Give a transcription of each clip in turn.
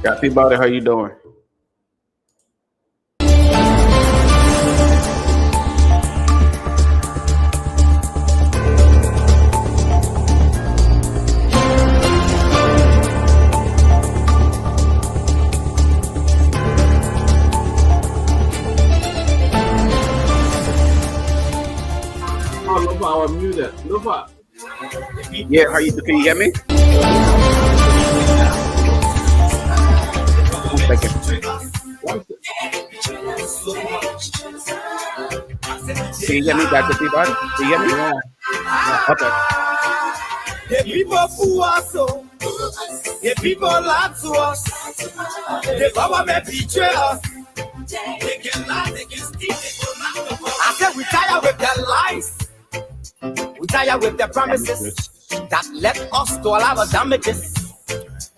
Got Peabody, how you doing? Lofa, I'm muted. Lofa. Yeah, how you? Can you hear me? One second. Can you hear me, Dr. Peabody? Can you hear me? Yeah. Okay. The people fool us, the people lie to us, the government betray us. They can lie, they can steal, they can lie. I said we tired with their lies. We tired with their promises that led us to a lot of damages.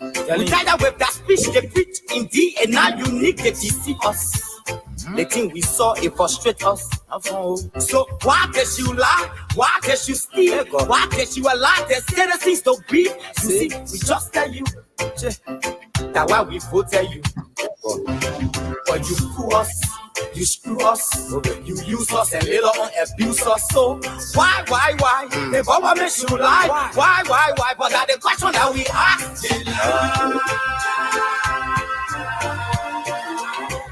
We tired with that speech they preach indeed, and now unique they deceive us. The thing we saw, it frustrate us. So why does you lie? Why does you steal? Why does you allow the citizens to grieve? You see, we just tell you that why we voted you. But you fool us, you screw us, you use us and later on abuse us. So why? The government should lie. Why? But that's the question that we ask.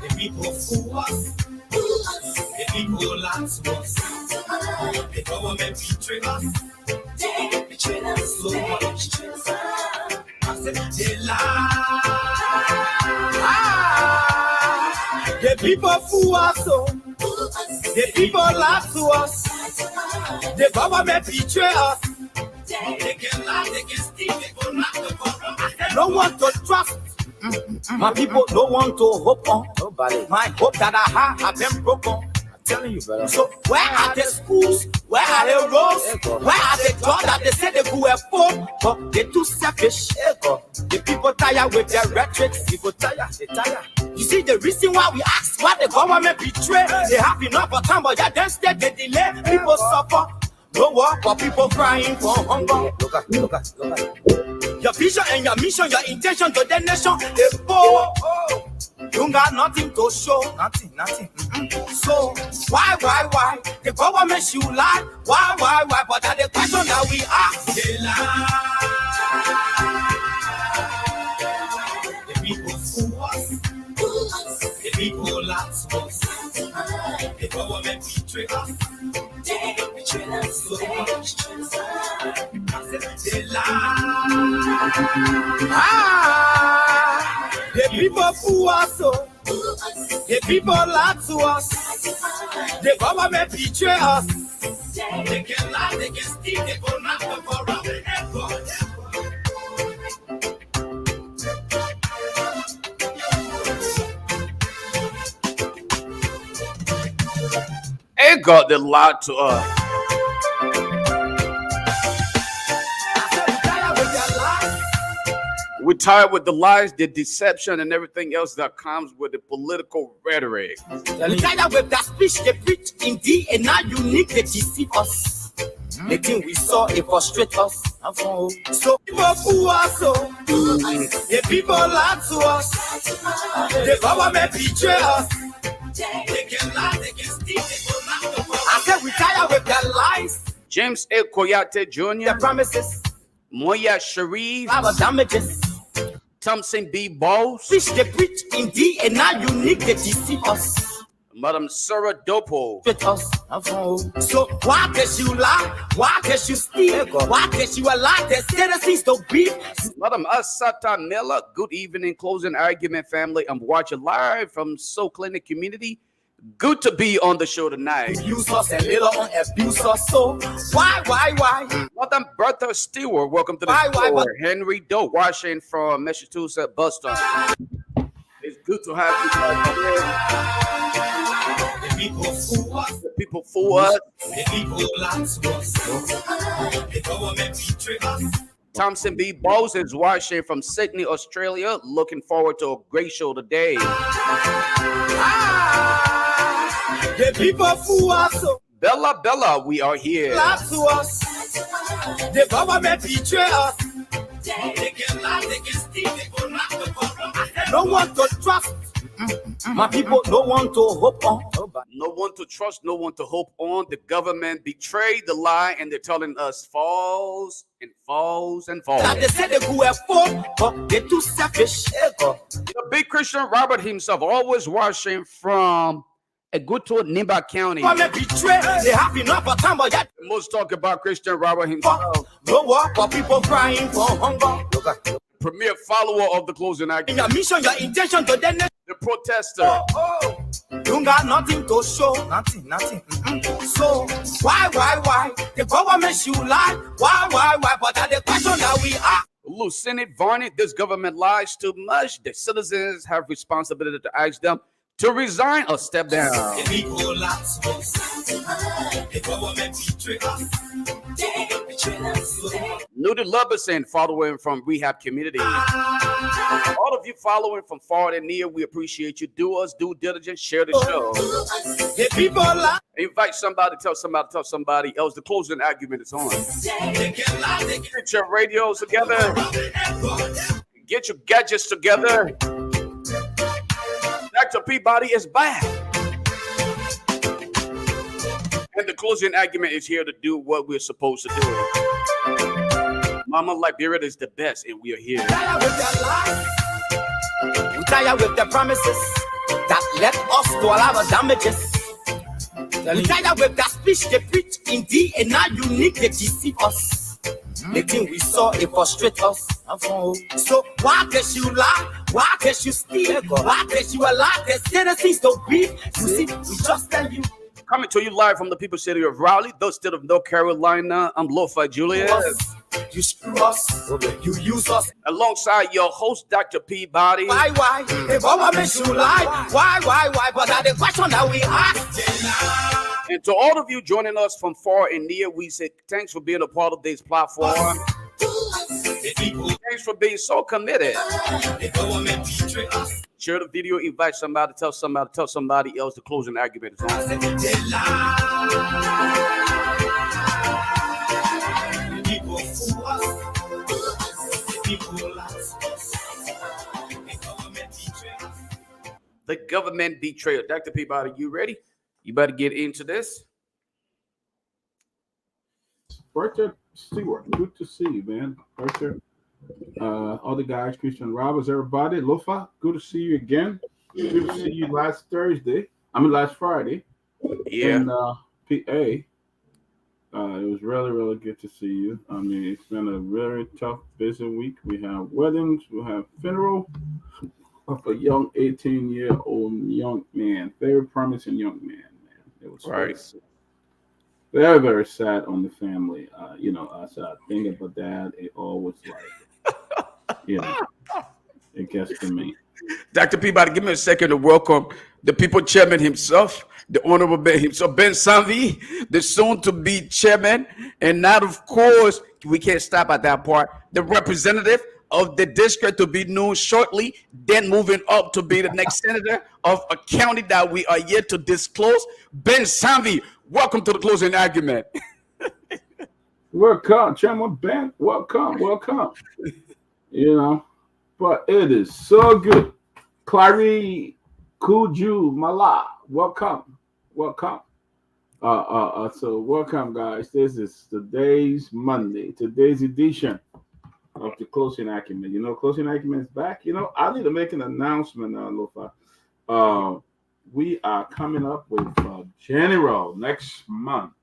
The people fool us. The people lie to us. The government betray us. They betray us so much. I said they lie. The people fool us, the people lie to us, the government betray us. They can lie, they can steal, they can knock the government. No one to trust. My people don't want to hope on. Nobody. My hope that I have been broken. I'm telling you, brother. So where are the schools? Where are the roads? Where are the jobs that they say they could afford? But they're too selfish. The people tired with their rhetoric. People tired, they tired. You see the reason why we ask why the government betray. They have enough of time, but yeah, instead they delay. People suffer. No work, but people crying for hunger. Look at. Your vision and your mission, your intention to the nation, they poor. You got nothing to show. Nothing. So why? The government should lie. Why? But that's the question that we ask. They lie. The people fool us. The people lie to us. The government betray us. They betray us so much. They lie. The people fool us. The people lie to us. The government betray us. They can lie, they can steal, they can knock the government. Ain't God that lied to us. We're tired with the lies, the deception, and everything else that comes with the political rhetoric. We're tired with that speech they preach indeed, and now unique they deceive us. The thing we saw, it frustrate us. So people fool us, the people lie to us, the government betray us. They can lie, they can steal, they can knock the world. I said we tired with their lies. James A. Koyate Jr., their promises, Moya Sharif, our damages. Thompson B. Bowles, Fish they preach indeed, and now unique they deceive us. Madam Sarah Dopo. So why does you lie? Why does you steal? Why does you allow the citizens to grieve? Madam Asata Miller, good evening, closing argument family. I'm watching live from Soul Clinic community. Good to be on the show tonight. Use us and later on abuse us. So why? Madam Bertha Stewart, welcome to the show. Why? Henry Doe, watching from Massachusetts, Boston. It's good to have you guys. The people fool us. The people fool us. The people lie to us. The government betray us. Thompson B. Bowles is watching from Sydney, Australia. Looking forward to a great show today. The people fool us. Bella, we are here. Lie to us. The government betray us. They can lie, they can steal, they can knock the government. want to trust. My people don't want to hope on. No one to trust, no one to hope on. The government betrayed the lie, and they're telling us false and false and false. They said they were poor, but they're too selfish. The big Christian Robert himself, always watching from a good to Nimba County. They have enough of time, but yet Most talk about Christian Robert himself. no work for people crying for hunger. Premier follower of the closing In argument. your mission, your intention to then The protester. you got nothing to show. Nothing. So why? The government should lie. Why? But that's the question that we ask. Lieutenant Varney, this government lies too much. The citizens have responsibility to ask them to resign or step down. The people lie to us. The government betray us. Nudie Luberson, following from rehab community. All of you following from far and near, we appreciate you. Do us due diligence, share the show. The people lie. Invite somebody, tell somebody else. The closing argument is on. They can lie. They can Get your radios together. Get your gadgets together. Dr. Peabody is back. And the closing argument is here to do what we're supposed to do. Mama Liberia is the best, and we are here. tired with their lies. We tired with their promises that led us to all our damages. We tired with that speech they preach indeed and not unique they deceive us. The thing we saw it frustrate us. So why does you lie? Why does you steal? Why does you allow the citizens to breathe? You see, we just tell you. Coming to you live from the people city of Raleigh, the state of North Carolina. I'm Lofa Julius. You screw us, you use us. Alongside your host, Dr. Peabody. Why? The government should lie. Why? But that's the question that we ask. And to all of you joining us from far and near, we say thanks for being a part of this platform. Thanks for being so committed. The government betray us. Share the video, invite somebody, tell somebody else. The closing argument is on. They lie. People fool us. People lie to us. The government betray us. The government betrayal. Dr. Peabody, you ready? You better get into this. Richard Stewart, good to see you, man. Richard, other guys, Christian Roberts, everybody. Lofa, good to see you again. Good to see you last Friday. Yeah. And PA, it was really, really good to see you. I mean, it's been a very tough, busy week. We have weddings, we have funeral of a young 18-year-old young man, very promising young man. It was Right. very, very sad on the family. As I think about that, it always it gets to me. Dr. Peabody, give me a second to welcome the people chairman himself, the honorable Ben himself, Ben Sanvee, the soon-to-be chairman, and now, of course, we can't stop at that part, the representative of the district to be known shortly, then moving up to be the next senator of a county that we are yet to disclose. Ben Sanvee, welcome to the closing argument. Welcome, Chairman Ben. Welcome. But it is so good. Clary Kuju Mala, welcome. So welcome, guys. This is today's edition of the closing argument. Closing argument is back. I need to make an announcement now, Lofa. We are coming up with General next month.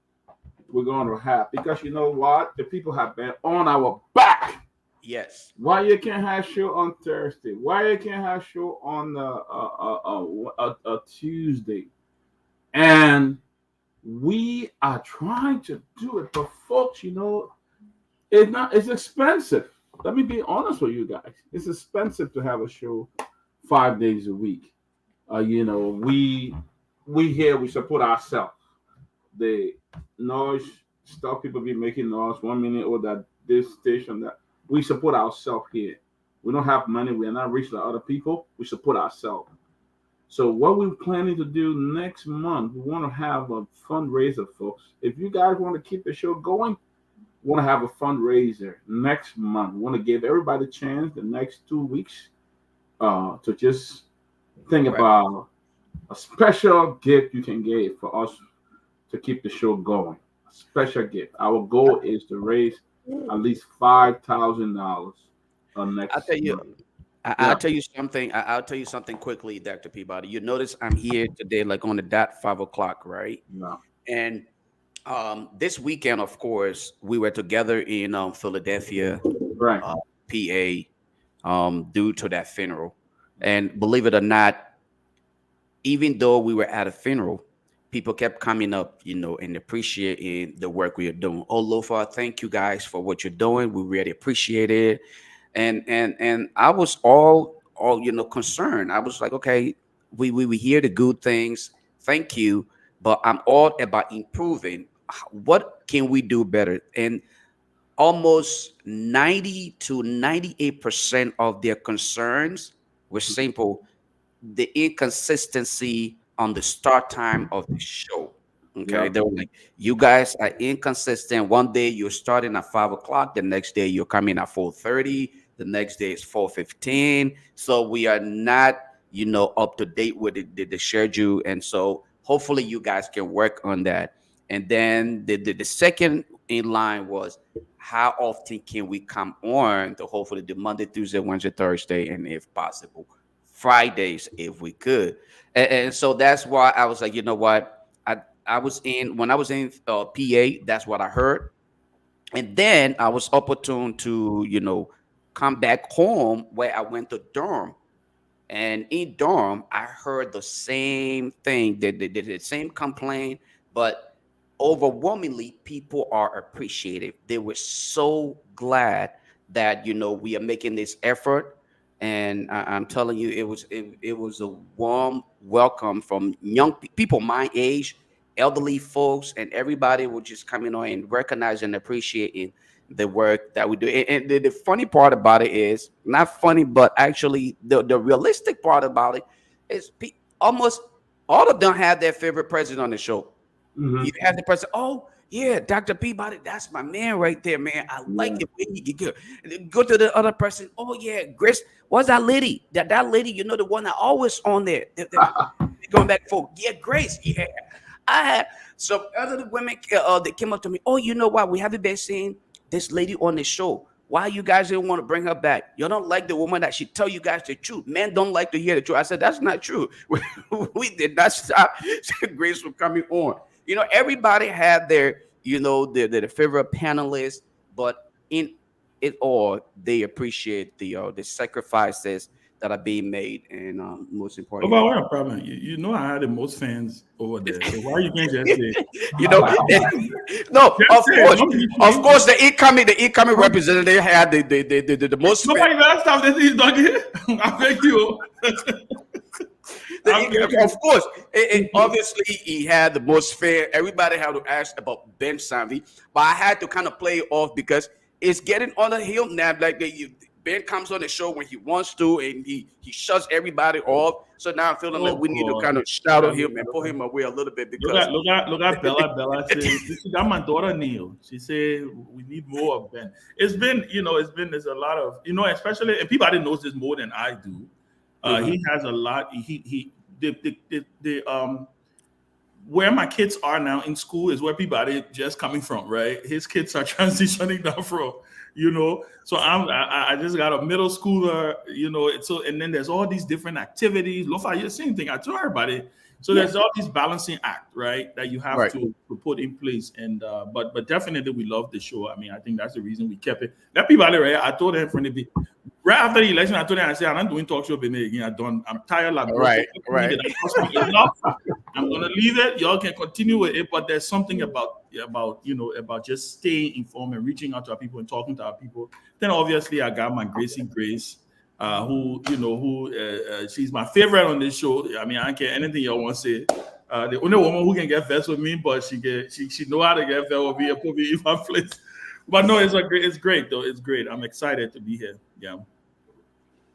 We're going to have, because you know what? The people have been on our back. Yes. Why you can't have show on Thursday? Why you can't have show on a Tuesday? And we are trying to do it, but folks, it's expensive. Let me be honest with you guys. It's expensive to have a show 5 days a week. We support ourselves. The noise stuff people be making noise 1 minute or that this station that we support ourselves here. We don't have money. We are not rich like other people. We support ourselves. So what we're planning to do next month, we want to have a fundraiser, folks. If you guys want to keep the show going, we want to have a fundraiser next month. We want to give everybody a chance the next 2 weeks to just think Right. about a special gift you can give for us to keep the show going. A special gift. Our goal is to raise at least $5,000 I'll next tell you. month. I'll Yeah, tell you something. I'll tell you something quickly, Dr. Peabody. You notice I'm here today, like on the dot 5 o'clock, right? yeah, And this weekend, of course, we were together in Philadelphia, right. PA, due to that funeral. And believe it or not, even though we were at a funeral, people kept coming up, and appreciating the work we are doing. Oh, Lofa, thank you guys for what you're doing. We really appreciate it. And I was all concerned. I was like, okay, we hear the good things. Thank you, but I'm all about improving. What can we do better? And almost 90 to 98% of their concerns were simple: the inconsistency on the start time of the show. Okay, Yeah, they were like, "You guys are inconsistent. One day you're starting at 5 o'clock, the next day you're coming at 4:30, the next day is 4:15. So we are not, up to date with the schedule. And so hopefully you guys can work on that." And then the second in line was, how often can we come on to hopefully the Monday, Tuesday, Wednesday, Thursday, and if possible Fridays if we could. And so that's why I was like, you know what? I was in when I was in PA. That's what I heard, and then I was opportune to come back home where I went to Durham. And in Durham, I heard the same thing, the same complaint, but overwhelmingly, people are appreciative. They were so glad that we are making this effort, and I'm telling you, it was a warm welcome from young people my age, elderly folks, and everybody was just coming on and recognizing and appreciating the work that we do. And the funny part about it is not funny, but actually the realistic part about it is almost all of them have their favorite president on the show. hmm You have the person, oh yeah, Dr. Peabody, that's my man right there, man. I like yeah. it when he get good. And then go to the other person, oh yeah, Grace, what's that lady? That lady, the one that always on there. Going back and forth. Yeah, Grace. Yeah. I had some other women that came up to me. Oh, you know what? We haven't been seeing this lady on the show. Why you guys didn't want to bring her back? You don't like the woman that she tell you guys the truth. Men don't like to hear the truth. I said, that's not true. We did not stop Grace from coming on. Everybody had their, their favorite panelists, but in it all, they appreciate the sacrifices that are being made, and most Oh, importantly, but what a problem. You know I had the most fans over there. So why you can't just say you know, no, just of say course, don't be of ashamed. course, the incoming representative had the most. Nobody gonna stop this is doggy. I beg you. I beg you. Of course, obviously he had the most fair. Everybody had to ask about Ben Sanvee, but I had to kind of play it off because it's getting on the hill now. Like Ben comes on the show when he wants to, and he shuts everybody off. So now I'm feeling like Oh we need to God. kind of shadow him and pull him away a little bit Look because at Bella. Bella said, "This is got my daughter Neil." She said, "We need more of Ben." There's a lot of especially and Peabody knows this more than I do. He has a lot. He the where my kids are now in school is where Peabody just coming from, right? His kids are transitioning down from, So I just got a middle schooler, and then there's all these different activities. Lofa, the same thing. I told everybody. So there's all these balancing act, right, that you have right. to put in place. And but definitely we love the show. I mean, I think that's the reason we kept it. That Peabody, right? I told him from the right after the election, I told him, I said, I'm not doing talk show again. I'm tired like bro. Right, right. Enough. I'm gonna leave it. Y'all can continue with it, but there's something about just staying informed and reaching out to our people and talking to our people. Then obviously I got my Grace, who she's my favorite on this show. I mean, I don't care anything y'all want to say. The only woman who can get vexed with me, but she know how to get vexed with me and put me in my place. But no, it's great though. It's great. I'm excited to be here. Yeah.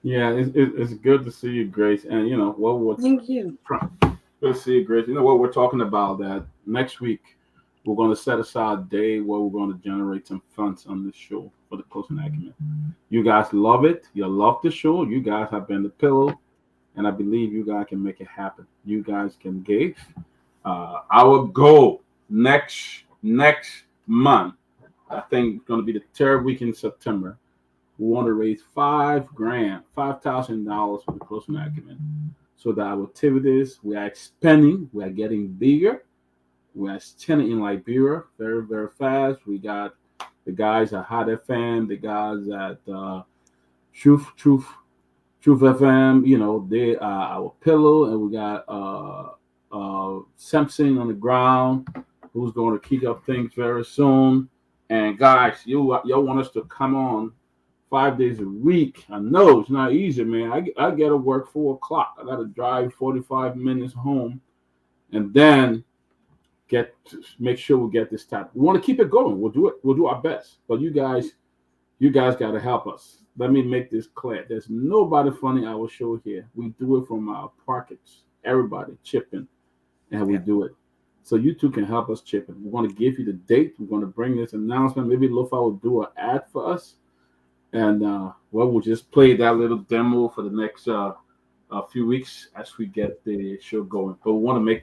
Yeah, it's good to see you, Grace. And Thank you. good to see you, Grace. You know what we're talking about that next week we're going to set aside a day where we're going to generate some funds on this show for the closing argument. You guys love it. You love the show. You guys have been the pillow, and I believe you guys can make it happen. You guys can give. Our goal next month, I think it's going to be the third week in September. We want to raise $5,000 for the closing argument. So that our activities, we are expanding, we are getting bigger. We are extending in Liberia very, very fast. We got the guys at Hot FM, the guys at Truth FM, you know, they are our pillow, and we got Simpson on the ground, who's going to kick up things very soon. And guys, y'all want us to come on 5 days a week. I know it's not easy, man. I get to work 4 o'clock. I got to drive 45 minutes home, and then make sure we get this time. We want to keep it going. We'll do it. We'll do our best. But you guys got to help us. Let me make this clear. There's nobody funding our show here. We do it from our pockets. Everybody chip in, and we do it. So you two can help us chip in. We want to give you the date. We're going to bring this announcement. Maybe Lofa will do an ad for us. And we'll just play that little demo for the next few weeks as we get the show going. But we want to make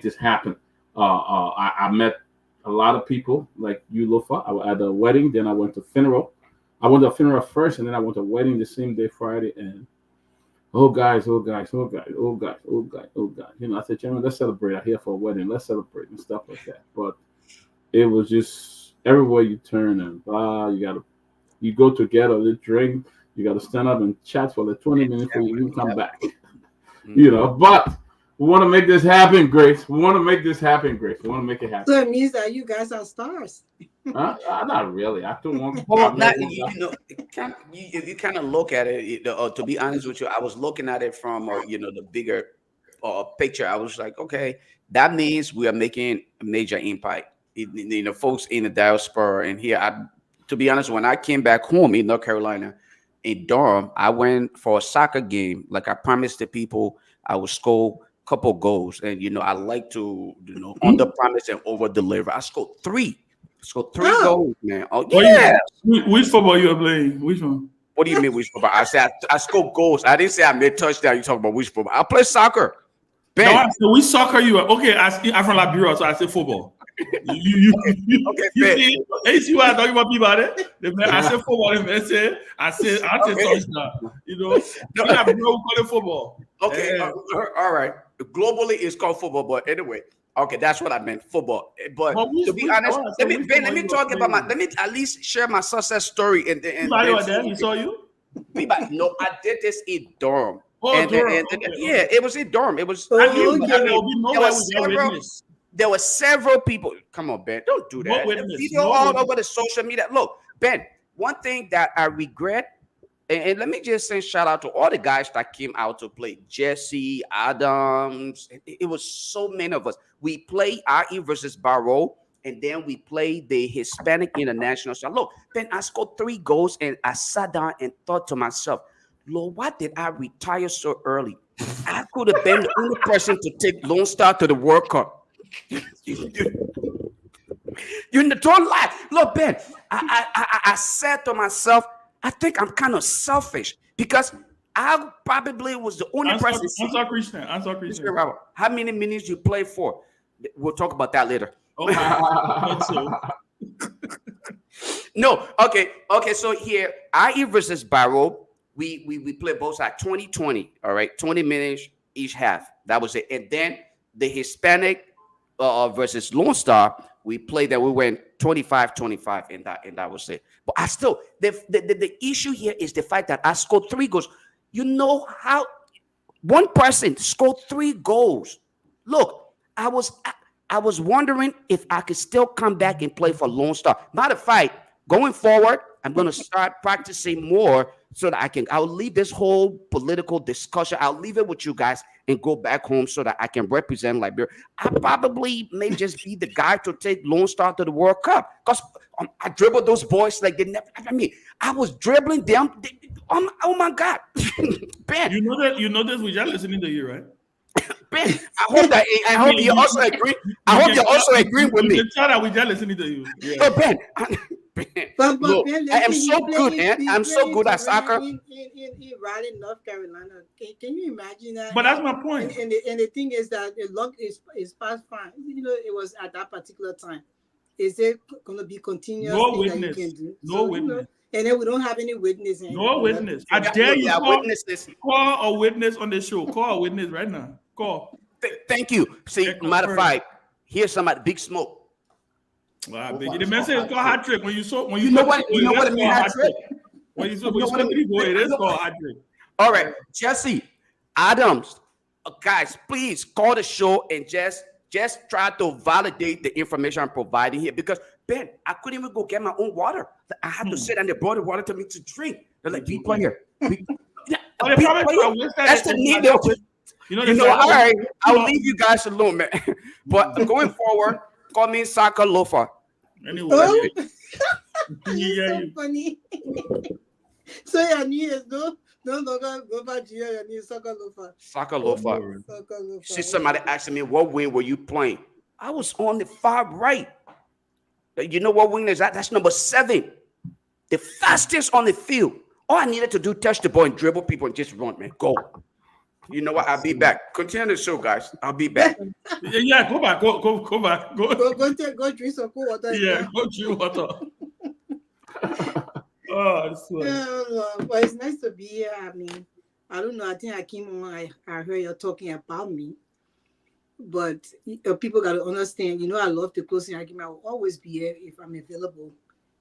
this happen. I met a lot of people like you, Lofa. I was at a wedding, then I went to funeral. I went to a funeral first, and then I went to a wedding the same day, Friday. And oh guys. You know, I said, gentlemen, let's celebrate. I'm here for a wedding. Let's celebrate and stuff like that. But it was just everywhere you turn, and you go together, you drink, you got to stand up and chat for like 20 minutes before you come back. You know, but we want to make this happen, Grace. We want to make it happen. So it means that you guys are stars. Not really. I don't want. Well, if you kind of look at it, to be honest with you, I was looking at it from the bigger picture. I was like, okay, that means we are making a major impact. Folks in the diaspora and here. To be honest, when I came back home in North Carolina, in Durham, I went for a soccer game. Like I promised the people, I would score a couple goals, and I like to under promise and over deliver. I scored three. Goals, man. Oh yeah. Which football you are playing? Which one? What do you mean which football? I said I scored goals. I didn't say I made touchdown. You talking about which football? I play soccer. Ben. No, I said which soccer you are. Okay, I'm from Liberia, so I said football. You see why I'm talking about Peabody? I said football. I said touchdown. We have no call it football. Okay, all right. Globally, it's called football, but anyway, okay, that's what I meant, football. But to be honest, let me talk about let me at least share my success story. And he saw you? No, I did this in Durham. Oh, Durham. Yeah, it was in Durham. It was. There were several people. Come on, Ben. Don't do that. Video all over the social media. Look, Ben, one thing that I regret, and let me just say shout out to all the guys that came out to play. Jesse, Adams. It was so many of us. We played RE versus Barrow, and then we played the Hispanic International. So look, Ben, I scored 3 goals, and I sat down and thought to myself, Lord, why did I retire so early? I could have been the only person to take Lone Star to the World Cup. Don't lie. Look, Ben, I said to myself, I think I'm kind of selfish because I probably was the only person. Answer Christian. How many minutes you play for? We'll talk about that later. No, okay. So here, IE versus Barrow, we play both sides 20-20. All right, 20 minutes each half. That was it. And then the Hispanic versus Lone Star, we played that. We went 25-25, and that was it. But I still, the issue here is the fact that I scored 3 goals. You know how one person scored 3 goals. Look, I was wondering if I could still come back and play for Lone Star. Matter of fact, going forward, I'm going to start practicing more so that I'll leave this whole political discussion. I'll leave it with you guys and go back home so that I can represent Liberia. I probably may just be the guy to take Lone Star to the World Cup because I dribbled those boys like they never. I was dribbling them. Oh my God, Ben! You know this. We just listening to you, right? Ben, I hope you also agree. I hope you also agree with me. That we just listening to you. Yeah. So Ben, But Look, Ben, I am listen, so good, man. I'm so good at soccer. in Raleigh, North Carolina. Can you imagine that? But that's my point. And the thing is that the luck is past fine. You know, it was at that particular time. Is it going to be continuous No thing that you witness. can do? No So, witness. you know, and then we don't have any witness. No witness. I dare you Yeah, call, witnesses. call a witness on the show. Call a witness right now. Call. Thank you. See, Yeah, matter of fact, here's some at Big Smoke. Wow, the message is called hat trick. When you You know what it means, hat trick? When you saw You know what I mean? it is called hat trick. All right, Jesse Adams, guys, please call the show and just try to validate the information I'm providing here, because Ben, I couldn't even go get my own water. I had to sit and they brought the water to me to drink. They're like, be quiet. They probably That's the need. All right, I'll leave you guys alone, man. But going forward, call me Soccer Lofa. Anyway, Oh, yeah, so funny. So your knee is no longer Lofa Julius, your knee is Soccer Lofa. Soccer Lofa. Soccer Lofa. See, somebody asking me, what wing were you playing? I was on the far right. You know what wing is that? That's number 7. The fastest on the field. All I needed to do, touch the ball and dribble people and just run, man. Go. You know what? I'll be back. Continue the show, guys. I'll be back. Yeah, go back. Go back. Go drink some cool water. Yeah, go drink water. Oh, that's funny. But it's nice to be here. I mean, I don't know. I think I came on. I heard you talking about me. But people got to understand, you know, I love the closing argument. I will always be here if I'm available.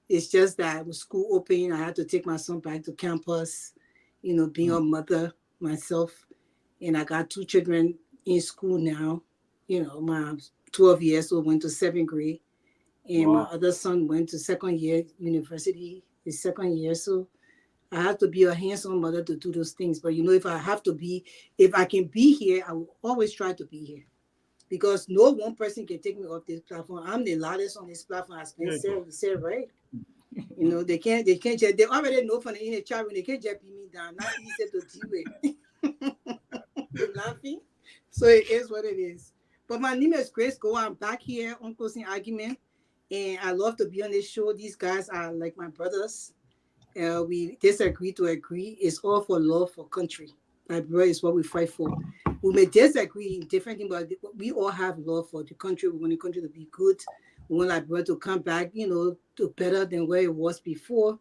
It's just that with school opening, I had to take my son back to campus, you know, being a mother myself. And I got 2 children in school now. You know, my 12 years old went to 7th grade. And my other son went to 2nd year university, his 2nd year. So I have to be a hands-on mother to do those things. But, you know, if I can be here, I will always try to be here. Because no one person can take me off this platform. I'm the loudest on this platform, as Ben said, right? You know, they already know from in the chat room, they can't just beat me down. Not easy to deal with. You're laughing. So it is what it is. But my name is Grace Guar. I'm back here on Closing Argument. And I love to be on this show. These guys are like my brothers. We disagree to agree. It's all for love for country. Liberia is what we fight for. We may disagree in different things, but we all have love for the country. We want the country to be good. We want Liberia to come back, you know, to better than where it was before.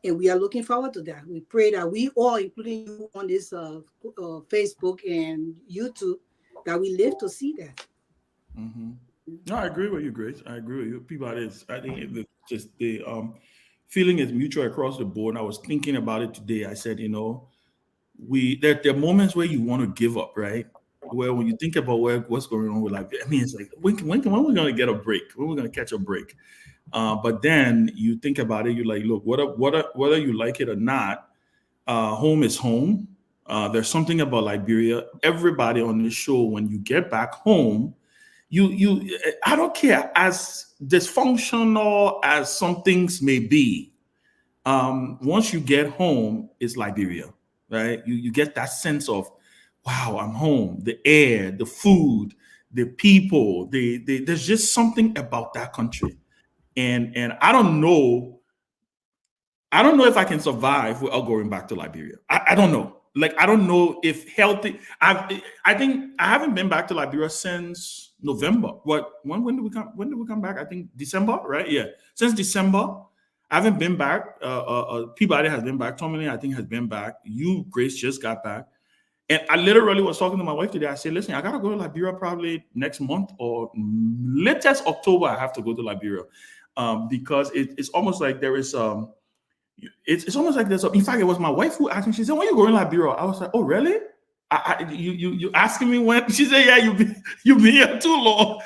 And we are looking forward to that. We pray that we all, including you on this Facebook and YouTube, that we live to see that. Mm-hmm. No, I agree with you, Grace. I agree with you. Peabody is, I think the feeling is mutual across the board. And I was thinking about it today. I said, you know, there are moments where you want to give up, right? Where when you think about what's going on with life, I mean, it's like when are we going to get a break? When are we going to catch a break? But then you think about it, you're like, look, whether you like it or not, home is home. There's something about Liberia. Everybody on this show, when you get back home, I don't care, as dysfunctional as some things may be, once you get home, it's Liberia, right? You get that sense of, wow, I'm home. The air, the food, the people, there's just something about that country. And I don't know if I can survive without going back to Liberia. I don't know. Like, I don't know if healthy. I think I haven't been back to Liberia since November. When did we come back? I think December, right? Yeah. Since December, I haven't been back. Peabody has been back. Tomalin, I think, has been back. You, Grace, just got back. And I literally was talking to my wife today. I said, listen, I got to go to Liberia probably next month or latest October. I have to go to Liberia because it's almost like there is it's almost like there's in fact, it was my wife who asked me. She said, when you going to Liberia? I was like, oh, really? You asking me when? She said, yeah, you been here too long.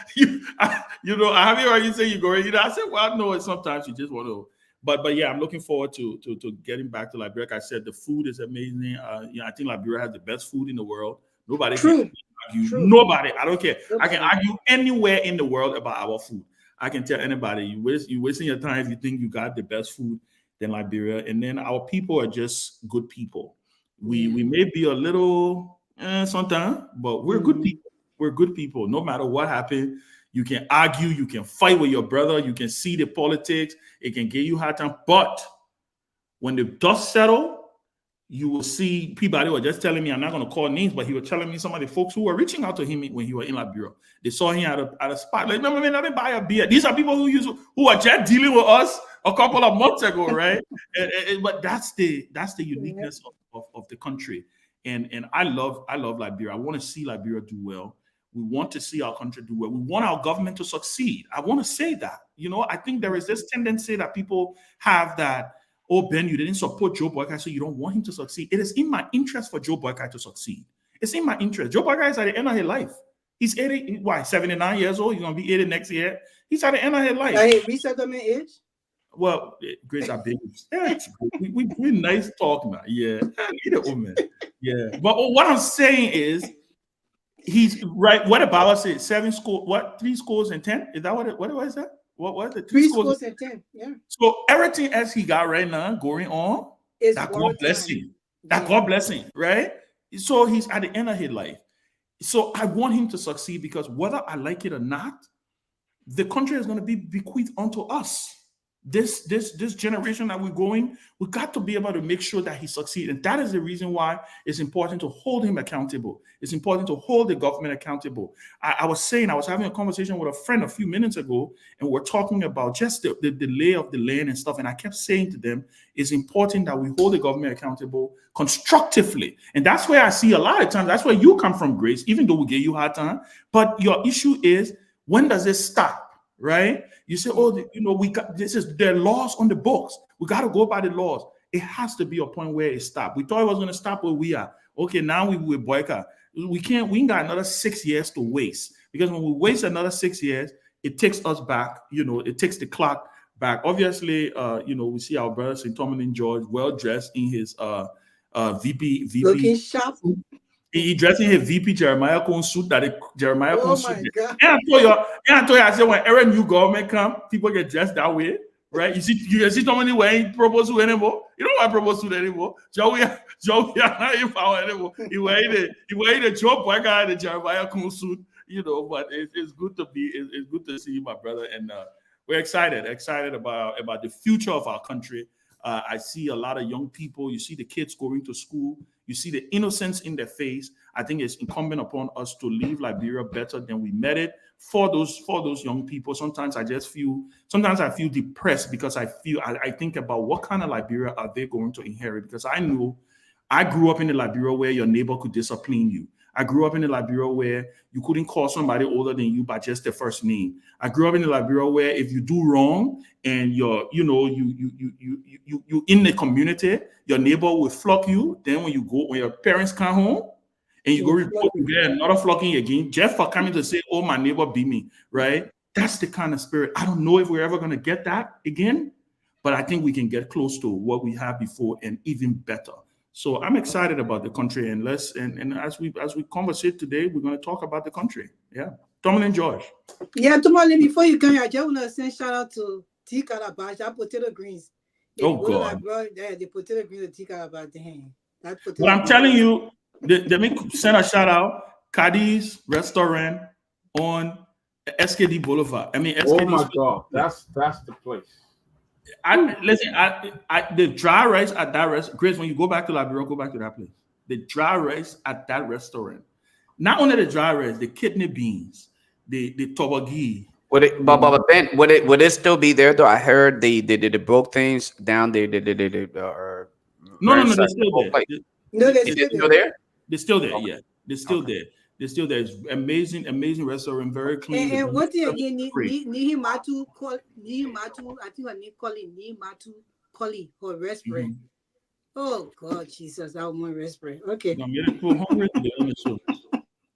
I have you heard you say you're going. I said, well, no, sometimes you just want to. But yeah, I'm looking forward to getting back to Liberia. Like I said, the food is amazing. I think Liberia has the best food in the world. Nobody can argue. True. Nobody. I don't care. Nobody. I can argue anywhere in the world about our food. I can tell anybody, you're wasting your time if you think you got the best food than Liberia. And then our people are just good people. We may be a little sometimes, but we're good people. We're good people. No matter what happened, You can argue, you can fight with your brother, you can see the politics, it can give you hard time. But when the dust settle, you will see Peabody was just telling me, I'm not going to call names, but he was telling me some of the folks who were reaching out to him when he was in Liberia. They saw him at a spot. Like, remember, man, I didn't buy a beer. These are people who are just dealing with us a couple of months ago, right? But that's the uniqueness of the country. And I love Liberia. I want to see Liberia do well. We want to see our country do well. We want our government to succeed. I want to say that. I think there is this tendency that people have that, oh, Ben, you didn't support Joe Boyka, so you don't want him to succeed. It is in my interest for Joe Boyka to succeed. It's in my interest. Joe Boyka is at the end of his life. He's 79 years old. He's going to be 80 next year. He's at the end of his life. Hey, resettlement age? Well, Grace, our babies. Yeah, we nice talk now. Yeah, either woman. Yeah, but what I'm saying is, he's right. What about us? 7 schools? What 3 schools and 10? Is that what was that? What was it? 3 schools and 10. Yeah. So everything else he got right now going on, that God bless him. That God bless him, right? So he's at the end of his life. So I want him to succeed because whether I like it or not, the country is going to be bequeathed unto us. This generation that we're going, we got to be able to make sure that he succeeds. And that is the reason why it's important to hold him accountable. It's important to hold the government accountable. I was having a conversation with a friend a few minutes ago, and we're talking about just the lay of the land and stuff. And I kept saying to them, it's important that we hold the government accountable constructively. And that's where I see a lot of times, that's where you come from, Grace, even though we give you a hard time. But your issue is, when does it stop? Right? You say, oh, there are laws on the books. We got to go by the laws. It has to be a point where it stops. We thought it was going to stop where we are. Okay, now we boycott. We ain't got another 6 years to waste. Because when we waste another 6 years, it takes us back, it takes the clock back. Obviously, we see our brother St. Tomalin George well dressed in his VP. Looking sharp. He dressed in his VP Jeremiah Cohn suit Jeremiah Cohn suit. God. And I told you, I said, when every new government come, people get dressed that way, right? You see somebody wearing purple suit anymore. You don't wear purple suit anymore. Joey are not in power anymore. He wearing the Joe Boyka and the Jeremiah Cohn suit, but it's good to see you, my brother. And we're excited about the future of our country. I see a lot of young people. You see the kids going to school. You see the innocence in their face. I think it's incumbent upon us to leave Liberia better than we met it for those young people. Sometimes I feel depressed because I think about what kind of Liberia are they going to inherit? Because I grew up in a Liberia where your neighbor could discipline you. I grew up in a Liberia where you couldn't call somebody older than you by just their first name. I grew up in a Liberia where if you do wrong and you in the community, your neighbor will flock you. Then when your parents come home and you go report to them, another flocking again, just for coming to say, oh, my neighbor beat me, right? That's the kind of spirit. I don't know if we're ever going to get that again, but I think we can get close to what we had before and even better. So I'm excited about the country, and as we conversate today, we're going to talk about the country. Yeah, Tomalin George. Yeah, Tomalin. Before you come here, I just want to send shout out to T Calabash. That potato greens. Oh God! The potato greens at T Calabash. But I'm telling you, let me send a shout out. Cadiz restaurant on SKD Boulevard. SKD. Oh my God, that's the place. The dry rice at that restaurant, Grace, when you go back to Liberia, go back to that place. The dry rice at that restaurant. Not only the dry rice, the kidney beans, the tobagi. But Ben, would it still be there though? I heard they broke things down. No, they're still there. No, they're still there. They're still there. Okay. Yeah, they're still there. They're still there. It's amazing restaurant, very clean. And what thing again? Nihimatu, I think her name Nihimatu Koli, her restaurant. Mm-hmm. Oh God, Jesus, that woman restaurant. Okay.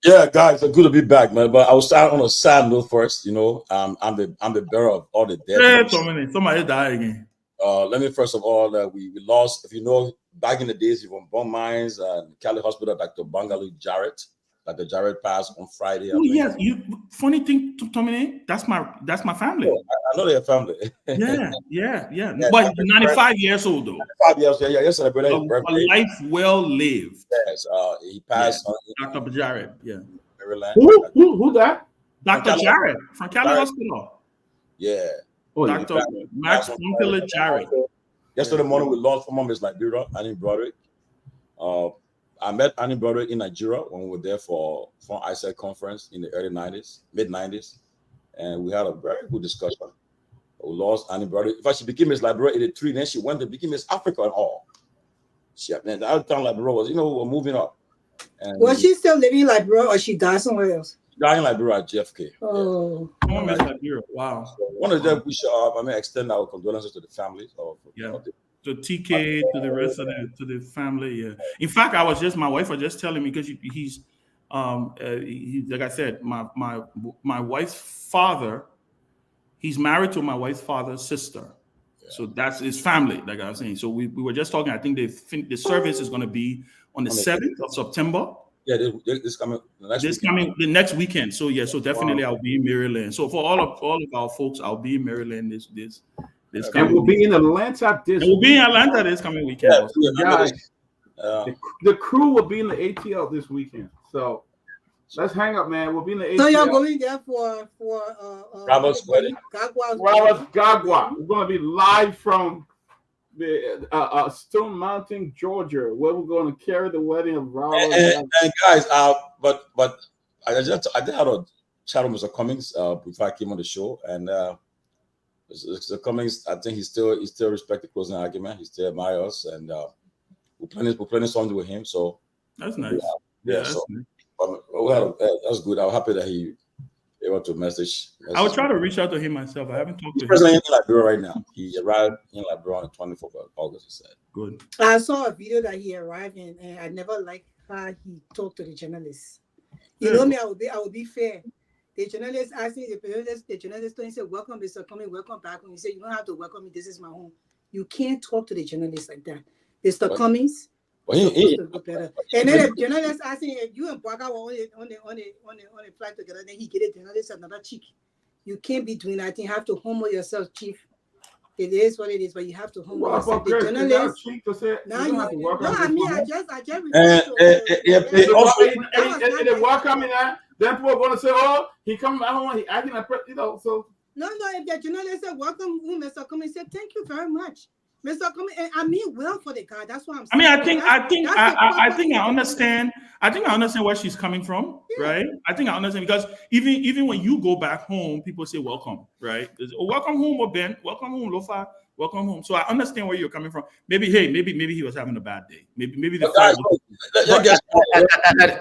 Yeah, guys, it's good to be back, man. But I was on a sad note first. I'm the bearer of all the dead. Somebody died again. Let me first of all, we lost. If you know, back in the days, from Bon Mines and Cali Hospital, Dr. Bangaloo Jarrett. Dr. Jarrett passed on Friday. Oh, yes. Funny thing, Tomalin, that's my family. Oh, I know their family. Yeah. But 95 years old though. 5 years, yeah. Yes, I brother. A life well lived. Yes, he passed. Dr. Jarrett, yeah. Maryland. Who that? Dr. Jarrett from Cali Jarrett. Hospital. Yeah. Oh, Dr. Max Funkele Jarrett. Yesterday morning, we launched from Miss Liberia, Annie Broderick. I met Annie Broderick in Nigeria when we were there for ISEC conference in the early 90s, mid 90s. And we had a very good discussion. We lost Annie Broderick. In fact, she became Miss Liberia in 83, then she went to become Miss Africa and all. At that time, Liberia was, we're moving up. And Was she still living in Liberia or she died somewhere else? Dying in Liberia at JFK. Oh, Oh, Miss Liberia. Wow. So one of them, we should extend our condolences to the families of to TK, to the rest of the family. Yeah. In fact, my wife was just telling me because he's like I said, my wife's father, he's married to my wife's father's sister. Yeah. So that's his family, like I was saying. So we were just talking. I think the service is going to be on the 7th of September. Yeah, this coming the next weekend. So yeah, so definitely I'll be in Maryland. So for all of our folks, I'll be in Maryland this and we'll be in Atlanta this coming weekend. Guys, the crew will be in the ATL this weekend. So let's hang up, man. We'll be in the ATL. So you're going there for Bravo's wedding. Gagwa. We're going to be live from the Stone Mountain, Georgia, where we're going to carry the wedding of Bravo. And guys, but I did have a chat with Mr. Cummings before I came on the show, and Mr. Cummings, I think he still respects the closing argument. He still admires us, and we're planning something with him. So that's nice. That's good. I'm happy that he able to message. I will try to reach out to him myself. I haven't talked to him. He's presently in Liberia right now. He arrived in Liberia on the 24th of August, he said. Good. I saw a video that he arrived in, and I never liked how he talked to the journalists. You know me, I would be fair. The journalist asked me, the journalist told him, he said, welcome, Mr. Cummings, welcome back. When he said, you don't have to welcome me, this is my home. You can't talk to the journalist like that. Mr. Cummings. Well, and then the journalist asking if you and Baka were on the flight together, then he get a journalist another cheek. You can't be doing that. You have to humble yourself, Chief. It is what it is, but you have to humble yourself. The journalist. If they welcome me now, then people are going to say, "Oh, he coming back home. He acting like so." No. If the journalist said, "Welcome, Mr. Cummings," said, "Thank you very much." Mr. Cummings, I mean well for the guy. That's what I'm saying. I think I understand. I think I understand where she's coming from, right? I think I understand because even when you go back home, people say welcome, right? Welcome home, Ben. Welcome home, Lofa. Welcome home. So I understand where you're coming from. Maybe he was having a bad day. Maybe the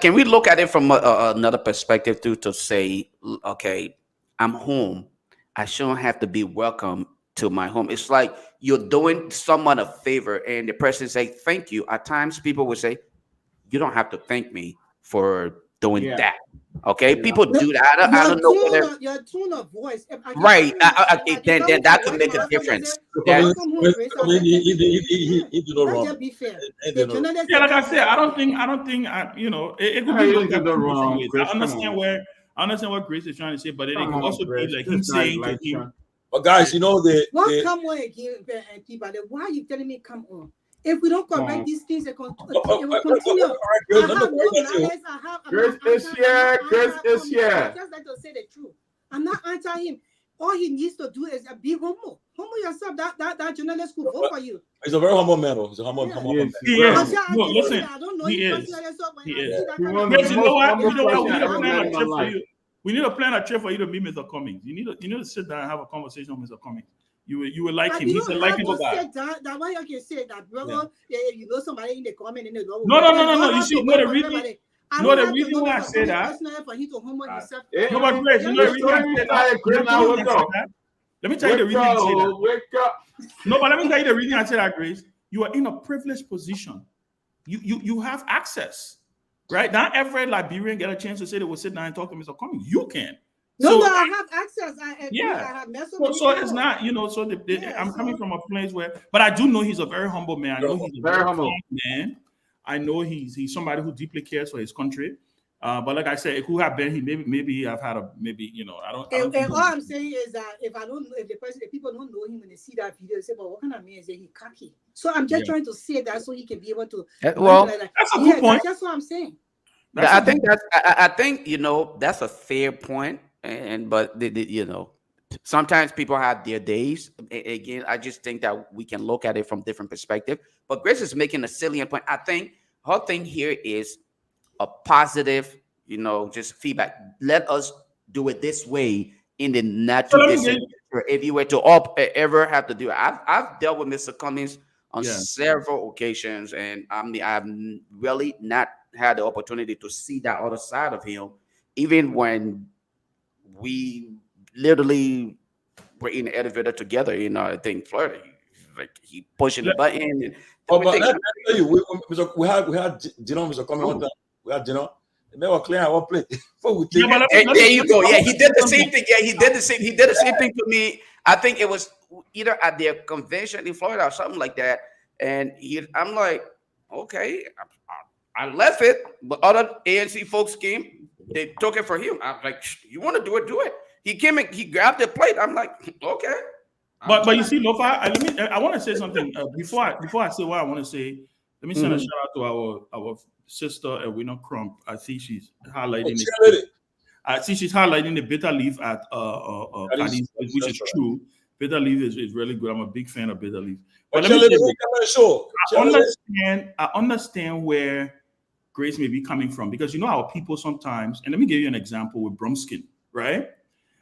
Can we look at it from another perspective too? To say, okay, I'm home. I shouldn't have to be welcome to my home. It's like you're doing someone a favor and the person say thank you. At times people will say, you don't have to thank me for doing that. Okay, people do that. I don't know. Your tone of voice, right? Then that could make a difference. Let's just be fair. Yeah, like I said, I don't think it could be looked at different ways. I understand what Grace is trying to say, but it can also be like him saying to him. But guys, come on again, Peabody. Why are you telling me come on? If we don't correct these things, it will continue. Grace is here. I just like to say the truth. I'm not anti him. All he needs to do is be humble. Humble yourself. That journalist could vote for you. He's a very humble man. He's a humble man. He is. No, listen. I don't know. He is. You know what? We need to plan a trip for you to meet Mr. Cummings. You need to sit down and have a conversation with Mr. Cummings. You will like him. He's a likable guy. That's why you can say that, brother. You know somebody in the comment in the law. No. You see, the reason why I say that. For him to humble himself. No, but Grace, you know the reason I say that. Let me tell you the reason I say that. Wake up. No, but let me tell you the reason I say that, Grace. You are in a privileged position. You have access. Right? Not every Liberian get a chance to say they will sit down and talk to Mr. Cummings. You can. No, I have access. I have so it's not, I'm coming from a place where, but I do know he's a very humble man. I know he's a very humble man. I know he's somebody who deeply cares for his country. But like I said, it could have been maybe I've had I don't. And all I'm saying is that if people don't know him when they see that video, they say, "But what kind of man is he cocky?" So I'm just trying to say that so he can be able to. Well, that's a good point. That's what I'm saying. I think that's a fair point. but sometimes people have their days. Again, I just think that we can look at it from different perspective. But Grace is making a salient point. I think her thing here is a positive, just feedback. Let us do it this way in the not too distant future. If you were to ever have to do it, I've dealt with Mr. Cummings on several occasions, and I've really not had the opportunity to see that other side of him, even when we literally were in the elevator together. I think Florida, he pushing the button. And but let me tell you, we had dinner, Mr. Cummings one time. We had dinner. They were clearing our plate. There you go. Yeah, he did the same thing. Yeah, he did the same thing to me. I think it was either at their convention in Florida or something like that. And I'm like, okay, I left it, but other ANC folks came. They took it for him. I'm like, you want to do it? Do it. He came and he grabbed the plate. I'm like, okay. But you see, Lofa, I want to say something before I say what I want to say. Let me send a shout out to our sister Edwina Crump. I see she's highlighting it. I see she's highlighting the bitter leaf at Cadiz, which is true. Bitter leaf is really good. I'm a big fan of bitter leaf. But let me I understand where Grace may be coming from, because our people sometimes, and let me give you an example with Brumskin, right?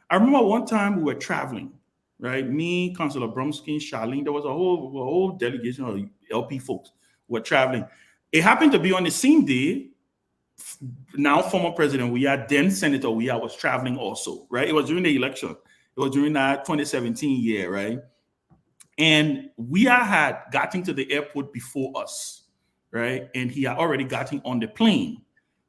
I remember one time we were traveling, right? Me, Councilor Brumskin, Charlene, there was a whole delegation of LP folks who were traveling. It happened to be on the same day, now former President Weah, then Senator Weah was traveling also, right? It was during the election. It was during that 2017 year, right? And Weah had gotten to the airport before us, right? And he had already gotten on the plane.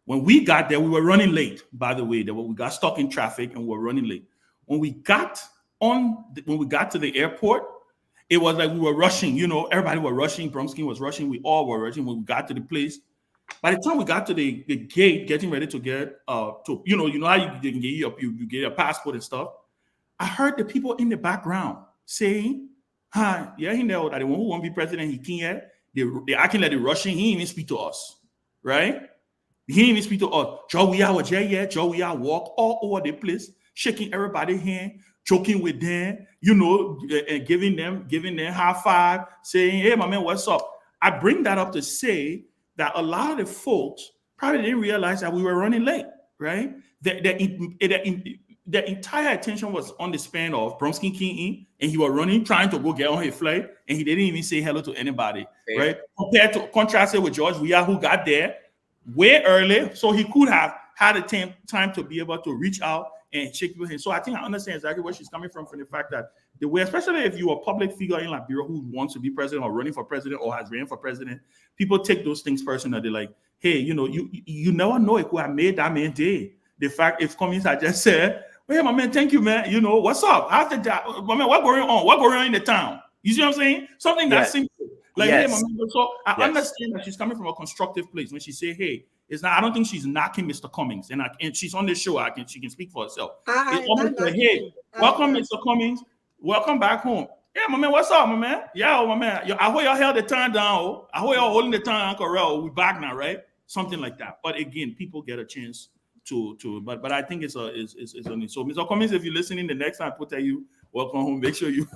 When we got there, we were running late, by the way. We got stuck in traffic and we were running late. When we got to the airport, it was like we were rushing, everybody was rushing. Brumskin was rushing. We all were rushing when we got to the place. By the time we got to the gate, getting ready to get how you get your passport and stuff, I heard the people in the background saying, "Hi, yeah, he know that the one who won't be president, he can't. They acting like they're rushing. He didn't even speak to us, right? He didn't even speak to us. Joe Weah was there, Joe Weah walk all over the place, shaking everybody's hand, joking with them, and giving them high five, saying, hey, my man, what's up? I bring that up to say that a lot of the folks probably didn't realize that we were running late, right? The entire attention was on the span of Brumskin King, and he was running, trying to go get on his flight, and he didn't even say hello to anybody, right? Contrasted with George Weah, who got there way early, so he could have had a time to be able to reach out and shake with him. So I think I understand exactly where she's coming from the fact that the way, especially if you're a public figure in Liberia who wants to be president or running for president or has ran for president, people take those things personally. They're like, hey, you never know if I made that man day. The fact if Cummings had just said, hey, my man, thank you, man. What's up? After that, my man, what going on? What going on in the town? You see what I'm saying? Something that simple. Like, hey, my man. So I understand that she's coming from a constructive place when she say, hey, it's not. I don't think she's knocking Mr. Cummings, and she's on the show. She can speak for herself. It's almost like, hey, welcome, Mr. Cummings. Welcome back home. Yeah, my man, what's up, my man? Yeah, my man. I hope y'all held the time down. I hope y'all holding the time, Uncle Rel. We back now, right? Something like that. But again, people get a chance but I think it's only so. Mr. Cummings, if you're listening, the next time I tell you welcome home, make sure you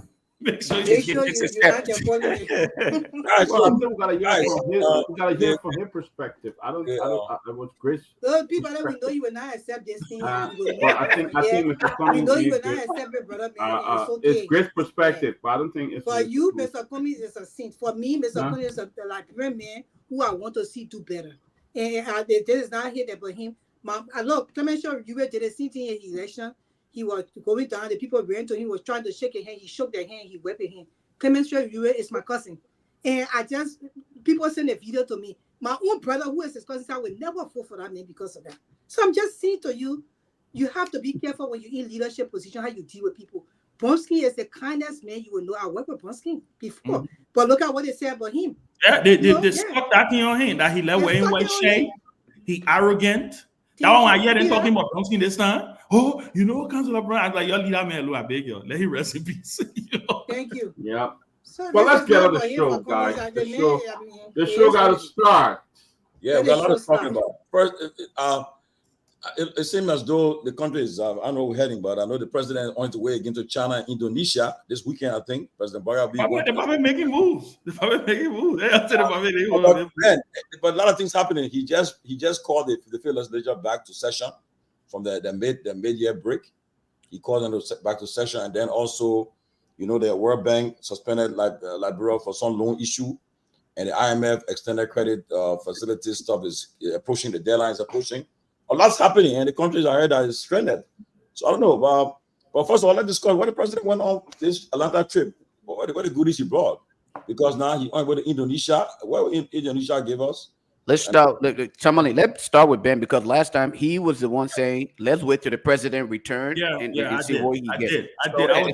get this step. We gotta hear from his perspective. I was Grace. Those people that we know you will not accept this thing. I think Mr. Cummings, we know you will not accept it, brother. It's okay. It's Grace's perspective, but I don't think it's for you, Mr. Cummings is a saint. For me, Mr. Cummings is a Liberian man who I want to see do better. And there is not here that but him. Look, Clementia River did the same thing in his election. He was going down, the people ran to him, was trying to shake his hand. He shook their hand, he wept his hand. Clementia River is my cousin. And people send a video to me. My own brother, who is his cousin, I will never vote for that man because of that. So I'm just saying to you, you have to be careful when you're in leadership position, how you deal with people. Brumskin is the kindest man you will know. I worked with Brumskin before. But look at what they say about him. Yeah, they stuck that thing on him, that he let wearing white shade. He arrogant. That one I hear them talking about Brumskin this time. Oh, Councilor Brown, I'm like, your leader man, I beg you, let him rest in peace. Thank you. Yeah. So well, let's get on the show, guys. The show got to start. Yeah, we got a lot of talking about. First, It seems as though the country is, I don't know where we're heading, but I know the president on the way again to China and Indonesia this weekend, I think. President Biden They're probably making moves. They're probably making moves. but a lot of things happening. He just called the federal legislature back to session from the mid-year break. He called them back to session, and then also, the World Bank suspended Liberia for some loan issue, and the IMF extended credit facility stuff is approaching. The deadlines approaching. A lot's happening, and the countries ahead that is stranded. So I don't know. But first of all, let's discuss what the president went on this Atlanta trip. What the goodies he brought, because now he went to Indonesia. What Indonesia gave us. Let's start. Let's start with Ben, because last time he was the one saying, "Let's wait till the president return and see what he gets." I was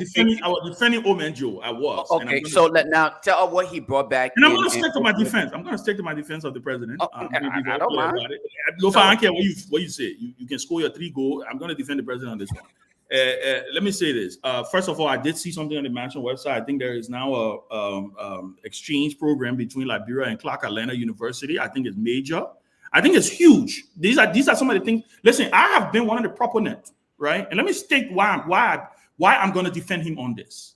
defending Omenjo. I was. Okay, so now tell us what he brought back. And I'm going to stick to my defense. I'm going to stick to my defense of the president. I don't mind. Lofa, I don't care what you say. You can score your 3 goals. I'm going to defend the president on this one. Let me say this. First of all, I did see something on the Mansion website. I think there is now a exchange program between Liberia and Clark Atlanta University. I think it's major. I think it's huge. These are some of the things. Listen, I have been one of the proponents, right? And let me state why I'm going to defend him on this.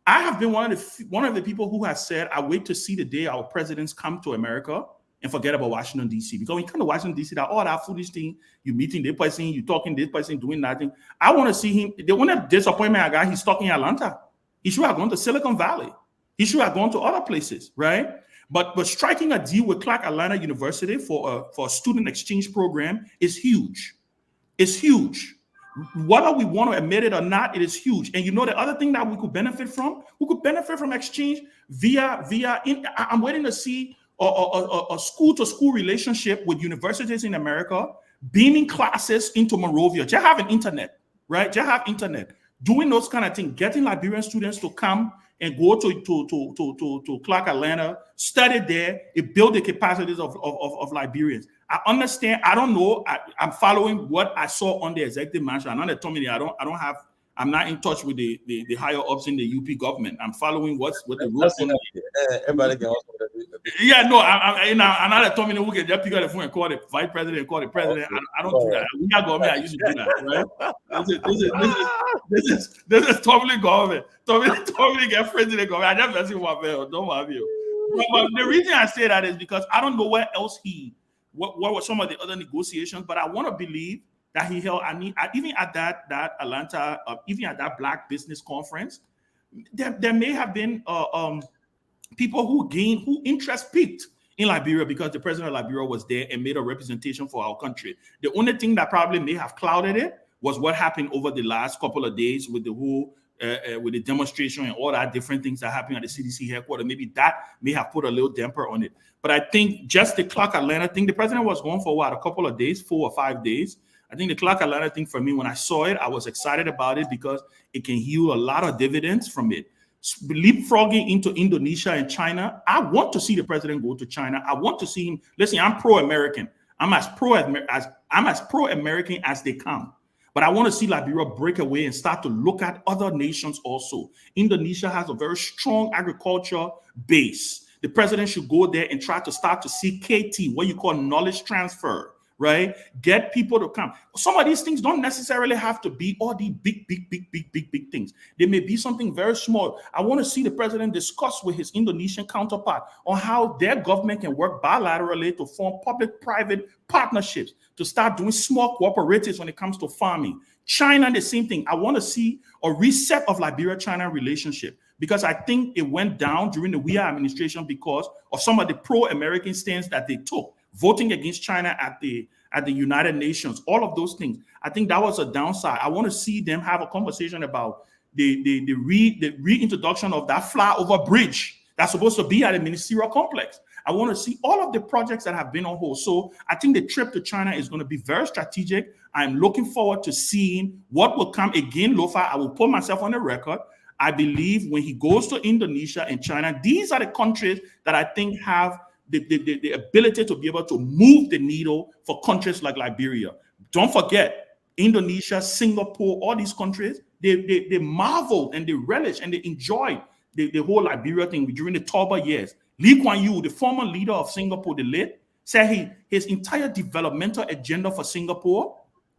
I have been one of the people who has said, I wait to see the day our presidents come to America and forget about Washington, D.C. Because when you come to Washington, D.C., that all that foolish thing, you meeting this person, you talking this person, doing nothing. I want to see him. The only disappointment I got, he's stuck in Atlanta. He should have gone to Silicon Valley. He should have gone to other places, right? But striking a deal with Clark Atlanta University for a student exchange program is huge. It's huge. Whether we want to admit it or not, it is huge. And the other thing that we could benefit from? We could benefit from exchange I'm waiting to see a school-to-school relationship with universities in America, beaming classes into Monrovia. Just have an internet, right? Just have internet. Doing those kind of things, getting Liberian students to come and go to Clark Atlanta, study there, it build the capacities of Liberians. I understand. I don't know. I'm following what I saw on the executive mansion. I know they told me I'm not in touch with the higher ups in the UP government. I'm following what the rules. Everybody can also. Yeah, no, I told me who can just pick up the phone and call the vice president and call the president. I don't do that. We got government. I used to do that, right? This is totally government. Totally get friends in the government. I just messing with my bill. Don't have you. But the reason I say that is because I don't know where else what were some of the other negotiations, but I want to believe that he held. Even at that Atlanta, even at that Black Business Conference, there may have been people who interest peaked in Liberia because the president of Liberia was there and made a representation for our country. The only thing that probably may have clouded it was what happened over the last couple of days with the whole with the demonstration and all that different things that happened at the CDC headquarters. Maybe that may have put a little damper on it. But I think just the Clark Atlanta thing, the president was gone for a couple of days, 4 or 5 days. I think the Clark Atlanta thing, for me, when I saw it, I was excited about it because it can yield a lot of dividends from it. Leapfrogging into Indonesia and China, I want to see the president go to China. I want to see him. Listen, I'm pro-American. I'm as pro-American as they come. But I want to see Liberia break away and start to look at other nations also. Indonesia has a very strong agriculture base. The president should go there and try to start to see KT, what you call knowledge transfer, right? Get people to come. Some of these things don't necessarily have to be all the big things. They may be something very small. I want to see the president discuss with his Indonesian counterpart on how their government can work bilaterally to form public-private partnerships, to start doing small cooperatives when it comes to farming. China, the same thing. I want to see a reset of Liberia-China relationship, because I think it went down during the Weah administration because of some of the pro-American stance that they took, voting against China at the United Nations, all of those things. I think that was a downside. I want to see them have a conversation about the reintroduction of that flyover bridge that's supposed to be at a ministerial complex. I want to see all of the projects that have been on hold. So I think the trip to China is going to be very strategic. I'm looking forward to seeing what will come. Again, Lofa, I will put myself on the record. I believe when he goes to Indonesia and China, these are the countries that I think have the ability to be able to move the needle for countries like Liberia. Don't forget, Indonesia, Singapore, all these countries, they marveled and they relished and they enjoyed the whole Liberia thing during the Toba years. Lee Kuan Yew, the former leader of Singapore, the late, said his entire developmental agenda for Singapore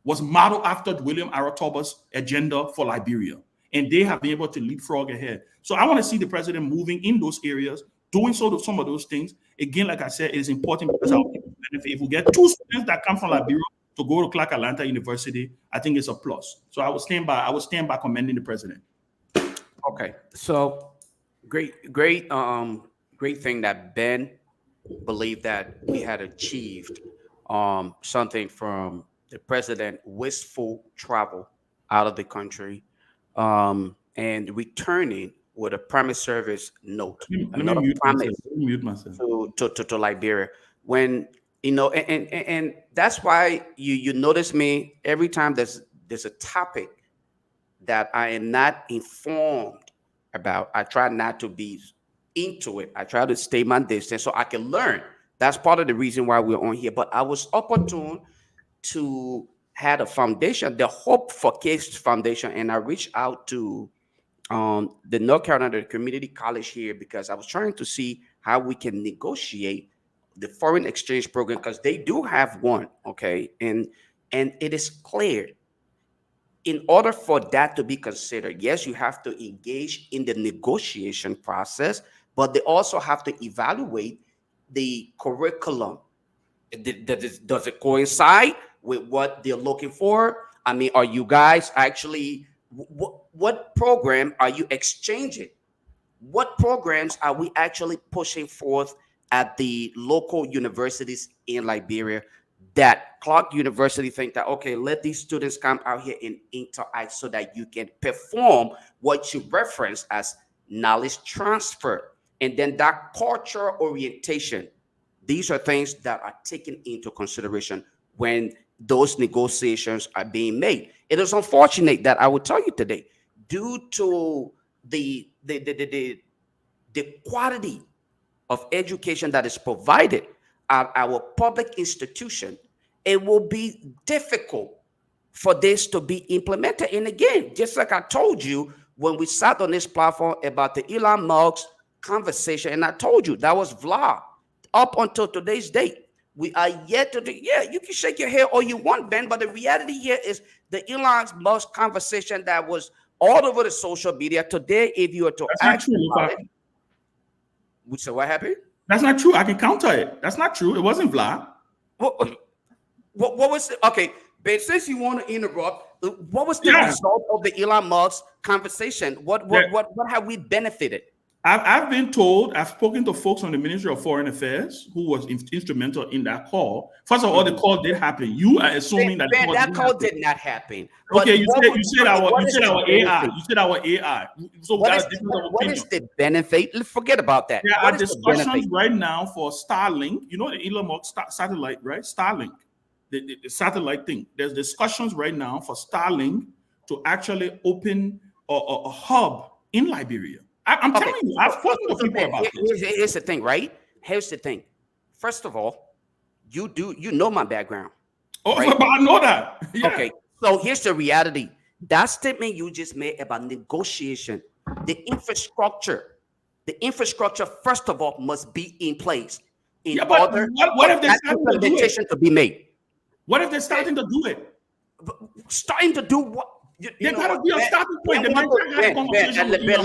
was modeled after William Aratoba's agenda for Liberia. And they have been able to leapfrog ahead. So I want to see the president moving in those areas, doing some of those things. Again, like I said, it is important because our people benefit. If we get 2 students that come from Liberia to go to Clark Atlanta University, I think it's a plus. So I would stand by commending the president. Okay, so great thing that Ben believed that we had achieved something from the president wistful travel out of the country and returning with a promise service note, another promise to Liberia. When and that's why you notice me every time there's a topic that I am not informed about, I try not to be into it. I try to stay my distance so I can learn. That's part of the reason why we're on here. But I was opportune to had a foundation, the Hope for Kids Foundation, and I reached out to the North Carolina Community College here because I was trying to see how we can negotiate the foreign exchange program because they do have one, okay, and it is clear. In order for that to be considered, yes, you have to engage in the negotiation process, but they also have to evaluate the curriculum. Does it coincide with what they're looking for? I mean, are you guys actually, what program are you exchanging? What programs are we actually pushing forth at the local universities in Liberia that Clark University think that, okay, let these students come out here and interact so that you can perform what you reference as knowledge transfer. And then that culture orientation. These are things that are taken into consideration when those negotiations are being made. It is unfortunate that I will tell you today, due to the quality of education that is provided at our public institution, it will be difficult for this to be implemented. And again, just like I told you when we sat on this platform about the Elon Musk conversation, and I told you that was Vlad. Up until today's date, we are yet to do. Yeah, you can shake your head all you want, Ben, but the reality here is the Elon Musk conversation that was all over the social media today. If you were to ask about it, would say what happened? That's not true. I can counter it. That's not true. It wasn't Vlad. What was it? Okay, Ben, since you want to interrupt, what was the result of the Elon Musk conversation? What have we benefited? I've been told, I've spoken to folks on the Ministry of Foreign Affairs who was instrumental in that call. First of all, the call did happen. You are assuming that that call did not happen. Okay, you said our AI. You said our AI. So what is the benefit? Forget about that. There are discussions right now for Starlink. You know the Elon Musk satellite, right? Starlink, the satellite thing. There's discussions right now for Starlink to actually open a hub in Liberia. I'm telling you, I've spoken to people about this. Here's the thing, right? Here's the thing. First of all, you know my background. Oh, right? but I know that. Yeah. Okay, so here's the reality. That statement you just made about negotiation, the infrastructure, first of all, must be in place in order what if they're starting to do it? To be made. What if they're starting to do it? Starting to do what? There gotta be a starting point. Let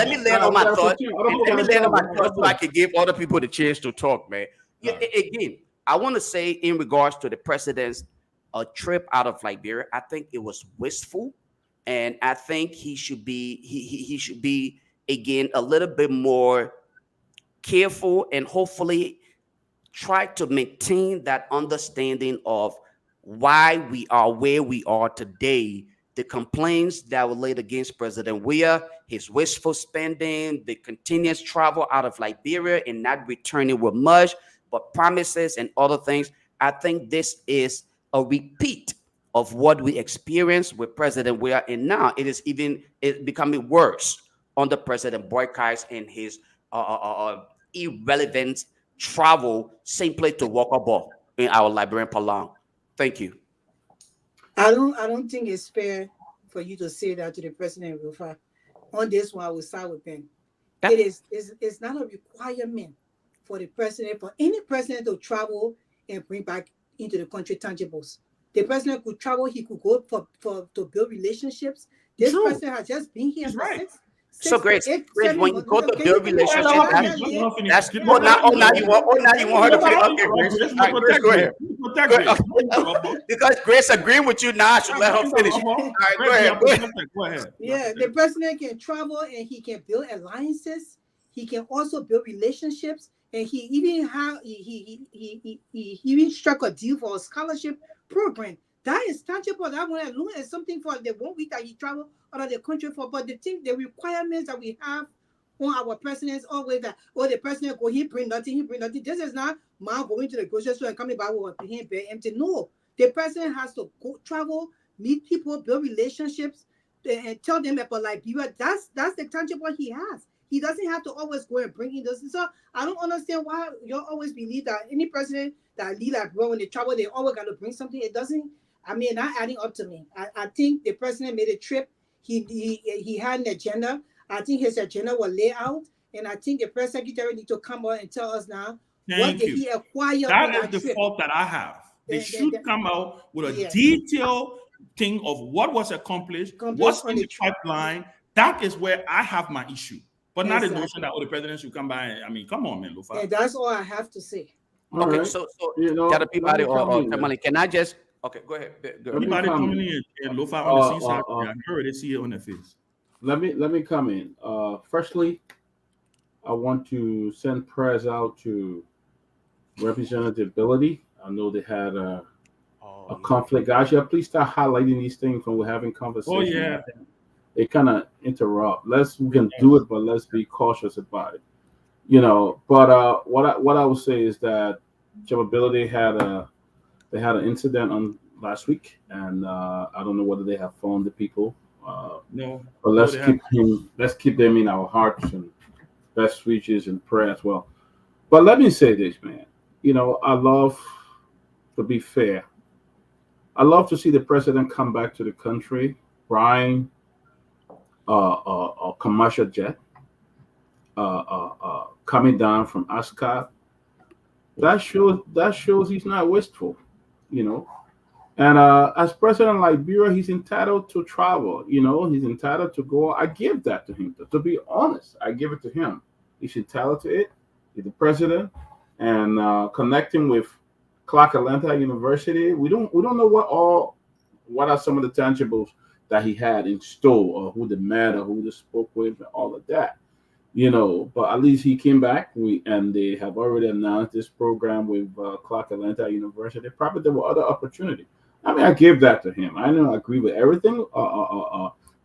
me land on my thought. Let me land on my thought so I can give other people the chance to talk, man. Again, I want to say in regards to the president's trip out of Liberia, I think it was wasteful, and I think he should be again a little bit more careful and hopefully try to maintain that understanding of why we are where we are today. The complaints that were laid against President Weah, his wasteful spending, the continuous travel out of Liberia and not returning with much, but promises and other things. I think this is a repeat of what we experienced with President Weah, and now it's becoming worse under President Boykais and his irrelevant travel simply to walk a ball in our Liberian Palang. Thank you. I don't think it's fair for you to say that to the president, Lofa. On this one, I will side with Ben. It's not a requirement for the president, for any president to travel and bring back into the country tangibles. The president could travel. He could go to build relationships. This True. president has just been here He's for right. So Grace, when you months. go to Can build you- relationship, Let her that's finish. Let her finish. that's Give oh her- now you want her to play. Okay, Grace. Grace, All right, Grace, protect go ahead. Grace. Protect Grace. Because Grace agreeing with you now, I should let her finish. All right, go ahead. Go ahead. Go ahead. Yeah, the president can travel and he can build alliances. He can also build relationships, and he even he even struck a deal for a scholarship program. That is tangible. That one alone is something for the 1 week that he traveled out of the country for. But the requirements that we have on our presidents always that the president go, he bring nothing. This is not man going to the grocery store and coming back with a hand bare empty. No, the president has to go travel, meet people, build relationships, and tell them about like that's the tangible he has. He doesn't have to always go and bring in this. So I don't understand why you always believe that any president that lead like bro when they travel, they always got to bring something. It doesn't. I mean, not adding up to me. I think the president made a trip. He had an agenda. I think his agenda was laid out, and I think the press secretary need to come out and tell us now what did he acquire on That is the trip. fault that I have. They should come out with a Yeah. detailed thing of what was accomplished, what's in the pipeline. That is where I have my issue. But not the notion that the president should come by. I mean, come on, man, Lofa. And that's all I have to say. All Okay, right. so You know, got Peabody let me or come in, man. Tomalin, can I just go ahead. Go Let me Anybody come coming in. in and Lofa on the seaside, I already see it on their face. Let me come in. Firstly, I want to send prayers out to Representative Ability. I know they had a conflict. Guys, yeah, please start highlighting these things when we're having conversations. Oh, yeah. It kind of interrupt. We can do it, but let's be cautious about it. You know, but what I would say is that Ability had an incident on last week, and I don't know whether they have found the people. No. But let's keep them in our hearts and best wishes and prayer as well. But let me say this, man. You know, I love to be fair. I love to see the president come back to the country, buying a commercial jet, coming down from Ascot. That shows he's not wasteful, you know. And as president of Liberia, he's entitled to travel. You know, he's entitled to go. I give that to him. To be honest, I give it to him. He's entitled to it. He's the president, and connecting with Clark Atlanta University, we don't know what are some of the tangibles that he had in store, or who they met, or who they spoke with, and all of that. You know, but at least he came back. And they have already announced this program with Clark Atlanta University. Probably there were other opportunities. I mean, I give that to him. I don't agree with everything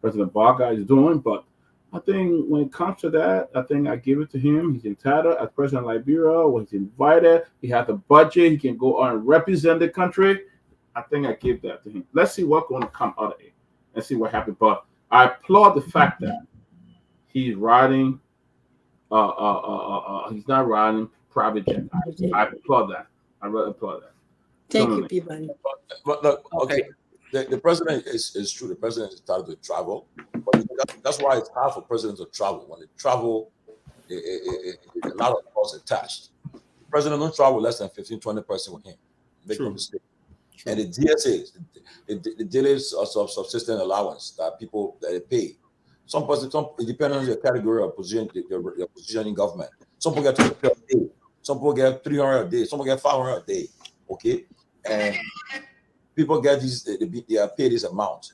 President Barker is doing, but I think when it comes to that, I think I give it to him. He's entitled as president of Liberia. When he's invited, he has a budget. He can go on and represent the country. I think I give that to him. Let's see what's going to come out of it. Let's see what happens. But I applaud the fact that he's riding. He's not riding private jet. I applaud that. I really applaud that. Thank you, Peabody. But look, okay. The president is true. The president is entitled to travel, but that's why it's hard for presidents to travel. When they travel, a lot of costs attached. The president don't travel less than 15-20% with him. Make no mistake. And the DSAs, the daily subsistence allowance that people that they pay. Some it depends on your category or position, your position in government. Some people get $200 a day. Some people get $300 a day. Some people get $500 a day. Okay, and people get they are paid this amount.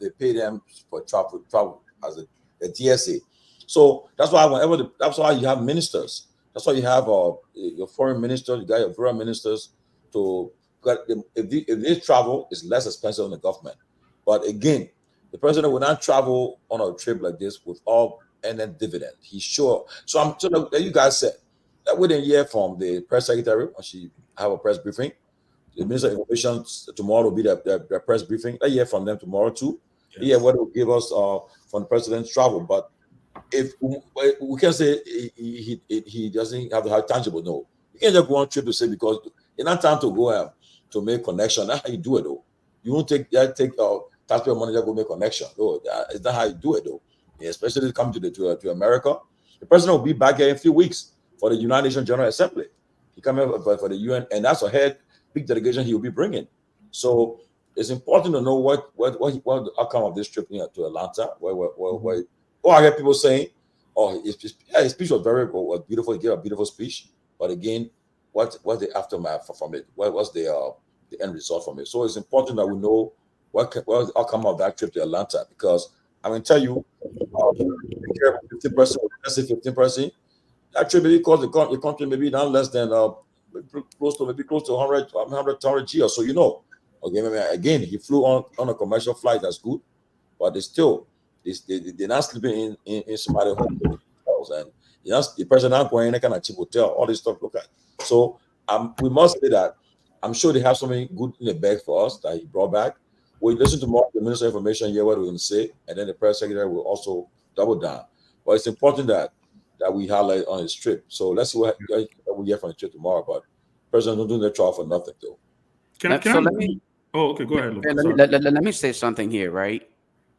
They pay them for travel as a DSA. So that's why that's why you have ministers. That's why you have your foreign ministers, you got your foreign ministers to if they travel, it's less expensive on the government. But again, the president will not travel on a trip like this with all and then dividend. He's sure. So I'm telling you, guys said that we didn't hear from the press secretary when she have a press briefing. The Minister of Information tomorrow will be their press briefing. I hear from them tomorrow too. Yes. Yeah, what will give us from the president's travel. But if we can say he doesn't have the high tangible, no. You can't just go on trip to say because it's not time to go to make connection. That's how you do it though. You won't take taxpayer money to go make connection. No, it's not how you do it though. Yeah, especially come to America. The president will be back here in a few weeks for the United Nations General Assembly. He come here for the UN, and that's a big delegation he will be bringing. So it's important to know what the outcome of this trip here to Atlanta. I hear people saying, "Oh, his speech was was beautiful. He gave a beautiful speech." But again, what the aftermath from it? What was the end result from it? So it's important that we know what the outcome of that trip to Atlanta, because I can tell you, 50%, let's say 15%. That trip maybe cost the country maybe not less than close to 100 G or so. Okay, maybe, again, he flew on a commercial flight. That's good, but they're not sleeping in somebody's hotels, and the person not going in a kind of cheap hotel. All this stuff. Look at. So we must say that I'm sure they have something good in the bag for us that he brought back. We listen to more of the Minister of Information, hear what we're going to say, and then the press secretary will also double down. But it's important that we highlight on his trip. So let's see what we get from the trip tomorrow. But President don't do their trial for nothing, though. Let me. Oh, okay. Go ahead. Let me say something here, right?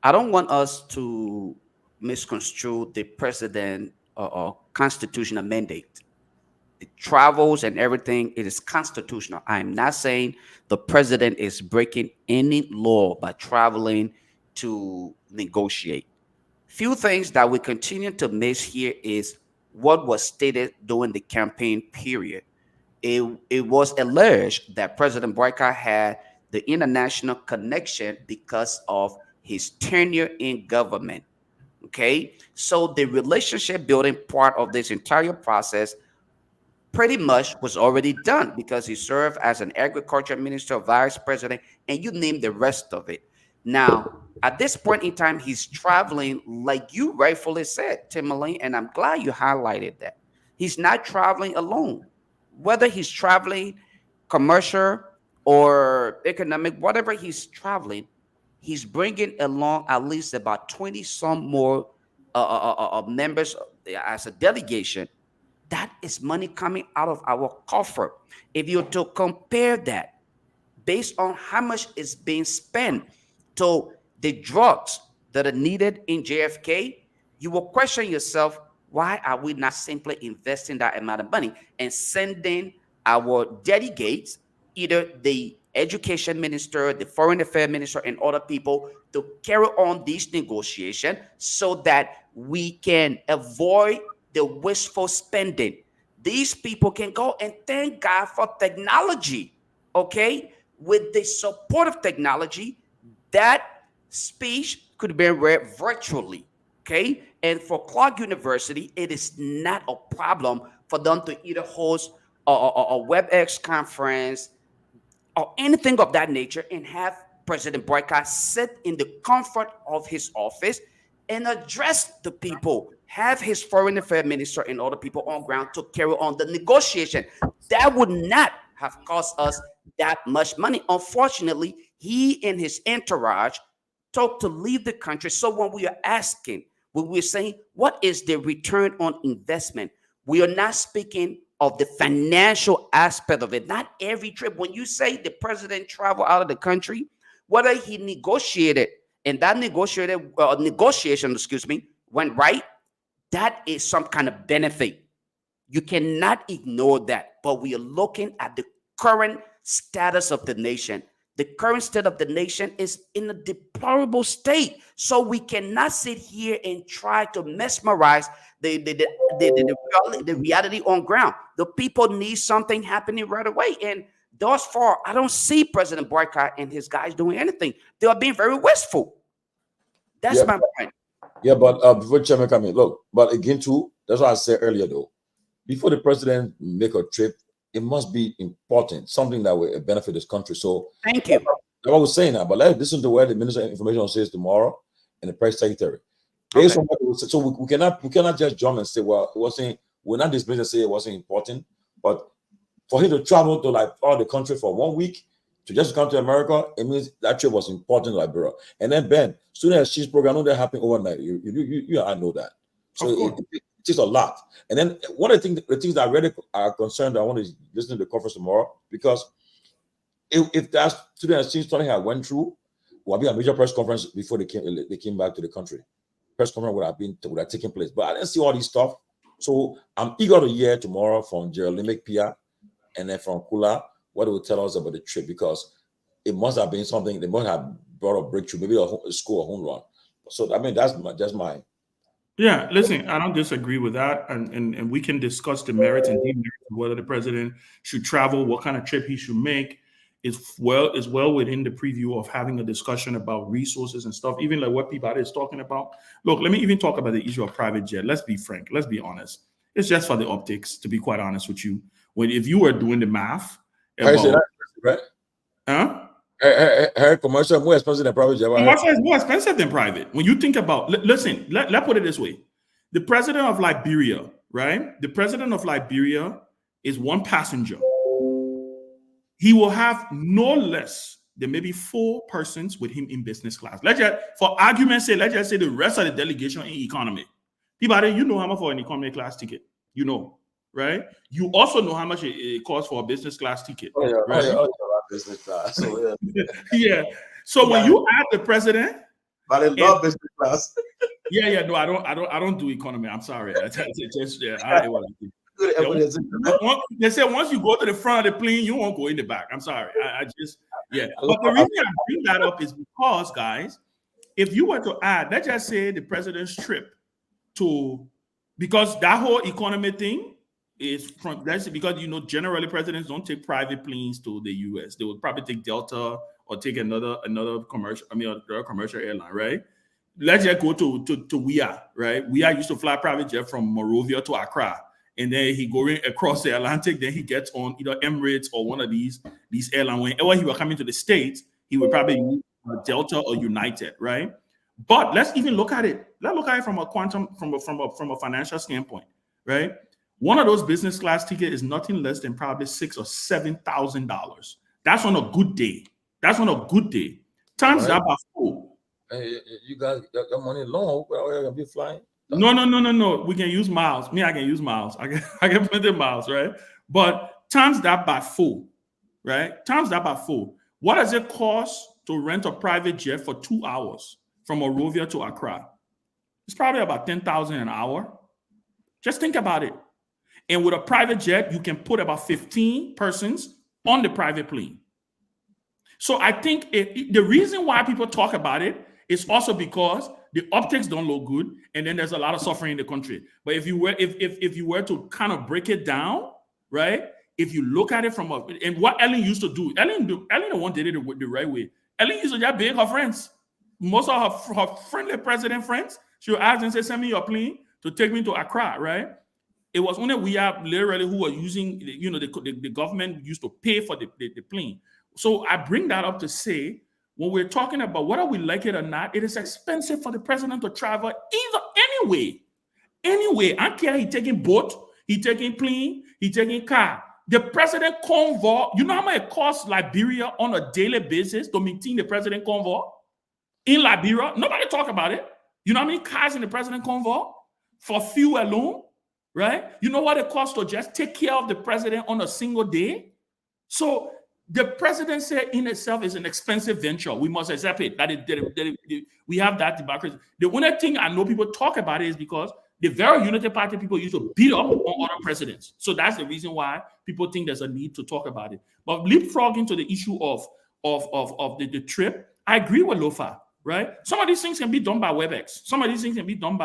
I don't want us to misconstrue the president or constitutional mandate. The travels and everything, it is constitutional. I'm not saying the president is breaking any law by traveling to negotiate. Few things that we continue to miss here is what was stated during the campaign period. It was alleged that President Boyka had the international connection because of his tenure in government. Okay, so the relationship building part of this entire process pretty much was already done because he served as an agriculture minister, vice president, and you name the rest of it. Now, at this point in time, he's traveling, like you rightfully said, Tomalin, and I'm glad you highlighted that. He's not traveling alone. Whether he's traveling commercial or economic, whatever he's traveling, he's bringing along at least about 20 some more members as a delegation. That is money coming out of our coffer. If you to compare that based on how much is being spent to the drugs that are needed in JFK, you will question yourself, why are we not simply investing that amount of money and sending our delegates, either the education minister, the foreign affairs minister, and other people to carry on these negotiations so that we can avoid the wasteful spending. These people can go and thank God for technology, okay? With the support of technology, that speech could be read virtually, okay? And for Clark University, it is not a problem for them to either host a WebEx conference or anything of that nature and have President Boyka sit in the comfort of his office and address the people, have his foreign affairs minister and other people on ground to carry on the negotiation. That would not have cost us that much money. Unfortunately, he and his entourage took to leave the country. So when we are asking, when we're saying, what is the return on investment? We are not speaking of the financial aspect of it. Not every trip. When you say the president traveled out of the country, whether he negotiated and that negotiation, went right, that is some kind of benefit. You cannot ignore that. But we are looking at the current status of the nation. The current state of the nation is in a deplorable state. So we cannot sit here and try to mesmerize the reality on ground. The people need something happening right away. And thus far, I don't see President Boyka and his guys doing anything. They are being very wasteful. That's my point. Yeah, but before Chairman come in, look, but again, too, that's what I said earlier, though. Before the president make a trip, it must be important, something that will benefit this country. So thank you. That's what I was saying now, but let's listen to what the Minister of Information says tomorrow and the press secretary. Based on what so we cannot just jump and say, well, it wasn't, we're not dismissing and say it wasn't important, but for him to travel to like all the country for 1 week to just come to America, it means that trip was important to Liberia. And then Ben, student exchange program, I know that happened overnight. I know that. So it takes a lot. And then one of the things that I really are concerned, I want to listen to the conference tomorrow, because if that student exchange study had went through, would be a major press conference before they came back to the country. Press conference would have taken place. But I didn't see all this stuff. So I'm eager to hear tomorrow from Gerald Pia and then from Kula what they will tell us about the trip, because it must have been something. They must have brought a breakthrough, maybe a score, a home run. So I mean, that's my. Yeah, listen, I don't disagree with that, and we can discuss the merits and demerits of whether the president should travel, what kind of trip he should make. Is well within the preview of having a discussion about resources and stuff, even like what Peabody is talking about. Look, let me even talk about the issue of private jet. Let's be frank. Let's be honest. It's just for the optics, to be quite honest with you. If you were doing the math, Right? Huh? Her commercial more expensive than private jet. Commercial is more expensive than private. When you think about, listen, let's put it this way. The president of Liberia, right? The president of Liberia is one passenger. He will have no less than maybe 4 persons with him in business class. For argument's sake, let's just say the rest of the delegation in economy. Peabody, you know how much for an economy class ticket. You know, right? You also know how much it costs for a business class ticket. Oh, yeah, right? Business class. So, yeah. Yeah. So when you add the president, but I love business class. Yeah. No, I don't do economy. I'm sorry. They say once you go to the front of the plane, you won't go in the back. I'm sorry. But the reason I bring that up is because, guys, if you were to add, let's just say the president's trip because that whole economy thing is because generally presidents don't take private planes to the US. They would probably take Delta or take another commercial, a commercial airline, right? Let's just go to Guar, right? Guar used to fly private jet from Monrovia to Accra. And then he going across the Atlantic. Then he gets on either Emirates or one of these airlines. Whenever he was coming to the States, he would probably use Delta or United, right? But let's even look at it. Let's look at it from a financial standpoint, right? One of those business class tickets is nothing less than probably $6,000 or $7,000. That's on a good day. Times that by 4. Hey, you guys got money long. We're gonna be flying. No. We can use miles. I can use miles. I get plenty of miles, right? But times that by 4, right? Times that by 4. What does it cost to rent a private jet for 2 hours from Monrovia to Accra? It's probably about $10,000 an hour. Just think about it. And with a private jet, you can put about 15 persons on the private plane. So I think the reason why people talk about it is also because the optics don't look good, and then there's a lot of suffering in the country. But if you were to kind of break it down, right? If you look at it and what Ellen used to do, Ellen the one did it the right way. Ellen used to just beg her friends. Most of her friendly president friends, she would ask and say, "Send me your plane to take me to Accra," right? It was only we have literally who were using, the government used to pay for the plane. So I bring that up to say, when we're talking about whether we like it or not, it is expensive for the president to travel anyway. I don't care he taking boat, he taking plane, he taking car. The president convoy, you know how much it costs Liberia on a daily basis to maintain the president convoy? In Liberia, nobody talk about it. You know how many cars in the president convoy? For fuel alone, right? You know what it costs to just take care of the president on a single day? So the presidency in itself is an expensive venture. We must accept it. We have that democracy. The only thing I know people talk about it is because the very United Party people used to beat up on other presidents. So that's the reason why people think there's a need to talk about it. But leapfrogging to the issue of the trip, I agree with Lofa, right? Some of these things can be done by WebEx. Some of these things can be done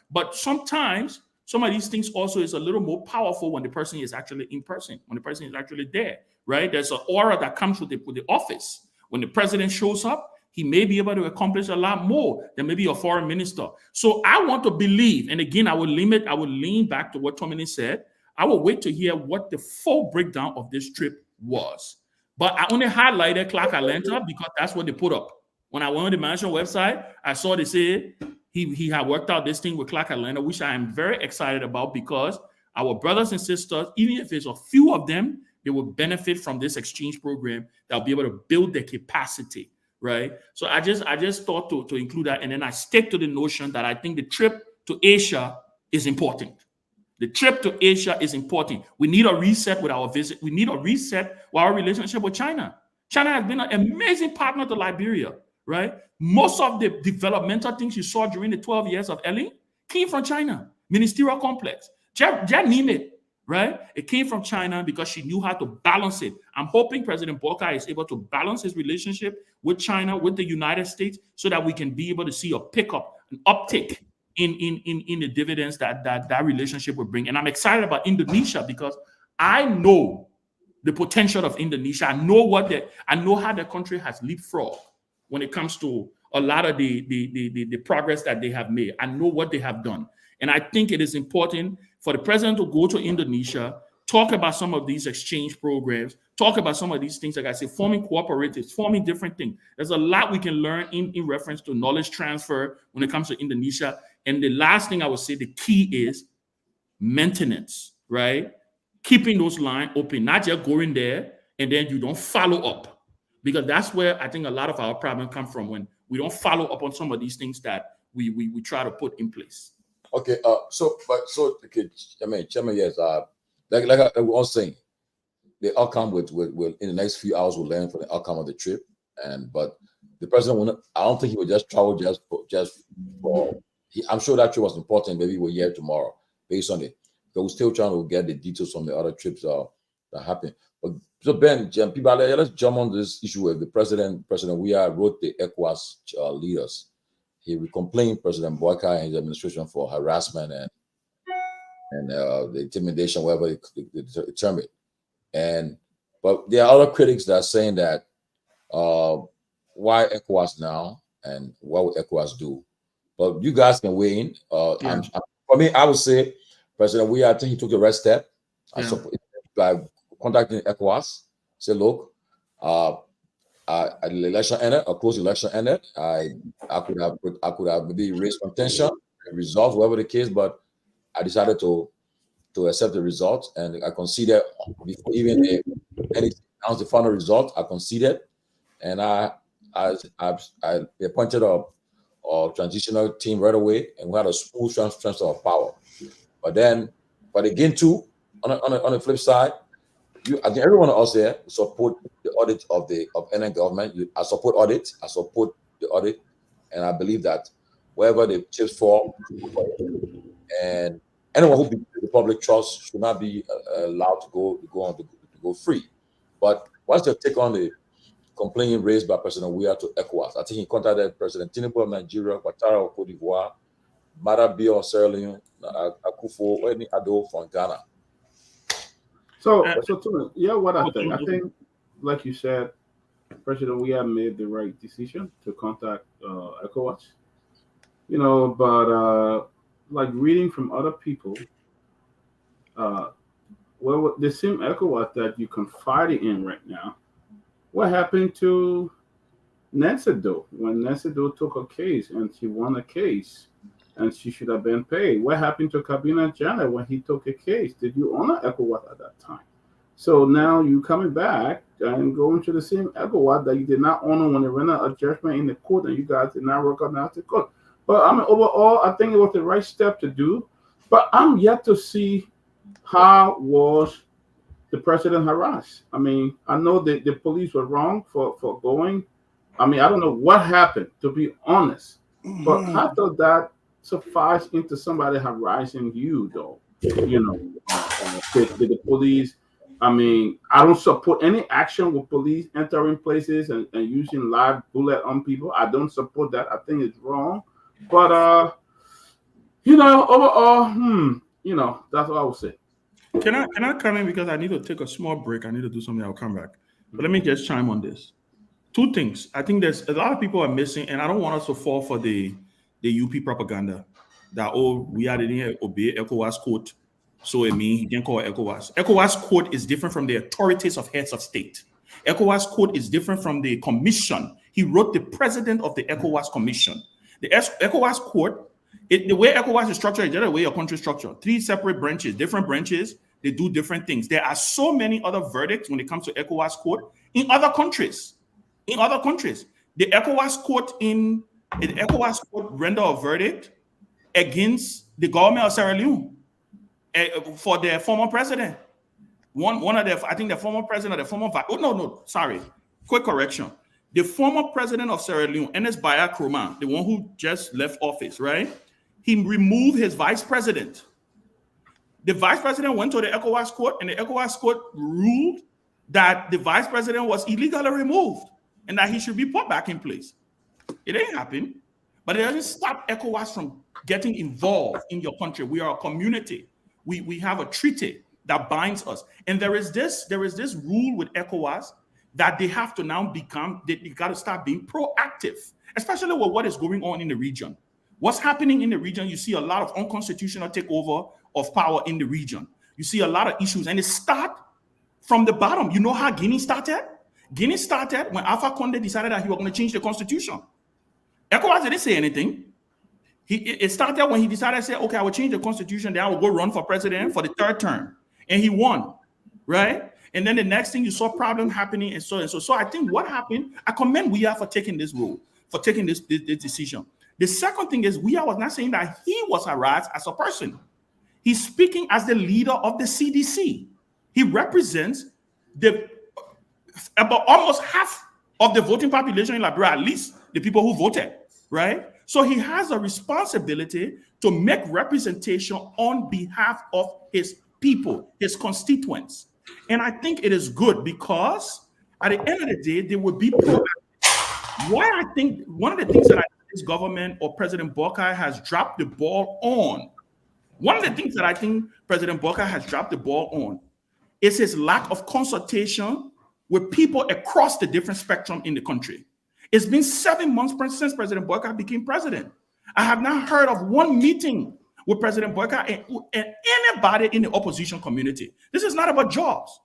but sometimes some of these things also is a little more powerful when the person is actually in person, when the person is actually there, right? There's an aura that comes with the office. When the president shows up, he may be able to accomplish a lot more than maybe a foreign minister. So I want to believe, and again, I will lean back to what Tomalin said. I will wait to hear what the full breakdown of this trip was. But I only highlighted Clark Atlanta because that's what they put up. When I went on the mansion website, I saw they said he had worked out this thing with Clark Atlanta, which I am very excited about because our brothers and sisters, even if it's a few of them, they will benefit from this exchange program that will be able to build their capacity, right? So I just thought to include that, and then I stick to the notion that I think the trip to Asia is important. The trip to Asia is important. We need a reset with our visit. We need a reset with our relationship with China. China has been an amazing partner to Liberia, right? Most of the developmental things you saw during the 12 years of Ellen came from China. Ministerial complex. Just name it, right? It came from China because she knew how to balance it. I'm hoping President Boca is able to balance his relationship with China, with the United States, so that we can be able to see a pickup, an uptick in the dividends that relationship will bring. And I'm excited about Indonesia because I know the potential of Indonesia. I know how the country has leapfrogged when it comes to a lot of the progress that they have made. I know what they have done. And I think it is important for the president to go to Indonesia, talk about some of these exchange programs, talk about some of these things, like I said, forming cooperatives, forming different things. There's a lot we can learn in reference to knowledge transfer when it comes to Indonesia. And the last thing I would say, the key is maintenance, right? Keeping those lines open, not just going there and then you don't follow up. Because that's where I think a lot of our problems come from, when we don't follow up on some of these things that we try to put in place. Okay, okay, I mean, Chairman, yes, like I was saying, the outcome will in the next few hours we'll learn from the outcome of the trip, but the president will not, I don't think he will just travel just for. I'm sure that trip was important. Maybe we'll hear tomorrow based on it. But we're still trying to get the details from the other trips that happened. But so Ben, Peabody, let's jump on this issue with the President Weah wrote the ECOWAS leaders. He complained President Boyka and his administration for harassment and the intimidation, whatever they term it. But there are other critics that are saying that why ECOWAS now and what will ECOWAS do? But you guys can weigh in. For me, I would say President Weah, I think he took the right step by contacting ECOWAS. Say, look, the election ended, a close election ended. I could have maybe raised contention, resolved whatever the case, but I decided to accept the result, and I conceded before even any announced the final result. I conceded, and I appointed a transitional team right away, and we had a smooth transfer of power. But again, too, on the flip side, I think everyone else there support the audit of NN government. I support audit. I support the audit, and I believe that wherever the chips fall, and anyone who the public trust should not be allowed to go free. But what's your take on the complaint raised by President Weah to ECOWAS? I think he contacted President Tinubu of Nigeria, Ouattara of Cote d'Ivoire, Marabia of Sierra Leone, Akufo-Addo from Ghana. So what I think, like you said, President Weah made the right decision to contact ECOWAS. But like reading from other people, the same ECOWAS that you confided in right now, what happened to Nyenwolo when Nyenwolo took a case and she won a case and she should have been paid? What happened to Kabila Jana when he took a case? Did you honor ECOWAS at that time? So now you coming back and going to the same ECOWAS that you did not honor when they rendered a judgment in the court and you guys did not recognize the court. But I mean, overall, I think it was the right step to do. But I'm yet to see how was the president harassed. I mean, I know that the police were wrong for going. I mean, I don't know what happened, to be honest. But how does that suffice into somebody harassing you, though? The police. I mean, I don't support any action with police entering places and using live bullet on people. I don't support that. I think it's wrong. But overall, that's what I would say. Can I come in, because I need to take a small break? I need to do something. I'll come back. But let me just chime on this. Two things. I think there's a lot of people are missing, and I don't want us to fall for the UP propaganda that we didn't obey ECOWAS code, so it means he can call ECOWAS. ECOWAS code is different from the authorities of heads of state. ECOWAS code is different from the commission. He wrote the president of the ECOWAS commission. The ECOWAS code, the way ECOWAS is structured is the way your country is structured. 3 separate branches, different branches. They do different things. There are so many other verdicts when it comes to ECOWAS code in other countries. The ECOWAS court render a verdict against the government of Sierra Leone for their former president. I think the former president or the former quick correction. The former president of Sierra Leone, Ernest Baya Kroma, the one who just left office, right? He removed his vice president. The vice president went to the ECOWAS court, and the ECOWAS court ruled that the vice president was illegally removed and that he should be put back in place. It ain't happened, but it doesn't stop ECOWAS from getting involved in your country. We are a community. We have a treaty that binds us, and there is this rule with ECOWAS that they have to now become. They got to start being proactive, especially with what is going on in the region. What's happening in the region? You see a lot of unconstitutional takeover of power in the region. You see a lot of issues, and it start from the bottom. You know how Guinea started? Guinea started when Alpha Condé decided that he was going to change the constitution. ECOWAS didn't say anything. It started when he decided to say, okay, I will change the constitution, then I will go run for president for the third term. And he won, right? And then the next thing you saw problem happening and so and so. So I think what happened, I commend Weah for taking this role, for taking this decision. The second thing is Weah was not saying that he was harassed as a person. He's speaking as the leader of the CDC. He represents about almost half of the voting population in Liberia, at least the people who voted, right? So he has a responsibility to make representation on behalf of his people, his constituents. And I think it is good because at the end of the day, they will be proactive. Why I think one of the things that I think this government or President Boakai has dropped the ball on, one of the things that I think President Boakai has dropped the ball on is his lack of consultation with people across the different spectrum in the country. It's been 7 months since President Boakai became president. I have not heard of one meeting with President Boakai and anybody in the opposition community. This is not about jobs.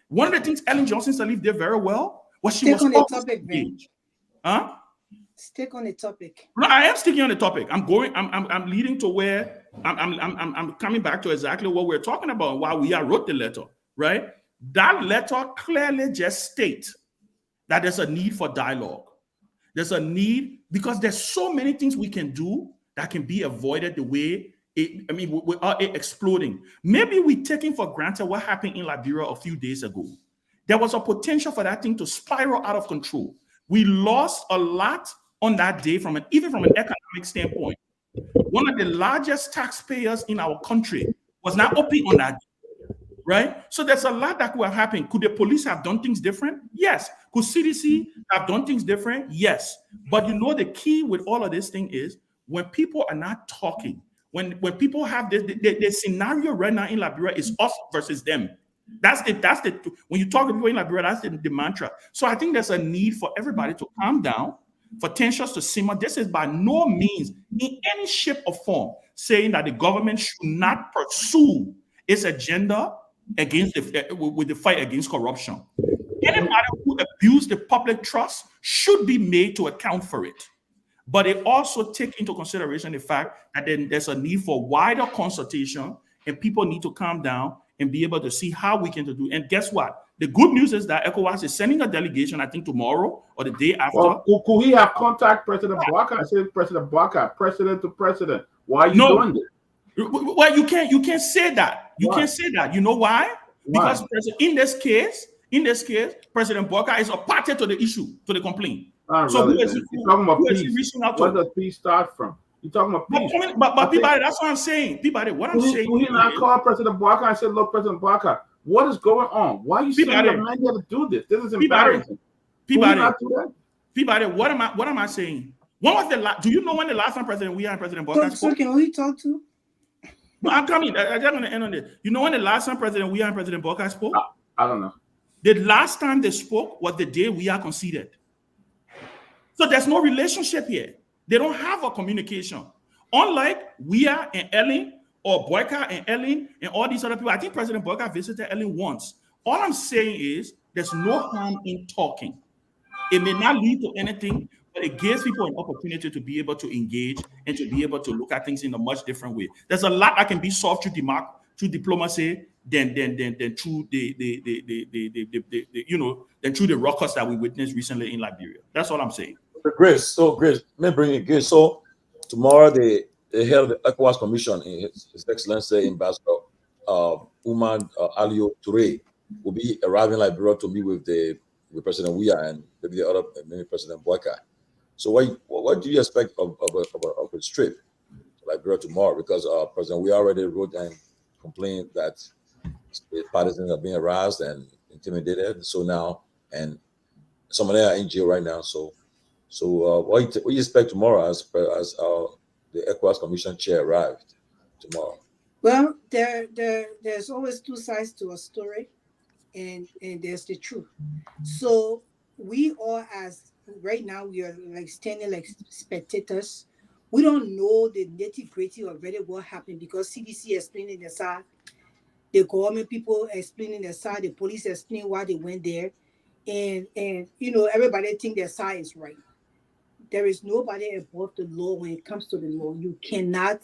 One of the things Ellen Johnson Sirleaf did very well was she was always engaged. Huh? Stick on the topic. No, I am sticking on the topic. I'm leading to where I'm coming back to exactly what we're talking about while we wrote the letter, right? That letter clearly just states that there's a need for dialogue. There's a need because there's so many things we can do that can be avoided the way without it exploding. Maybe we're taking for granted what happened in Liberia a few days ago. There was a potential for that thing to spiral out of control. We lost a lot on that day even from an economic standpoint. One of the largest taxpayers in our country was not open on that day, right? So there's a lot that could have happened. Could the police have done things different? Yes. Could CDC have done things different? Yes. But you know the key with all of this thing is when people are not talking, when people have the scenario right now in Liberia is us versus them. That's the when you talk to people in Liberia, that's the mantra. So I think there's a need for everybody to calm down, for tensions to simmer. This is by no means in any shape or form saying that the government should not pursue its agenda against with the fight against corruption. Anybody who abused the public trust should be made to account for it. But it also take into consideration the fact that then there's a need for wider consultation and people need to calm down and be able to see how we can do. And guess what? The good news is that ECOWAS is sending a delegation, I think tomorrow or the day after. Well, could we have contact President Boakai? I said President Boakai, president to president. Why are you doing this? Well, you can't say that. You can't say that. You know why? Because in this case, President Boakai is a party to the issue, to the complaint. So you're talking about peace. Where does peace start from? You're talking about peace. But Peabody, that's what I'm saying. Peabody, what I'm saying. Will he not call President Boakai and say, look, President Boakai, what is going on? Why are you sending a man here to do this? This is embarrassing. Peabody, what am I saying? When was do you know when the last time President Weah and President Boakai spoke? So can we talk to? No, I'm coming. I'm going to end on this. You know when the last time President Weah and President Boakai spoke? I don't know. The last time they spoke was the day Weah conceded. So there's no relationship here. They don't have a communication. Unlike Weah and Ellen or Boakai and Ellen and all these other people, I think President Boakai visited Ellen once. All I'm saying is there's no harm in talking. It may not lead to anything, but it gives people an opportunity to be able to engage and to be able to look at things in a much different way. There's a lot that can be solved through diplomacy than through through the ruckus that we witnessed recently in Liberia. That's all I'm saying. Grace, let me bring it, Grace. So tomorrow the head of the ECOWAS Commission, His Excellency Ambassador Umar Aliou Touré, will be arriving in Liberia to meet with President Weah and maybe President Boakai. So what do you expect of his trip to Liberia tomorrow? Because President Weah already wrote and complained that the partisans are being harassed and intimidated. So now, and some of them are in jail right now. So what you expect tomorrow as the ECOWAS Commission chair arrived tomorrow? Well, there's always two sides to a story, and there's the truth. So we all, as right now, we are like standing like spectators. We don't know the nitty gritty of really what happened because CDC explaining their side, the government people explaining their side, the police explaining why they went there, and everybody think their side is right. There is nobody above the law when it comes to the law. You cannot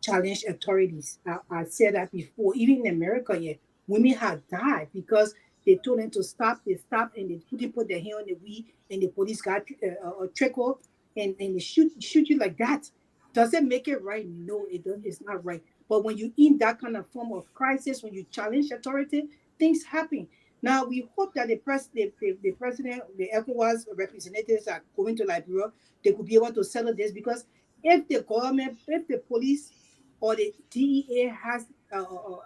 challenge authorities. I said that before. Even in America, yeah, women have died because they told them to stop. They stopped and they couldn't put their hand on the wheel, and the police got a trickle and they shoot you like that. Does it make it right? No, it doesn't. It's not right. But when you in that kind of form of crisis, when you challenge authority, things happen. Now we hope that the president, the ECOWAS representatives are going to Liberia. They could be able to settle this because if the government, if the police or the DEA has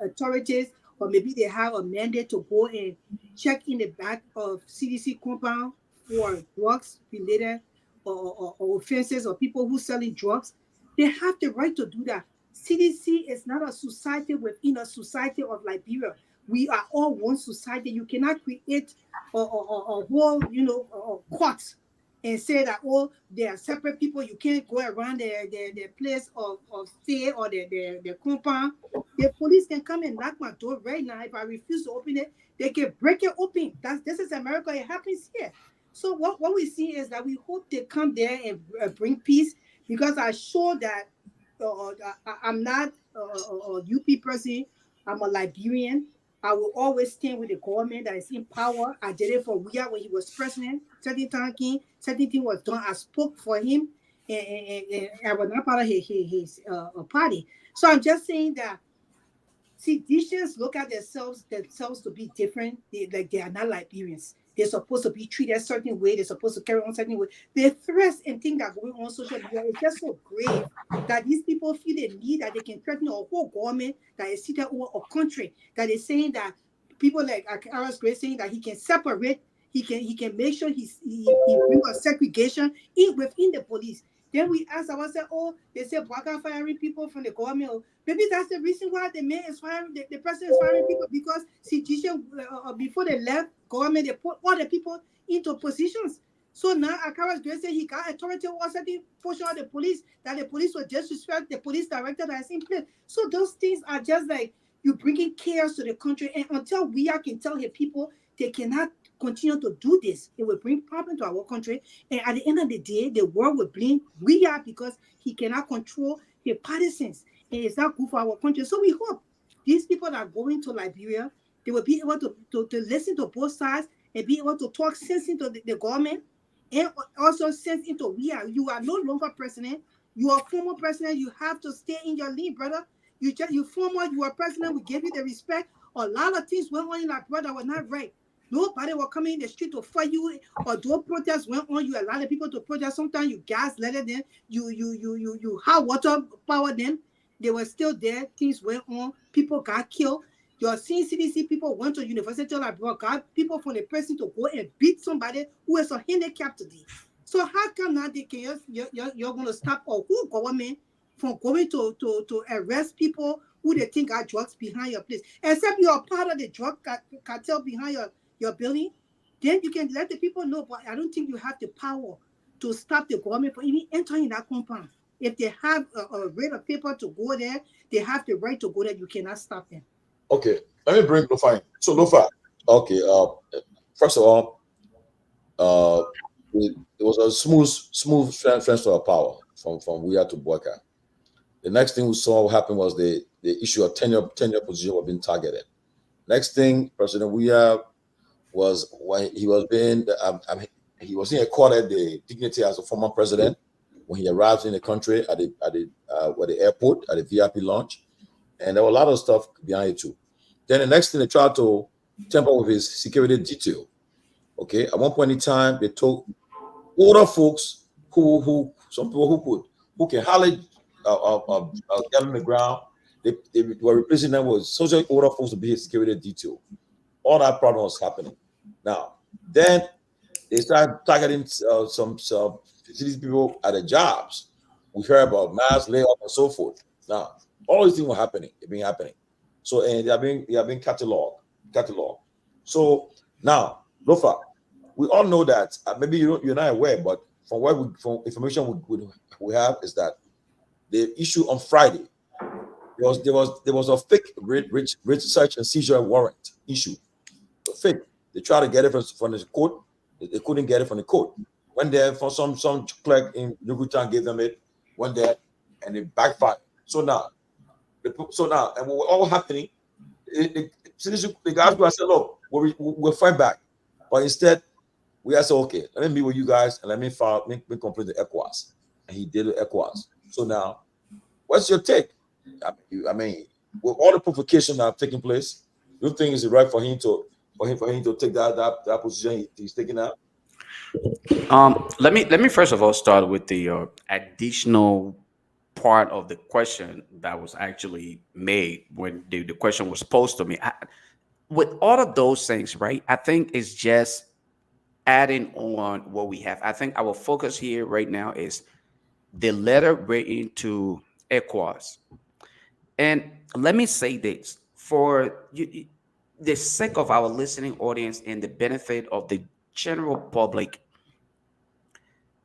authorities, or maybe they have a mandate to go and check in the back of CDC compound for drugs related or offenses or people who selling drugs, they have the right to do that. CDC is not a society within a society of Liberia. We are all one society. You cannot create a whole, court and say that, oh, they are separate people. You can't go around their place of stay or their compound. The police can come and knock my door right now. If I refuse to open it, they can break it open. This is America. It happens here. So what we see is that we hope they come there and bring peace, because I show that I'm not a UP person. I'm a Liberian. I will always stand with the government that is in power. I did it for Weah when he was president. Certain thing was done. I spoke for him, and I was not part of his party. So I'm just saying that, see, Haitians look at themselves to be different. They are not Liberians. They're supposed to be treated a certain way. They're supposed to carry on a certain way. The threats and things that are going on social media is just so grave that these people feel the need that they can threaten a whole government that is seated over a country. That is saying that people like Ara's Grace saying that he can separate, he can make sure he bring a segregation within the police. Then we ask ourselves, oh, they say Baka firing people from the government. Maybe that's the reason why the man is firing, the president is firing people, because before they left government, they put all the people into positions. So now Akara's Grace said he got authority over certain portion of the police, that the police will disrespect the police director that is in place. So those things are just like you bringing chaos to the country. And until we can tell the people they cannot continue to do this, it will bring problem to our country. And at the end of the day, the world will blame because he cannot control his partisans. And it's not good for our country. So we hope these people that are going to Liberia, they will be able to listen to both sides and be able to talk sense into the government, and also sense into you are no longer president. You are former president. You have to stay in your lane, brother. You are president. We give you the respect. A lot of things went on in our brother were not right. Nobody will come in the street to fight you, or those protests went on. You allow the people to protest. Sometimes you gaslighted them. You hot water power them. They were still there. Things went on. People got killed. You're seeing CDC people went to University of Liberia, got people from the prison to go and beat somebody who is a handicapped today. So how come now you're going to stop a whole government from going to arrest people who they think are drugs behind your place? Except you're part of the drug cartel behind your building, then you can let the people know. But I don't think you have the power to stop the government from even entering that compound. If they have a rate of paper to go there, they have the right to go there. You cannot stop them. Okay, let me bring Lofa in. So Lofa, okay. First of all, it was a smooth transfer of power from Weah to Boyka. The next thing we saw happen was the issue of tenure position was being targeted. Next thing, President Weah was when he was being he was being accorded the dignity as a former president when he arrived in the country at the airport at the VIP lounge, and there were a lot of stuff behind it too. Then the next thing, they tried to tamper with his security detail. Okay, at one point in time, they told older folks some people who can hardly get on the ground, they were replacing them with social order folks to be a security detail. All that problem was happening. Now, then they started targeting some facilities people at the jobs. We heard about mass layoff and so forth. Now, all these things were happening. They've been happening. So, and they are being cataloged. So now, Lofa, we all know that maybe you're not aware, but from information we have is that the issue on Friday there was a fake rich search and seizure warrant issue. Fake. They tried to get it from the court. They couldn't get it from the court. Went there for some clerk in Yugutan gave them it. Went there and it backfired. So now, and what was happening? The guys who said, "Look, we'll fight back," but instead we said, "Okay, let me meet with you guys and let me complain to ECOWAS," and he did with ECOWAS. So now, what's your take? I mean, with all the provocation that have taken place, you think it's right for him to take that position he's taking out? Let me first of all start with the additional part of the question that was actually made when the question was posed to me. With all of those things, right? I think it's just adding on what we have. I think our focus here right now is the letter written to ECOWAS. And let me say this for you, the sake of our listening audience and the benefit of the general public.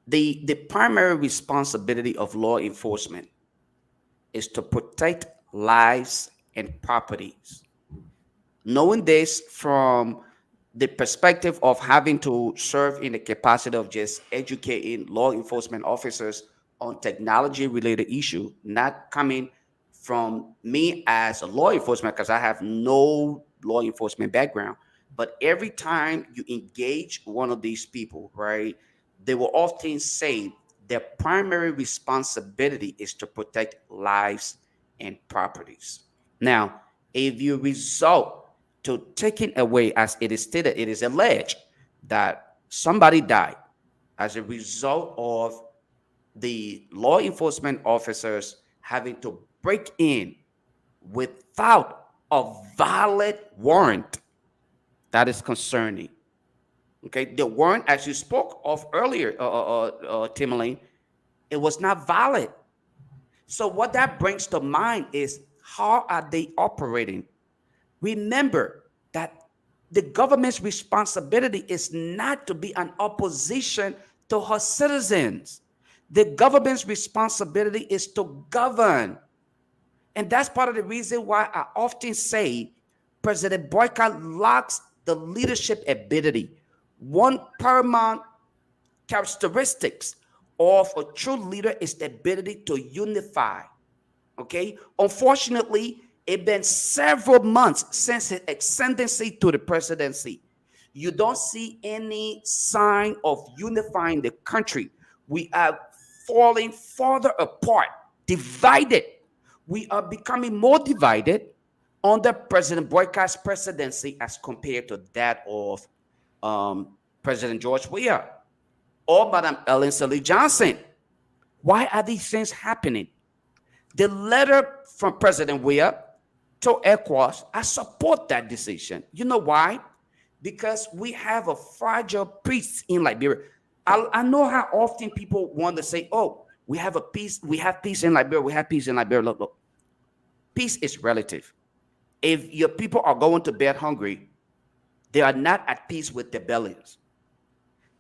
The primary responsibility of law enforcement is to protect lives and properties. Knowing this from the perspective of having to serve in the capacity of just educating law enforcement officers on technology related issue, not coming from me as a law enforcement, because I have no law enforcement background. But every time you engage one of these people, right, they will often say their primary responsibility is to protect lives and properties. Now, if you result to taking away, as it is stated, it is alleged that somebody died as a result of the law enforcement officers having to break in without a valid warrant. That is concerning. Okay, the warrant, as you spoke of earlier, Tomalin, it was not valid. So what that brings to mind is, how are they operating? Remember that the government's responsibility is not to be an opposition to her citizens. The government's responsibility is to govern. And that's part of the reason why I often say President Boycott lacks the leadership ability. One paramount characteristics of a true leader is the ability to unify. Okay? Unfortunately, it's been several months since his ascendancy to the presidency. You don't see any sign of unifying the country. We are falling farther apart, divided. We are becoming more divided under President Boycott's presidency as compared to that of President George Weah or Madam Ellen Sirleaf Johnson. Why are these things happening? The letter from President Weah to ECOWAS, I support that decision. You know why? Because we have a fragile peace in Liberia. I know how often people want to say, "Oh, we have peace in Liberia, we have peace in Liberia." Look. Peace is relative. If your people are going to bed hungry, they are not at peace with their bellies.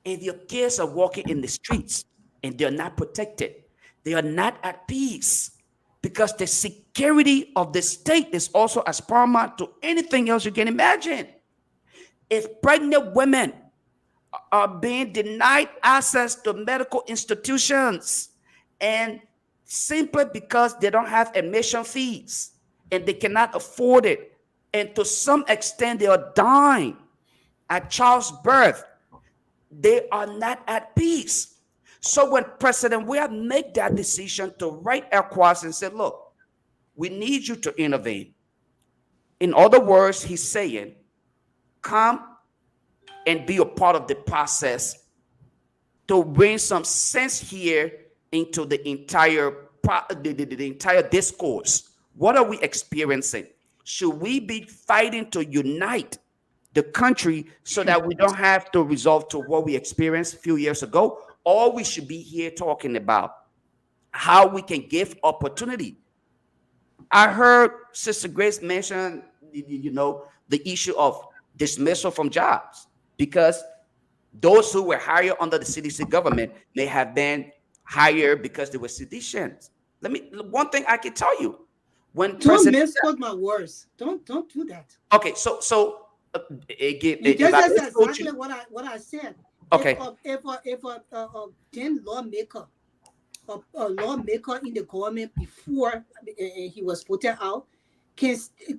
If your kids are walking in the streets and they're not protected, they are not at peace, because the security of the state is also as paramount to anything else you can imagine. If pregnant women are being denied access to medical institutions, and simply because they don't have admission fees and they cannot afford it, and to some extent they are dying at child's birth, they are not at peace. So when President Weah made that decision to write ECOWAS and said, "Look, we need you to intervene." In other words, he's saying, come and be a part of the process to bring some sense here into the entire discourse What are we experiencing? Should we be fighting to unite the country so that we don't have to resort to what we experienced a few years ago? Or we should be here talking about how we can give opportunity. I heard Sister Grace mention, the issue of dismissal from jobs, because those who were hired under the CDC government may have been hired because they were seditious. One thing I can tell you, when Don't President, misquote my words. Don't do that. okay, so again, You if I just misquote exactly you, what I said. okay, If a then lawmaker, a lawmaker in the government before he was voted out, can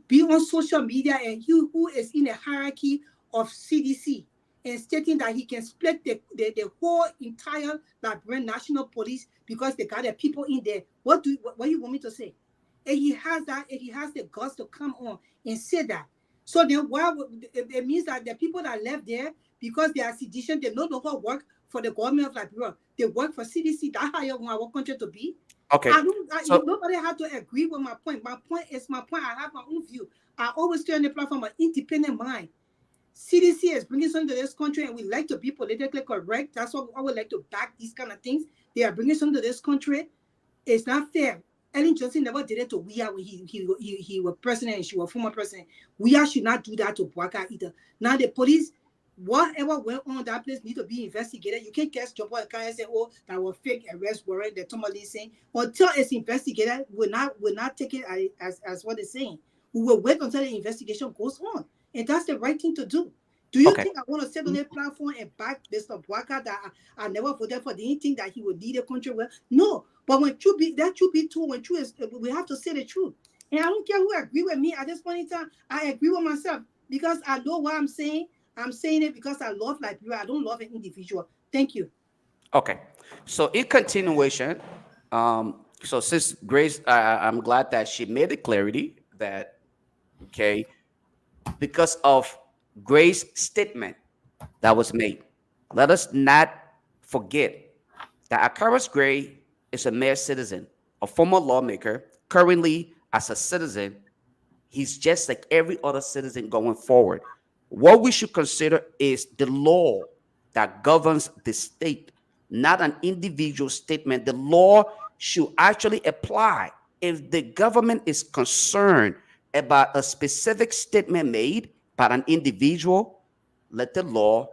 be on social media, and he who is in the hierarchy of CDC and stating that he can split the whole entire Liberian National Police because they got the people in there. What do you want me to say? And he has that, and he has the guts to come on and say that. So then why it means that the people that left there, because they are sedition, they no longer work for the government of Liberia. They work for CDC. That's how you want our country to be. okay. So Nobody had to agree with my point. My point is my point. I have my own view. I always stay on the platform of independent mind. CDC is bringing something to this country, and we like to be politically correct. That's why I would like to back these kind of things. They are bringing something to this country. It's not fair. Ellen Johnson never did it to Wea when he was president and she was former president. Wea should not do that to Bwaka either. Now the police, whatever went on that place need to be investigated. You can't catch Jopo and say, oh, that was fake arrest warrant, the Tomalin saying. Until it's investigated, we're not take it as what they're saying. We will wait until the investigation goes on. And that's the right thing to do. Do you think I want to sit on that platform and back Mr. Bwaka that I never voted for? Did he think that he would lead the country well? No. But when truth be told, when truth is, we have to say the truth. And I don't care who agree with me at this point in time. I agree with myself because I know what I'm saying. I'm saying it because I love Liberia. I don't love an individual. Thank you. okay. So in continuation, so Sis Grace, I'm glad that she made it clarity that, okay, because of Grace's statement that was made, let us not forget that Akaris Gray is a mere citizen, a former lawmaker, currently as a citizen. He's just like every other citizen going forward. What we should consider is the law that governs the state, not an individual statement. The law should actually apply. If the government is concerned about a specific statement made by an individual, let the law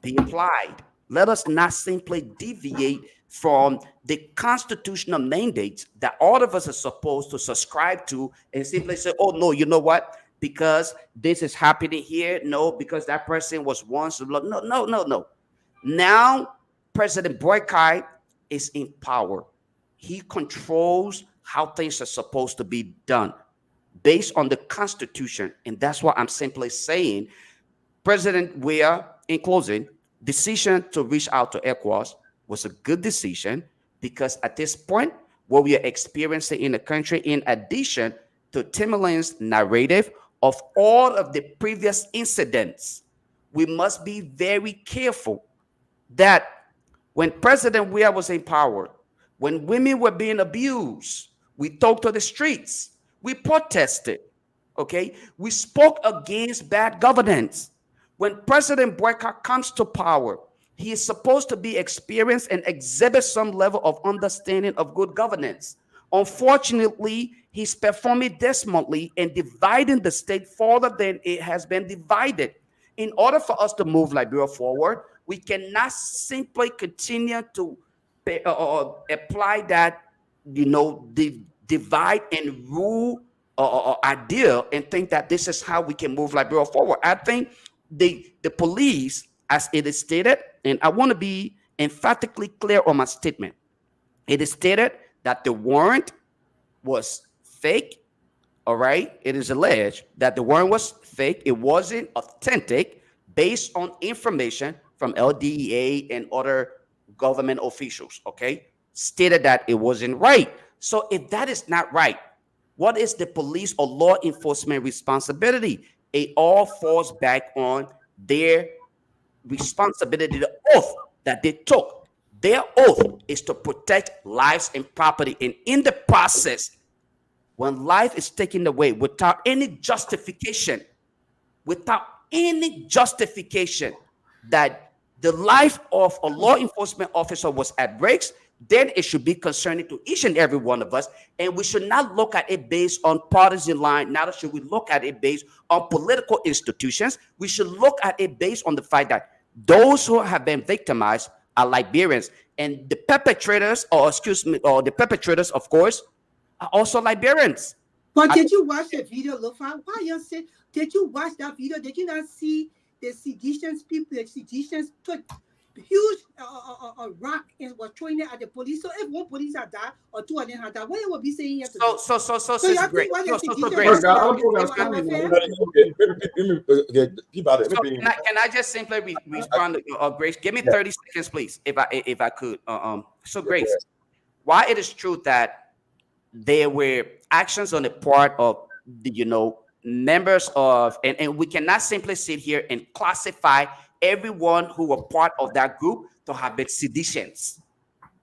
be applied. Let us not simply deviate from the constitutional mandates that all of us are supposed to subscribe to and simply say, oh, no, you know what? Because this is happening here. No, because that person was once. No. Now, President Boykai is in power. He controls how things are supposed to be done based on the Constitution. And that's what I'm simply saying. President Weah, in closing, decision to reach out to ECOWAS was a good decision because at this point, what we are experiencing in the country, in addition to Tomalin's narrative of all of the previous incidents, we must be very careful that when President Weah was in power, when women were being abused, we took to the streets, we protested, okay? We spoke against bad governance. When President Boyka comes to power, he is supposed to be experienced and exhibit some level of understanding of good governance. Unfortunately, he's performing dismally and dividing the state further than it has been divided. In order for us to move Liberia forward, we cannot simply continue to apply that, the divide and rule idea and think that this is how we can move Liberia forward. I think the police, as it is stated, and I want to be emphatically clear on my statement. It is stated that the warrant was fake. All right. It is alleged that the warrant was fake. It wasn't authentic based on information from LDEA and other government officials. Okay. Stated that it wasn't right. So if that is not right, what is the police or law enforcement responsibility? It all falls back on their responsibility, the oath that they took. Their oath is to protect lives and property. And in the process, when life is taken away without any justification, that the life of a law enforcement officer was at risk, then it should be concerning to each and every one of us. And we should not look at it based on partisan line. Neither should we look at it based on political institutions. We should look at it based on the fact that those who have been victimized are Liberians. And the perpetrators, or the perpetrators, of course, are also Liberians. But did you watch the video, Lofa? Why you say? Did you watch that video? Did you not see the seditions people? The seditions took huge rock and was throwing it at the police. So if one police had died or two of them had died, what you would be saying here today? So you great. think Great. Can I just simply respond to Grace? Give me 30 seconds, please, if I could. So Grace, why it is true that there were actions on the part of the members of, and we cannot simply sit here and classify everyone who were part of that group to have been seditions.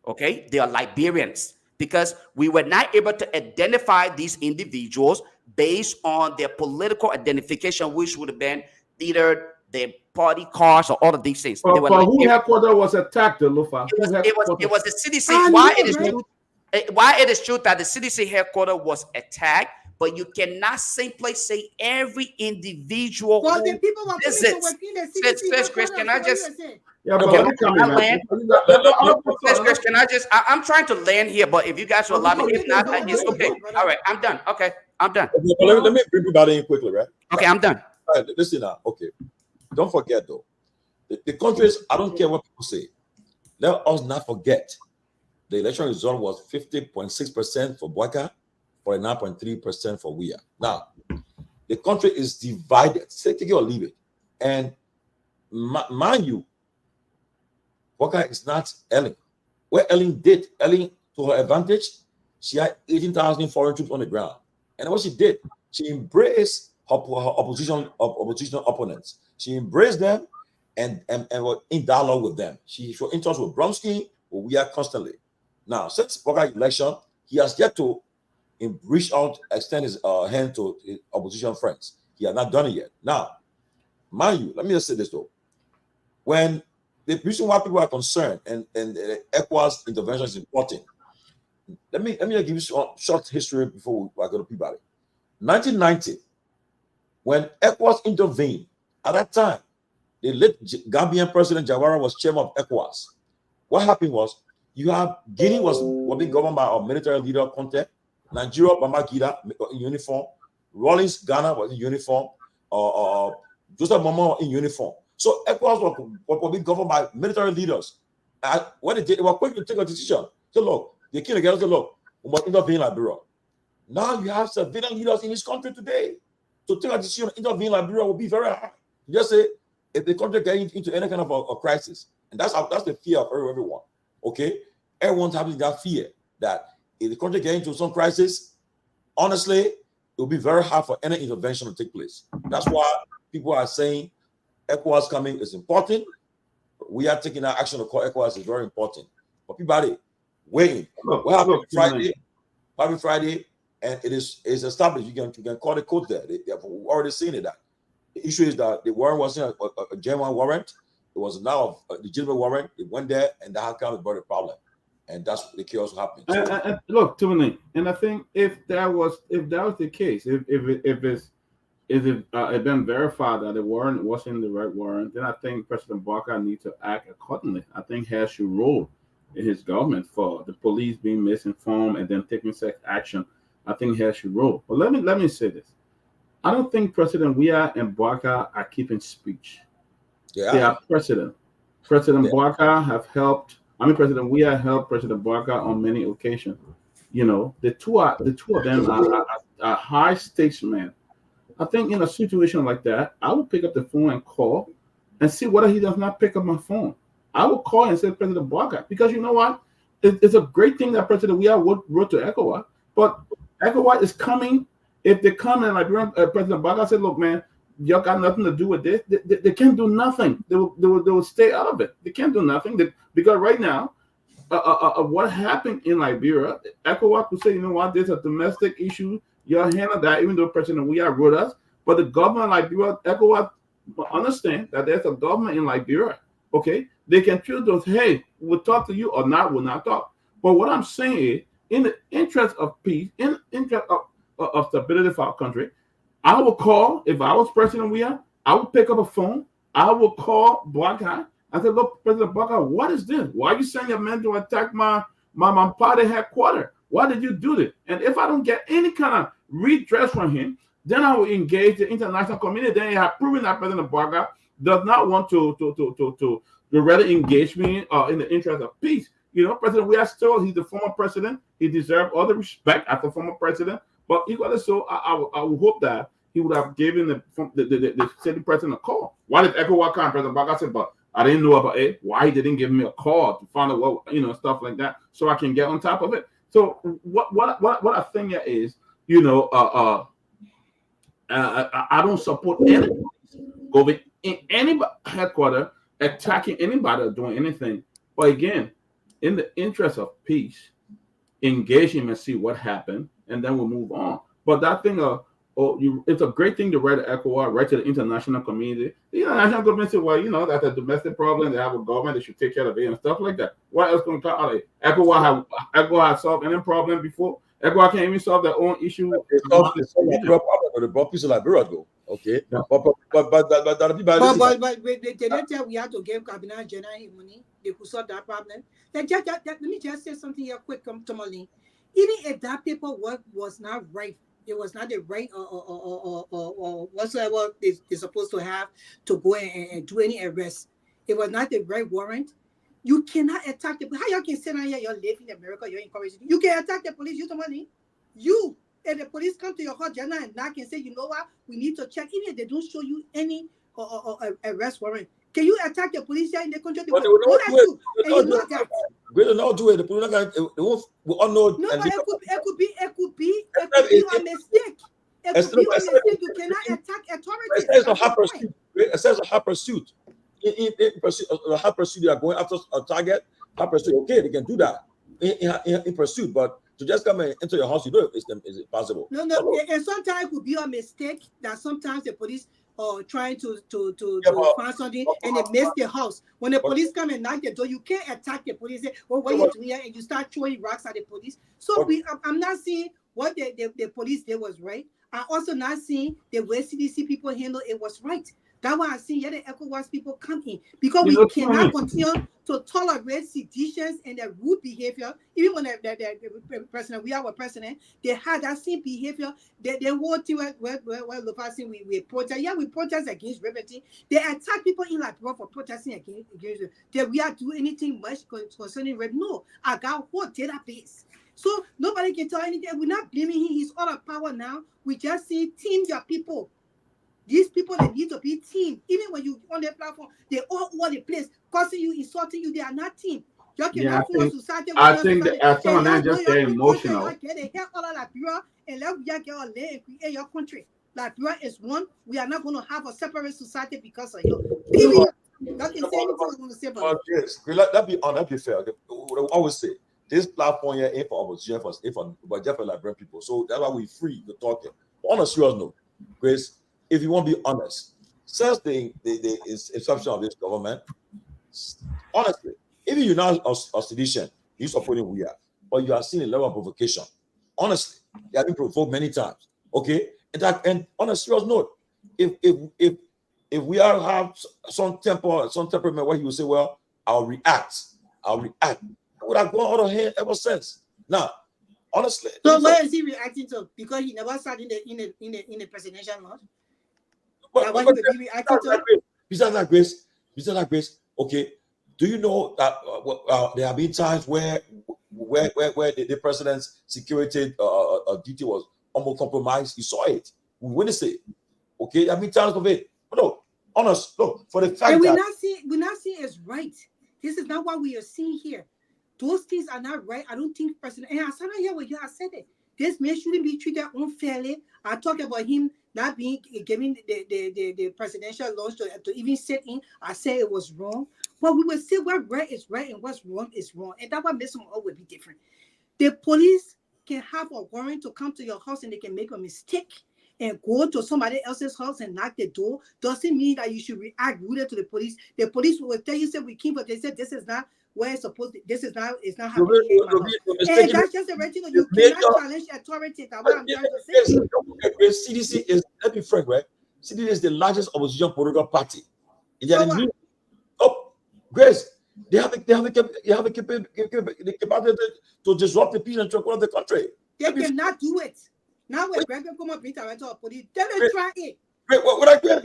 Okay, they are Liberians, because we were not able to identify these individuals based on their political identification, which would have been either their party cards or all of these things. But who headquarters was attacked, Lufa? It was the CDC. Why it is true that the CDC headquarters was attacked, but you cannot simply say every individual. Well, the people were visits. Chris, can I just? Yeah, but Chris, can I just? I'm trying to land here, but if you guys will allow me, if not, it's okay. All right, I'm done. Okay, I'm done. Okay, let me bring everybody in quickly, right? Okay, I'm done. All right, listen now. Okay, don't forget though, the countries. I don't care what people say. Let us not forget. The election result was 50.6% for Boaca, 49.3% for Wea. Now, the country is divided. Say, take it or leave it. And mind you, Boaca is not Ellen. What Ellen did, to her advantage, she had 18,000 foreign troops on the ground. And what she did, she embraced her opposition opponents. She embraced them and was in dialogue with them. She was in touch with Bromsky, with Wea constantly. Now, since Boaca election, he has yet to reach out, extend his hand to his opposition friends. He has not done it yet. Now, mind you, let me just say this though. When the reason why people are concerned and ECOWAS intervention is important, let me give you a short history before I go to Peabody. 1990, when ECOWAS intervened, at that time, the late Gambian President Jawara was chairman of ECOWAS. What happened was, you have Guinea was being governed by our military leader Conte, Nigeria Babangida in uniform, Rawlings Ghana was in uniform, Joseph Momo in uniform. So ECOWAS was being governed by military leaders. And what they did, they were quick to take a decision. So look, they came together. So look, we must intervene in Liberia. Now you have civilian leaders in this country today to take a decision to intervene in Liberia will be very hard. Just say if the country gets into any kind of a crisis, and that's the fear of everyone. Okay, everyone's having that fear that if the country gets into some crisis, honestly, it will be very hard for any intervention to take place. That's why people are saying ECOWAS coming is important. We are taking that action to call ECOWAS is very important. But people waiting. What happened Friday? Probably Friday, and it is established. You can call the code there. They have already seen it. That the issue is that the warrant wasn't a genuine warrant. It was now a legitimate warrant. It went there, and that kind of brought a problem, and that's the chaos happened. And look, Tomalin, and I think if that was the case, if it been verified that the warrant wasn't the right warrant, then I think President Barker needs to act accordingly. I think he should rule in his government for the police being misinformed and then taking such action. I think he should rule. But let me say this: I don't think President Wea and Barker are keeping speech. Yeah. They are precedent. President Barker have helped. President Wea helped President Barker on many occasions. You know, the two of them are high stakes men. I think in a situation like that, I would pick up the phone and call and see whether he does not pick up my phone. I would call and say President Barker, because you know what? It's a great thing that President Wea wrote to ECOWAS, but ECOWAS is coming. If they come and President Barker said, look, man, y'all got nothing to do with this. They can't do nothing. They will stay out of it. They can't do nothing because right now, what happened in Liberia, ECOWAS could say, you know what, there's a domestic issue. You'll handle that, even though President we are with us. But the government of Liberia, ECOWAS understand that there's a government in Liberia. Okay, they can choose those. Hey, we'll talk to you or not. We'll not talk. But what I'm saying is, in the interest of peace, in the interest of stability for our country, I would call if I was President we are. I would pick up a phone. I would call Bwaka. I said, look, President Bwaka, what is this? Why are you sending your men to attack my party headquarters? Why did you do this? And if I don't get any kind of redress from him, then I will engage the international community. Then you have proven that President Bwaka does not want to really engage me in the interest of peace. You know, President we are still, he's the former president. He deserves all the respect as a former president. But equally so, I would hope that he would have given the sitting president a call. Why did ECOWAS come? President Bwaka said, but I didn't know about it. Why he didn't give me a call to find out what, you know, stuff like that, so I can get on top of it. So what I think is, you know, I don't support anybody going in any headquarters attacking anybody or doing anything. But again, in the interest of peace, engage him and see what happened, and then we'll move on. But that thing it's a great thing to write to ECOWAS, write to the international community. The international community said, well, you know, that's a domestic problem. They have a government. They should take care of it and stuff like that. What else can we talk about? ECOWAS has solved any problem before? ECOWAS can't even solve their own issue. They brought peace to Liberia, though. Okay, but they didn't tell we had to give Cabinet General money. They could solve that problem. Let me just say something here quick, Tomalin. Even if that paperwork was not right, it was not the right or whatsoever they're supposed to have to go and do any arrest. It was not the right warrant. You cannot attack the police. How you can say now you're living in America, you're encouraging? You can attack the police, use the money. You and the police come to your house and knock and say, you know what, we need to check. Even if they don't show you any arrest warrant, can you attack the police here in the country? But they will not do it. They will not do it. The police we all know. No, but it could be a mistake. It could be a mistake. You cannot attack authorities. It says a hot pursuit. It says a hot pursuit. In hot pursuit, they are going after a target. Hot pursuit. Okay, they can do that in pursuit, but to just come and enter your house, you know, is it possible? No. And sometimes it could be a mistake that sometimes the police are trying to find something and they miss the house. When the police come and knock the door, you can't attack the police. Say, well, what are you doing here? And you start throwing rocks at the police. So I'm not saying what the police did was right. I'm also not saying the way CDC people handle it was right. That's why I see the ECOWAS people come in, because we cannot continue to tolerate seditions and the rude behavior. Even when the president, we are our president, they had that same behavior. They whole thing where Lofa saying we protest. Yeah, we protest against liberty. They attack people in Liberia for protesting against it. Did we are doing anything much concerning rape? No, I got a whole database. So nobody can tell anything. We're not blaming him. He's out of power now. We just say team your people. These people, they need to be team. Even when you on their platform, they all over the place, cursing you, insulting you. They are not team. You cannot form a society. I think that some of them just get emotional. Get the hell out of Liberia and let we get our land and create your country. Liberia is one. We are not going to have a separate society because of you. Period. That is anything I'm going to say about it. Yes, let be fair. Okay. I always say this platform here ain't for opposition, but just for Liberian people. So that's why we're free to talk. On a serious note, Grace, if you want to be honest, since the inception of this government, honestly, even you're not a sedition, you're supporting we are, but you are seeing a level of provocation. Honestly, they have been provoked many times. Okay, and on a serious note, if we are have some temperament where he will say, well, I'll react, I would have gone out of hand ever since. Now, honestly, so where is he reacting to? Because he never sat in the presidential launch. Besides that, Grace, okay, do you know that there have been times where the president's security duty was almost compromised? You saw it. We witnessed it. Okay, there have been times of it. But no, honest, look, for the fact and that we're not seeing it's right. This is not what we are seeing here. Those things are not right. I don't think President, and I said here what you have said it. This man shouldn't be treated unfairly. I talk about him not being given the presidential launch to even sit in. I say it was wrong. But we will say what right is right and what's wrong is wrong. And that's what makes them always be different. The police can have a warrant to come to your house and they can make a mistake and go to somebody else's house and knock the door. Doesn't mean that you should react rudely to the police. The police will tell you, say we came, but they said this is not where it's supposed to, this is not, it's not happening here in my house. And that's just the right thing. You cannot challenge authority. That's what I'm trying to say. CDC is, let me frank, right? CDC is the largest opposition political party. Grace, they have the capacity to disrupt the peace and tranquility of the country. They cannot do it. Now when Greg come up with a police, they will try it. Wait. What's the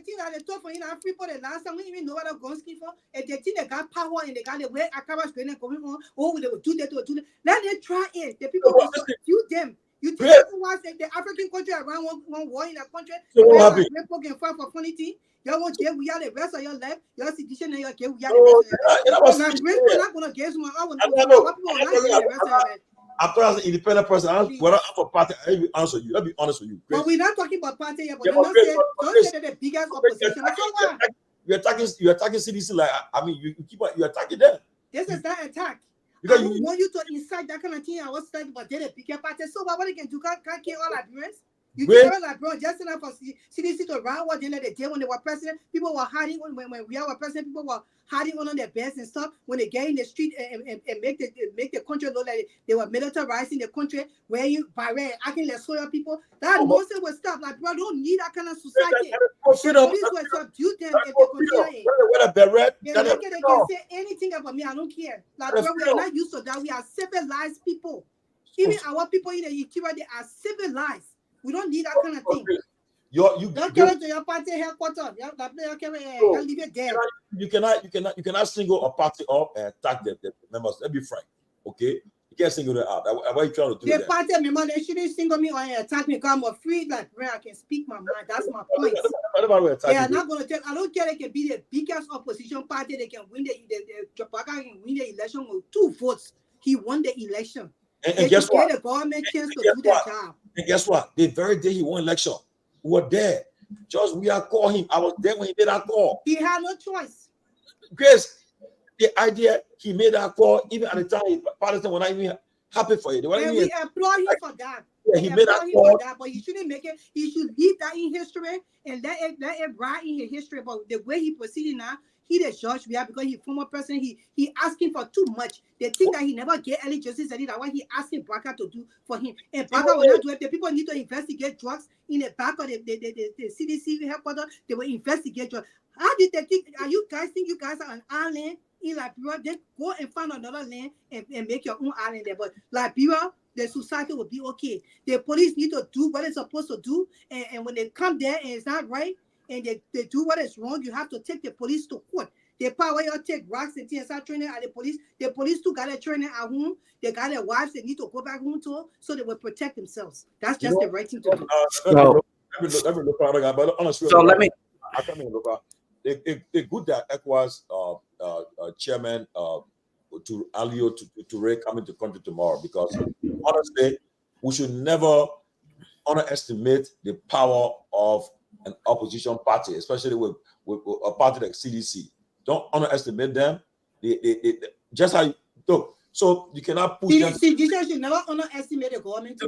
thing that they talk for in Africa the last time? We even know what they're going for. And they think they got power and they got the way Akaba's going on. Oh, they will do that. Let them try it. The people will subdue them. You think everyone say the African country around one war in a country? So what happened? People can fight for funny thing. You won't get we are the rest of your life. Your situation and your get we are the rest of your life. We're not going to get someone. I want to know what people are not the rest of your life. I thought as an independent person, when I'm for party, I will answer you. Let me be honest with you. Grace. But we're not talking about party here, but don't say the biggest opposition. You're attacking CDC like you're attacking them. This is not attack. Because I want you to incite that kind of thing. I was talking about they're the bigger party. So what they can do? Can't kill all Liberians. You can like bro, just enough for CDC to run what they let the day when they were president. People were hiding when we were president. People were hiding on their beds and stuff. When they get in the street and make the country look like they were militarizing the country, where you by acting like soil people. That nonsense will stop. Like bro, don't need that kind of society. The police will subdue them if they continue. They can say anything about me. I don't care. Like bro, we are not used to that. We are civilized people. Even our people in the interior, they are civilized. We don't need that kind of thing. You don't carry to your party headquarters. You leave it there. You cannot single a party up and attack the members. Let's be frank, okay? You can't single it out. Why are you trying to do that? The party member, they shouldn't single me or attack me because I'm free, like where I can speak my mind. That's my point. They are not going to tell. I don't care. They can be the biggest opposition party. They can win the election with 2 votes. He won the election. And guess what? The government chance to do their job. And guess what? The very day he won election, we were there. Just we are calling him. I was there when he made that call. He had no choice. Grace, the idea he made that call, even at the time his parents were not even happy for it. And we applaud him for that. Yeah, he made that call. But he shouldn't make it. He should leave that in history and let it write in his history. But the way he proceeded now, he the judge we have because he's former president. He asking for too much. They think that he never get any justice, and that's why he asking Baka to do for him. And Baka will not do it. The people need to investigate drugs in the back of the CDC headquarters. They will investigate drugs. How did they think? Are you guys think you guys are an island in Liberia? Then go and find another land and make your own island there. But Liberia, the society will be okay. The police need to do what it's supposed to do, and when they come there and it's not right. And they do what is wrong, you have to take the police to court. They power you take rocks and things, start training at the police. The police too got their training at home. They got their wives, they need to go back home to so they will protect themselves. That's just the right thing to do. I come in look at the good that ECOWAS chairman to Alio to Ray coming to country tomorrow, because honestly, we should never underestimate the power of an opposition party, especially with a party like CDC. Don't underestimate them. They just how you look. So you cannot push them. CDC should never underestimate the government.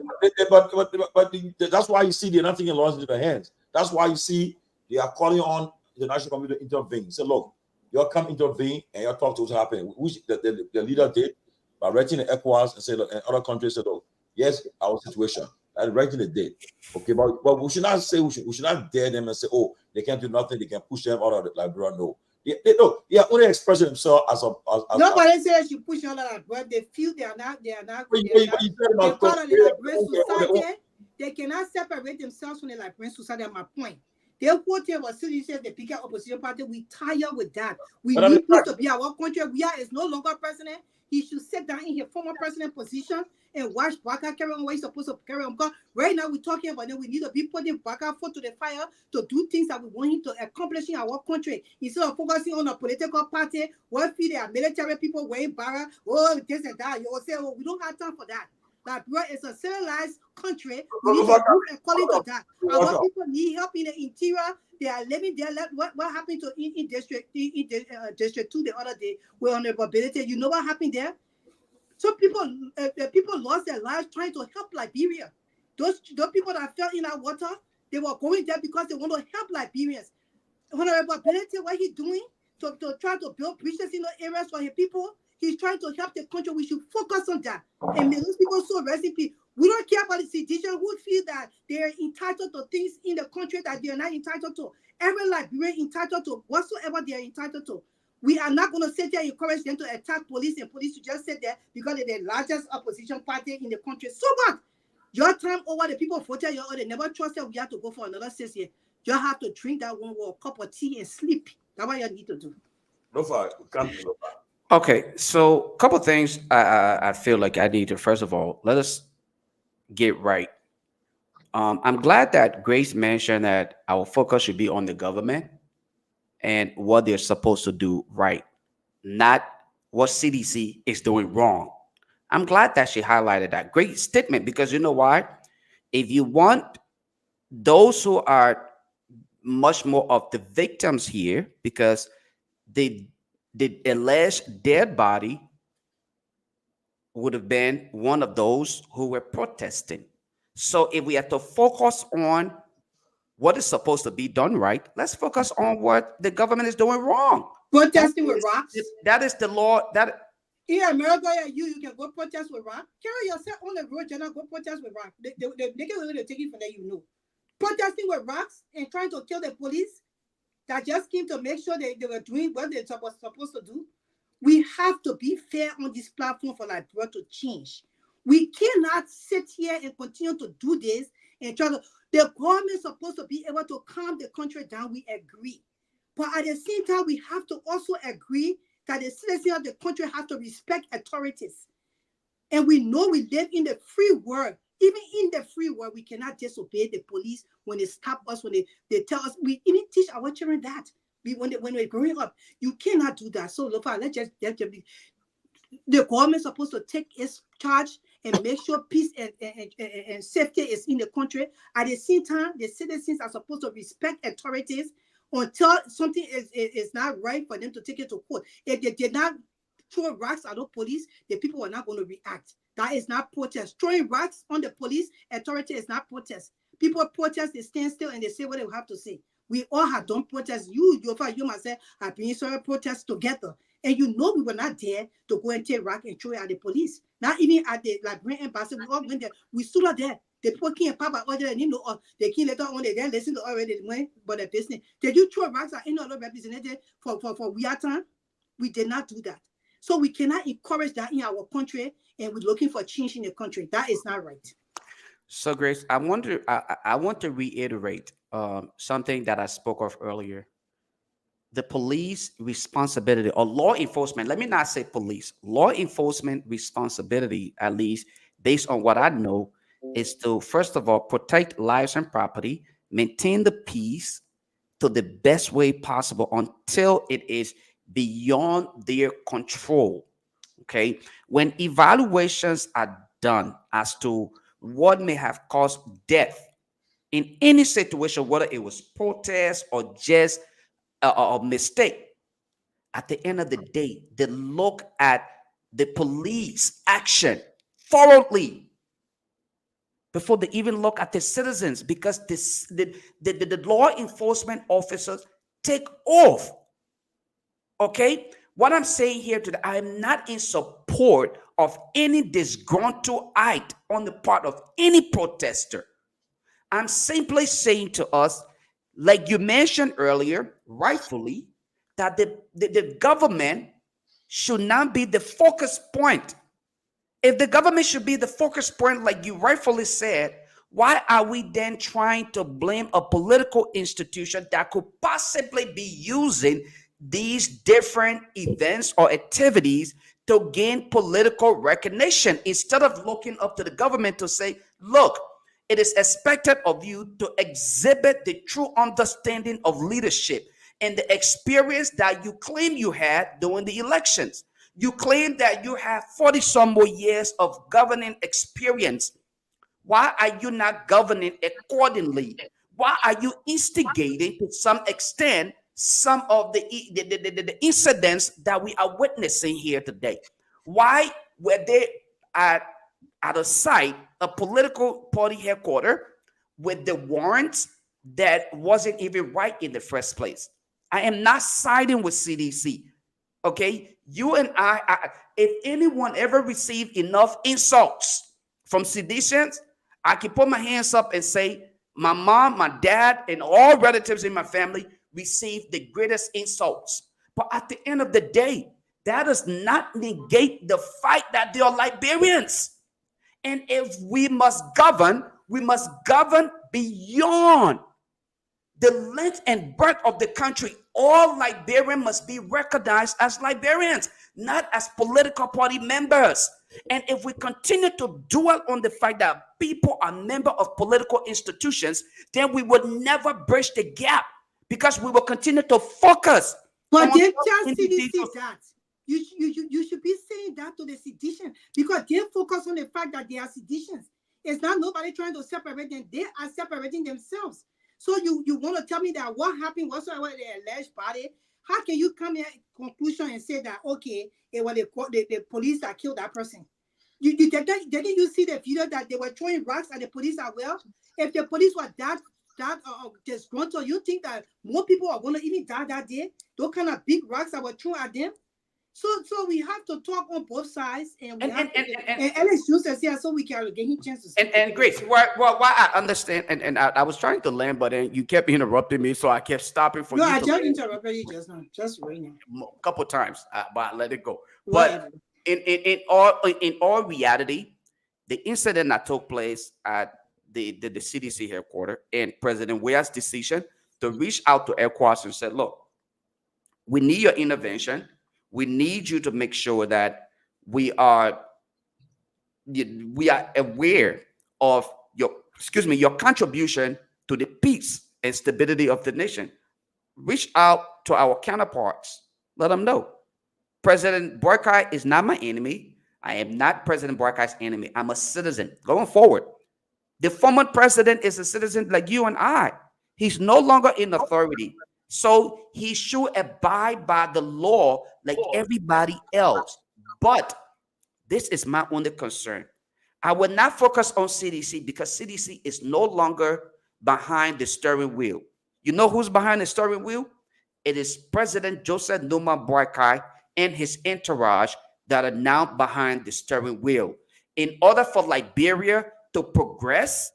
But that's why you see they're not taking laws into their hands. That's why you see they are calling on the national community to intervene. Say, look, you'll come intervene and you'll talk to what's happening. Which the leader did by writing the ECOWAS and say, look, and other countries said, look, yes, our situation. And writing the date. Okay, but we should not say we should not dare them and say, oh, they can't do nothing, they can push them out of the Liberia. No. They are only expressing themselves as nobody says you push all of that, but they feel they are not part of the Liberian society. They cannot separate themselves from the Liberian society, at my point. They quote here was still says the bigger opposition party. We tired with that. We need to be our country. Is no longer president. He should sit down in his former president position and watch Baka carry on what he's supposed to carry on. Because right now we're talking about that we need to be putting Baka foot to the fire to do things that we want him to accomplish in our country. Instead of focusing on a political party, what feel they are military people wearing barra, oh, this and that. You will say, oh, we don't have time for that. Liberia is a civilized country. We need to move according to that. Our people need help in the interior. They are living there. What happened to in District 2 the other day with vulnerability? You know what happened there? So people lost their lives trying to help Liberia. Those people that fell in that water, they were going there because they want to help Liberians. Vulnerability, what he's doing to try to build bridges in the areas for his people, he's trying to help the country. We should focus on that. And may those people so rest in peace. We don't care about the citizens who feel that they are entitled to things in the country that they are not entitled to. Every Liberian entitled to whatsoever they are entitled to. We are not going to sit there and encourage them to attack police and police to just sit there because they're the largest opposition party in the country. So what? Your time over, the people voted you, or they never trusted we have to go for another 6 years. You have to drink that one with a cup of tea and sleep. That's what you need to do. Lofa, come to Lofa. Okay, so a couple things I feel like I need to, first of all, let us get right. I'm glad that Grace mentioned that our focus should be on the government and what they're supposed to do right, not what CDC is doing wrong. I'm glad that she highlighted that. Great statement, because you know why? If you want those who are much more of the victims here, because the alleged dead body would have been one of those who were protesting. So if we have to focus on what is supposed to be done right, let's focus on what the government is doing wrong. Protesting with rocks. That is the law. That in America, you can go protest with rock. Carry yourself on the road, you're not go protest with rock. They can take it from there, you know. Protesting with rocks and trying to kill the police that just came to make sure they were doing what they were supposed to do. We have to be fair on this platform for Liberia to change. We cannot sit here and continue to do this and try to. The government is supposed to be able to calm the country down. We agree. But at the same time, we have to also agree that the citizens of the country have to respect authorities. And we know we live in the free world. Even in the free world, we cannot disobey the police when they stop us, when they tell us. We even teach our children that. When we're growing up, you cannot do that. So, Lofa, let's just be. The government is supposed to take its charge and make sure peace and safety is in the country. At the same time, the citizens are supposed to respect authorities until something is not right for them to take it to court. If they did not throw rocks at the police, the people are not going to react. That is not protest. Throwing rocks on the police authority is not protest. People protest, they stand still and they say what they have to say. We all have done protests. You myself, have been in protests together. And you know we were not there to go and take rock and throw it at the police. Not even at the Liberian embassy. We all went there. We stood out there. The people came pop out there and you know they came later on, they didn't listen to already went but the business. Did you throw rocks at any other representative for we are time? We did not do that. So we cannot encourage that in our country, and we're looking for change in the country. That is not right. So, Grace, I want to reiterate something that I spoke of earlier. The police responsibility, or law enforcement, let me not say police, law enforcement responsibility, at least based on what I know, is to, first of all, protect lives and property, maintain the peace to the best way possible until it is beyond their control. Okay. When evaluations are done as to what may have caused death in any situation, whether it was protest or just a mistake, at the end of the day, they look at the police action thoroughly before they even look at the citizens, because the law enforcement officers take off. Okay, what I'm saying here today, I am not in support of any disgruntled act on the part of any protester. I'm simply saying to us, like you mentioned earlier, rightfully, that the government should not be the focus point. If the government should be the focus point, like you rightfully said, why are we then trying to blame a political institution that could possibly be using these different events or activities to gain political recognition, instead of looking up to the government to say, look, it is expected of you to exhibit the true understanding of leadership and the experience that you claim you had during the elections. You claim that you have 40 some more years of governing experience. Why are you not governing accordingly? Why are you instigating to some extent some of the incidents that we are witnessing here today? Why were they at a site, a political party headquarters, with the warrants that wasn't even right in the first place? I am not siding with CDC. Okay, you and if anyone ever received enough insults from seditions, I can put my hands up and say my mom, my dad, and all relatives in my family received the greatest insults. But at the end of the day, that does not negate the fight that they are Liberians. And if we must govern beyond the length and breadth of the country. All Liberians must be recognized as Liberians, not as political party members. And if we continue to dwell on the fact that people are members of political institutions, then we will never bridge the gap, because we will continue to focus. But they tell CDC that. You should be saying that to the sedition, because they focus on the fact that they are seditions. It's not nobody trying to separate them. They are separating themselves. So you want to tell me that what happened whatsoever the alleged party? How can you come here conclusion and say that, okay, it was the police that killed that person? Didn't you see the video that they were throwing rocks at the police as well? If the police were that disgruntled, you think that more people are going to even die that day? Those kind of big rocks that were thrown at them? So we have to talk on both sides, and Alex Joseph here, so we can get him chance to speak. And Grace, why I understand, and I was trying to land, but then you kept interrupting me, so I kept stopping for you. No, I just interrupted you just now, just right now. A couple times, but I let it go. Whatever. But in all reality, the incident that took place at the CDC headquarters, and President Weah's decision to reach out to ECOWAS and said, look, we need your intervention. We need you to make sure that we are aware of your contribution to the peace and stability of the nation. Reach out to our counterparts. Let them know. President Boykai is not my enemy. I am not President Boykai's enemy. I'm a citizen. Going forward, the former president is a citizen like you and I. He's no longer in authority. So he should abide by the law like everybody else. But this is my only concern. I will not focus on CDC, because CDC is no longer behind the steering wheel. You know who's behind the steering wheel? It is President Joseph Numa Boykai and his entourage that are now behind the steering wheel. In order for Liberia to progress,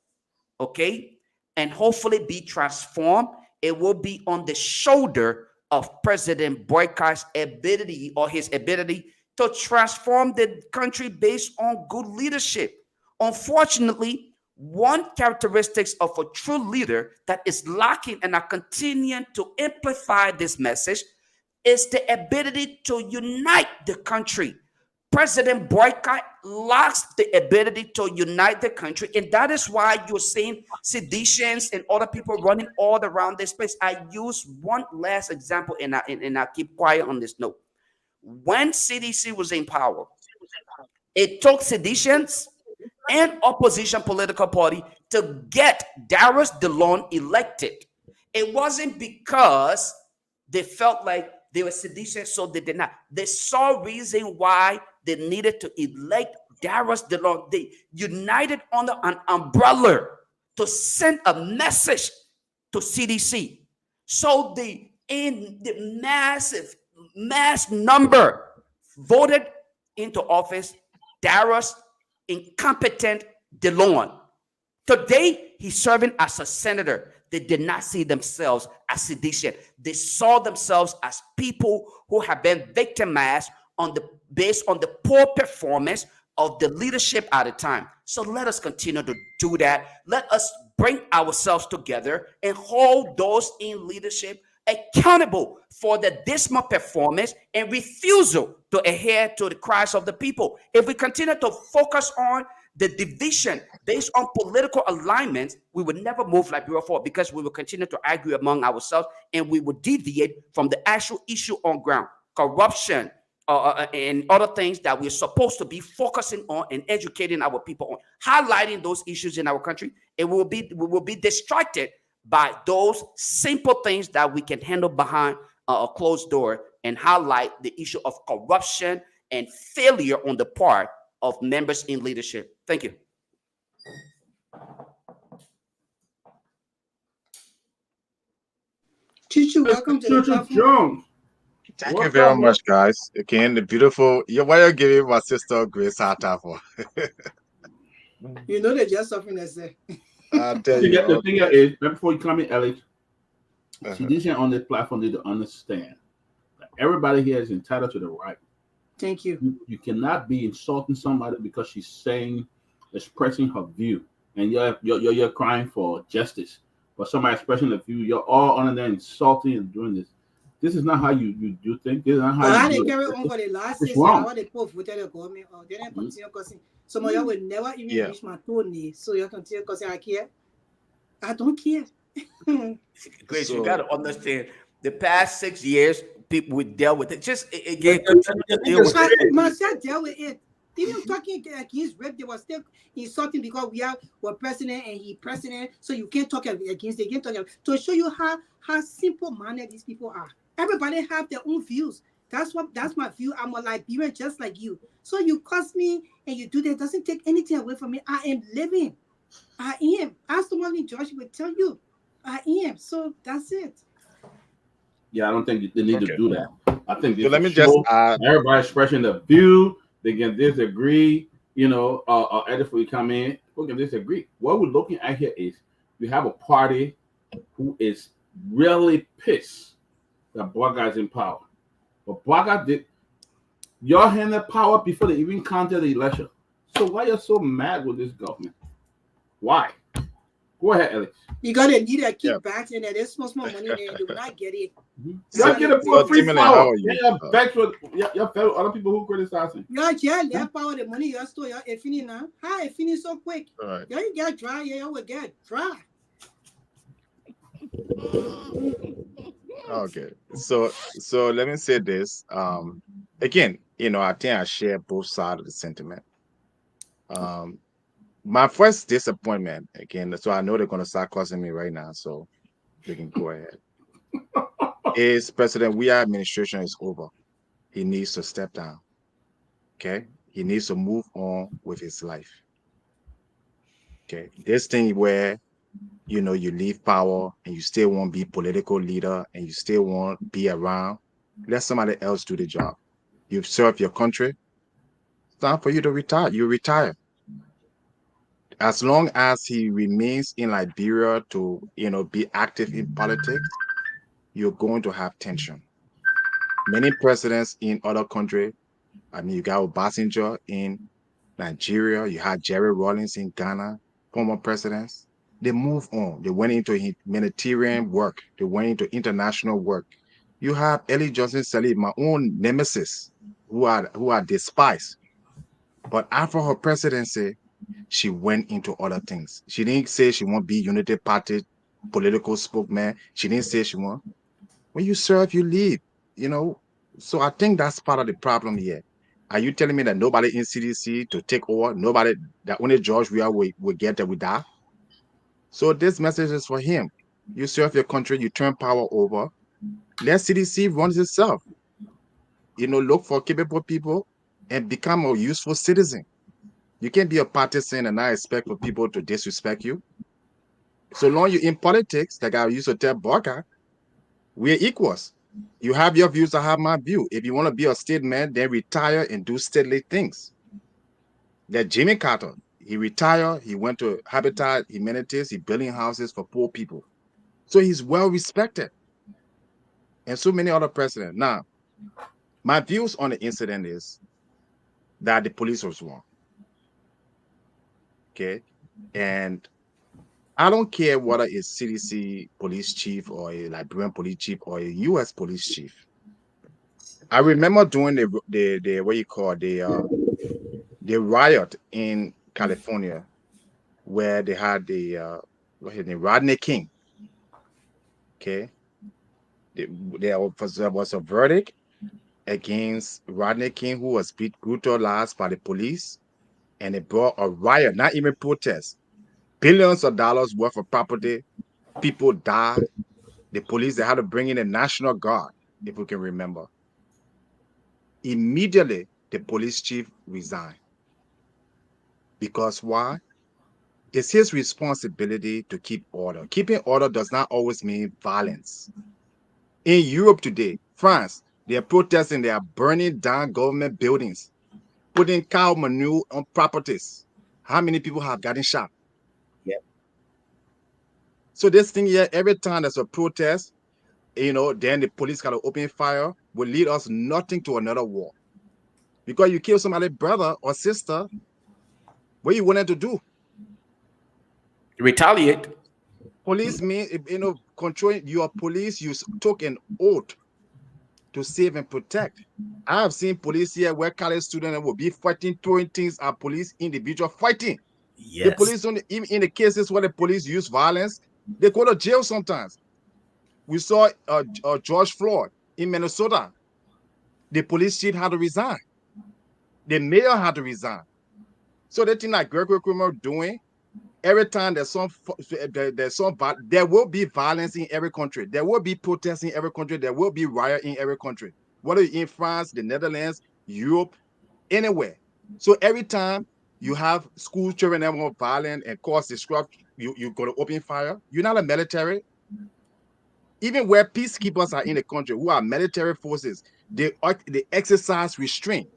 okay, and hopefully be transformed, it will be on the shoulder of President Boykai's ability, or his ability, to transform the country based on good leadership. Unfortunately, one characteristic of a true leader that is lacking, and are continuing to amplify this message, is the ability to unite the country. President Boykai lacks the ability to unite the country, and that is why you're seeing seditions and other people running all around this place. I use one last example, and I keep quiet on this note. When CDC was in power, it took seditions and opposition political party to get Darius DeLone elected. It wasn't because they felt like they were seditious, so they did not. They saw reason why they needed to elect Darius DeLone. They united under an umbrella to send a message to CDC. So in the mass number voted into office Darius incompetent DeLone. Today, he's serving as a senator. They did not see themselves as sedition. They saw themselves as people who have been victimized based on the poor performance of the leadership at the time. So let us continue to do that. Let us bring ourselves together and hold those in leadership accountable for the dismal performance and refusal to adhere to the cries of the people. If we continue to focus on the division based on political alignments, we will never move Liberia forward, because we will continue to argue among ourselves, and we will deviate from the actual issue on ground: corruption, and other things that we're supposed to be focusing on and educating our people on, highlighting those issues in our country, we will be distracted by those simple things that we can handle behind a closed door and highlight the issue of corruption and failure on the part of members in leadership. Thank you. Chuchu, welcome to the Chuchu platform. Jones. Thank What's you very up, much, guys. Again, the beautiful. Why you giving my sister Grace Hata for? You know they just suffering as say. I tell you. The thing is, before you come in, Alex, Uh-huh. citizens on this platform need to understand that everybody here is entitled to the right. Thank you. You cannot be insulting somebody because she's expressing her view, and you're crying for justice. But somebody expressing the view, you're all under there insulting and doing this. This is not how you do things. This is not But how how you they do carry it. on for the last It's 6 years, wrong. how they both voted the government, or they didn't continue causing. Some of y'all will never even reach my tone, so you continue causing. I care. I don't care. Grace, So- you got to understand the past 6 years, people would deal with it. Just again, Myself dealt with it. Even talking against rape, they were still insulting because we're president and he president, so you can't talk against. They can't talk to show you how simple minded these people are. Everybody have their own views. That's my view. I'm a Liberian just like you. So you cuss me and you do that, doesn't take anything away from me. I am living. I am. Ask Tomalin George will tell you. I am. So that's it. Yeah, I don't think they need to do that. I think So let me just add. everybody expressing the view. They can disagree. Edith, we come in, we can disagree. What we're looking at here is we have a party who is really pissed that Black guys in power. But Black guys did y'all handed power before they even counted the election. So why you're so mad with this government? Why? Go ahead, Alex. You gotta need a kickbacks and there's small money there. You will not get it. Y'all get it for a free Tomalin, power. how are you? You're vexed with other people who criticizing. Your jail, their power, the money you store, you're finish now. How it finish so quick? All right. You get dry, you will get dry. Okay. So let me say this. Again, I think I share both sides of the sentiment. My first disappointment, again, so I know they're gonna start cussing me right now, so they can go ahead. Is President Weah administration is over. He needs to step down. Okay, he needs to move on with his life. Okay, this thing where you leave power and you still want to be political leader and you still want to be around, let somebody else do the job. You've served your country. It's time for you to retire. You retire. As long as he remains in Liberia to be active in politics, you're going to have tension. Many presidents in other countries, you got Obasanjo in Nigeria, you had Jerry Rawlings in Ghana, former presidents. They move on. They went into humanitarian work. They went into international work. You have Ellie Johnson Sirleaf, my own nemesis, who are despised. But after her presidency, she went into other things. She didn't say she won't be Unity Party political spokesman. She didn't say she won't. When you serve, you leave. So I think that's part of the problem here. Are you telling me that nobody in CDC to take over? Nobody, that only George Weah will get that with that? So this message is for him. You serve your country, you turn power over. Let CDC run itself. Look for capable people and become a useful citizen. You can't be a partisan and not expect for people to disrespect you. So long you're in politics, like I used to tell Barker, we're equals. You have your views, I have my view. If you want to be a statesman, then retire and do stately things. That Jimmy Carter, he retired, he went to Habitat Humanities, he building houses for poor people. So he's well respected. And so many other presidents. Now, my views on the incident is that the police was wrong. Okay. And I don't care whether it's CDC police chief or a Liberian police chief or a US police chief. I remember during the what you call the riot in California where they had the Rodney King. Okay. There was a verdict, against Rodney King, who was brutalized by the police, and it brought a riot, not even protest. Billions of dollars worth of property, people died. The police, they had to bring in a National Guard, if we can remember. Immediately, the police chief resigned. Because why? It's his responsibility to keep order. Keeping order does not always mean violence. In Europe today, France, they are protesting, they are burning down government buildings, putting cow manure on properties. How many people have gotten shot? Yep. So this thing here, every time there's a protest, then the police got to open fire, will lead us nothing to another war. Because you kill somebody's brother or sister, what you wanted to do? Retaliate. Police mean, controlling your police, you took an oath to save and protect. I have seen police here where college students will be fighting, throwing things at police, individual fighting. Yes. The police, in the cases where the police use violence, they go to jail sometimes. We saw George Floyd in Minnesota. The police chief had to resign. The mayor had to resign. So the thing that Gregory Cuomo doing, every time there will be violence in every country. There will be protests in every country. There will be riot in every country. Whether in France, the Netherlands, Europe, anywhere. So every time you have school children that are violent and cause disruption, you go to open fire. You're not a military. Even where peacekeepers are in the country, who are military forces, they exercise restraint.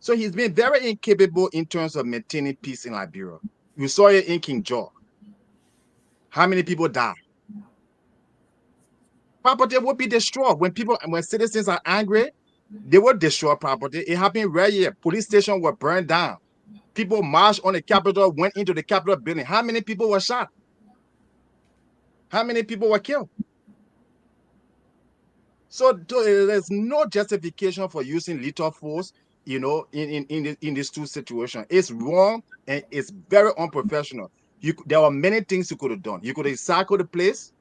So he's been very incapable in terms of maintaining peace in Liberia. You saw it in King George. How many people died? Property will be destroyed. When citizens are angry, they will destroy property. It happened right here. Police stations were burned down. People marched on the Capitol, went into the Capitol building. How many people were shot? How many people were killed? So there's no justification for using lethal force, in these two situations. It's wrong and it's very unprofessional. There are many things you could have done. You could have encircled the place,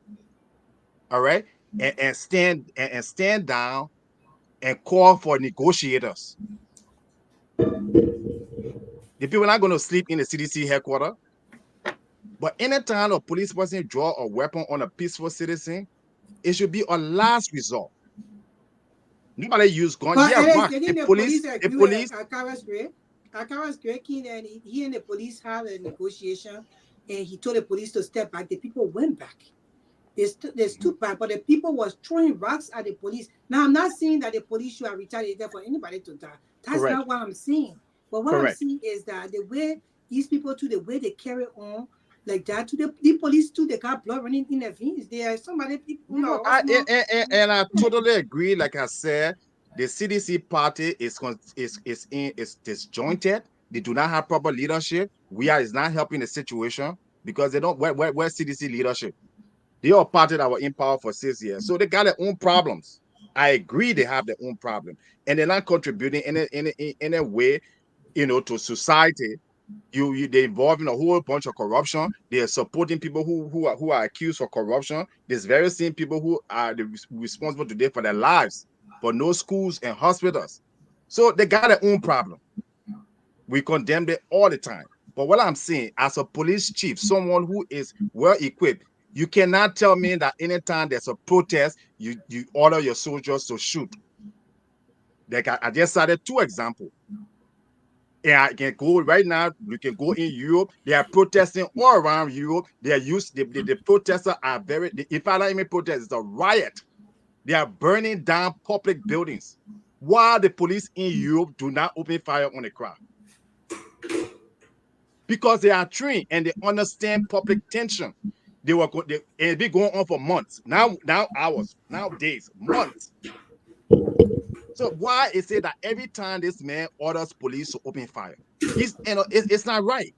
all right, and stand down and call for negotiators. The people are not going to sleep in the CDC headquarters. But anytime a police person draw a weapon on a peaceful citizen, it should be a last resort. Nobody use guns. But Yeah, Mark, the police. Akawas Grekin, and he and the police had a negotiation, and he told the police to step back. The people went back. They stood back, but the people was throwing rocks at the police. Now, I'm not saying that the police should have retaliated for anybody to die. That's Correct. not what I'm saying. But what Correct. I'm saying is that the way these people the way they carry on like that, to the police too, they got blood running in their veins. There are somebody people. And I totally agree. Like I said, the CDC party is disjointed. They do not have proper leadership. Is not helping the situation because they don't. Where CDC leadership? They are a party that were in power for 6 years, so they got their own problems. I agree, they have their own problem, and they're not contributing in any way, to society. They're involved in a whole bunch of corruption. They are supporting people who are accused of corruption. There's very same people who are responsible today for their lives, but no schools and hospitals. So they got their own problem. We condemn it all the time. But what I'm saying, as a police chief, someone who is well equipped, you cannot tell me that anytime there's a protest, you order your soldiers to shoot. Like I just cited 2 examples. And I can go right now. We can go in Europe. They are protesting all around Europe. The protesters are if I don't even protest, it's a riot. They are burning down public buildings. While the police in Europe do not open fire on the crowd. Because they are trained and they understand public tension. It'd be going on for months. Now hours, now days, months. So why is it that every time this man orders police to open fire, it's not right?